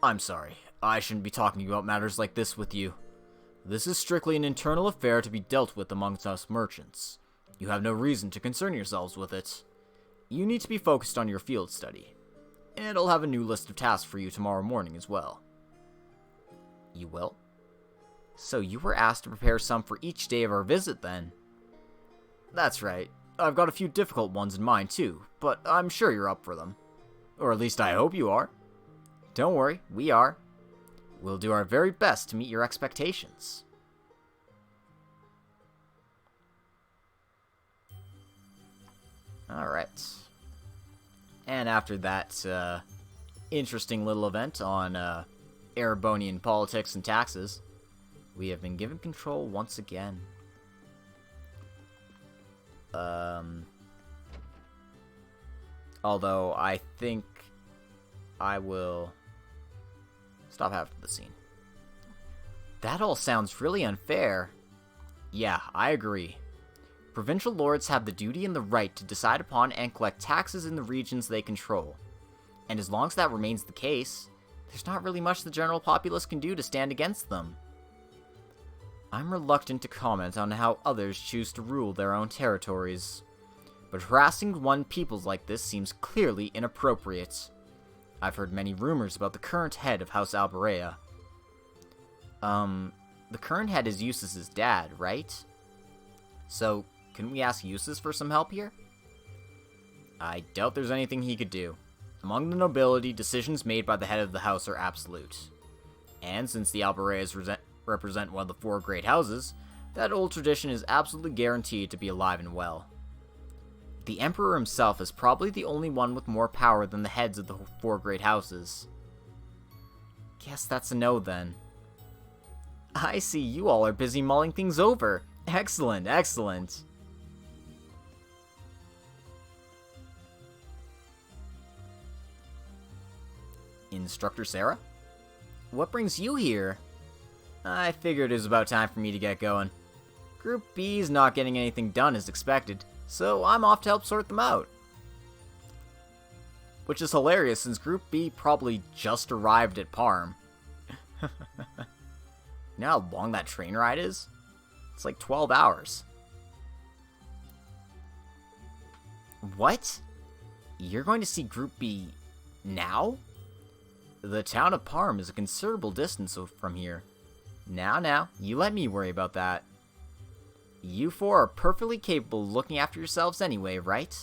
I'm sorry. I shouldn't be talking about matters like this with you. This is strictly an internal affair to be dealt with amongst us merchants. You have no reason to concern yourselves with it. You need to be focused on your field study. And I'll have a new list of tasks for you tomorrow morning as well. You will? So you were asked to prepare some for each day of our visit, then? That's right. I've got a few difficult ones in mind, too, but I'm sure you're up for them. Or at least I hope you are. Don't worry, we are. We'll do our very best to meet your expectations. Alright. And after that interesting little event on Erebonian politics and taxes, we have been given control once again. Although I think I will stop after the scene. That all sounds really unfair. Yeah, I agree. Provincial lords have the duty and the right to decide upon and collect taxes in the regions they control. And as long as that remains the case, there's not really much the general populace can do to stand against them. I'm reluctant to comment on how others choose to rule their own territories, but harassing one peoples like this seems clearly inappropriate. I've heard many rumors about the current head of House Alberea. The current head is Eustace's dad, right? So, can we ask Eustace for some help here? I doubt there's anything he could do. Among the nobility, decisions made by the head of the house are absolute. And since the Albereas represent one of the 4 great houses, that old tradition is absolutely guaranteed to be alive and well. The Emperor himself is probably the only one with more power than the heads of the 4 great houses. Guess that's a no then. I see you all are busy mulling things over. Excellent, excellent. Instructor Sarah? What brings you here? I figured it was about time for me to get going. Group B's not getting anything done as expected, so I'm off to help sort them out. Which is hilarious since Group B probably just arrived at Parm. You know how long that train ride is? It's like 12 hours. What? You're going to see Group B now? The town of Parm is a considerable distance from here. Now, you let me worry about that. You 4 are perfectly capable of looking after yourselves anyway, right?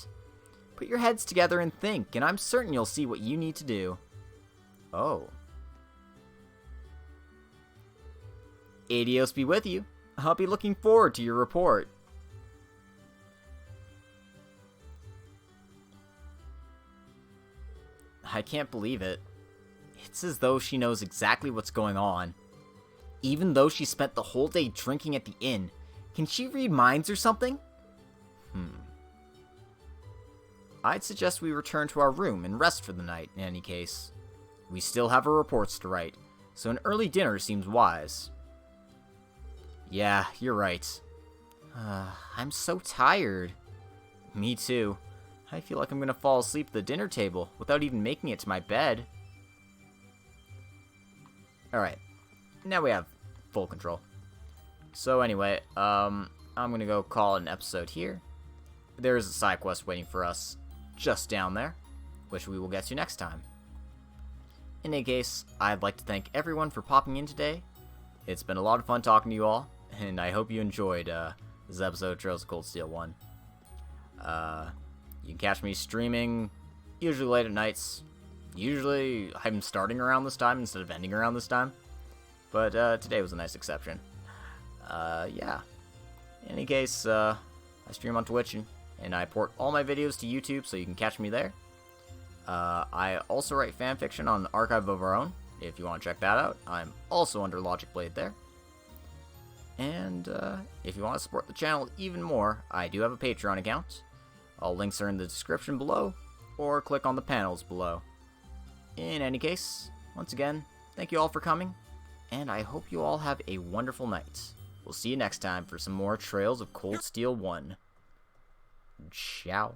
Put your heads together and think, and I'm certain you'll see what you need to do. Oh. Adios be with you. I'll be looking forward to your report. I can't believe it. It's as though she knows exactly what's going on. Even though she spent the whole day drinking at the inn, can she read minds or something? I'd suggest we return to our room and rest for the night, in any case. We still have our reports to write, so an early dinner seems wise. Yeah, you're right. I'm so tired. Me too. I feel like I'm gonna fall asleep at the dinner table without even making it to my bed. Alright, now we have full control. So anyway, I'm gonna go call it an episode here. There's a side quest waiting for us just down there, which we will get to next time. In any case, I'd like to thank everyone for popping in today. It's been a lot of fun talking to you all, and I hope you enjoyed this episode of Trails of Cold Steel 1. You can catch me streaming usually late at nights. Usually I'm starting around this time instead of ending around this time, but today was a nice exception. Yeah. In any case, I stream on Twitch and I port all my videos to YouTube so you can catch me there. I also write fanfiction on Archive of Our Own, if you want to check that out. I'm also under Logic Blade there. And if you want to support the channel even more, I do have a Patreon account. All links are in the description below, or click on the panels below. In any case, once again, thank you all for coming, and I hope you all have a wonderful night. We'll see you next time for some more Trails of Cold Steel 1. Ciao.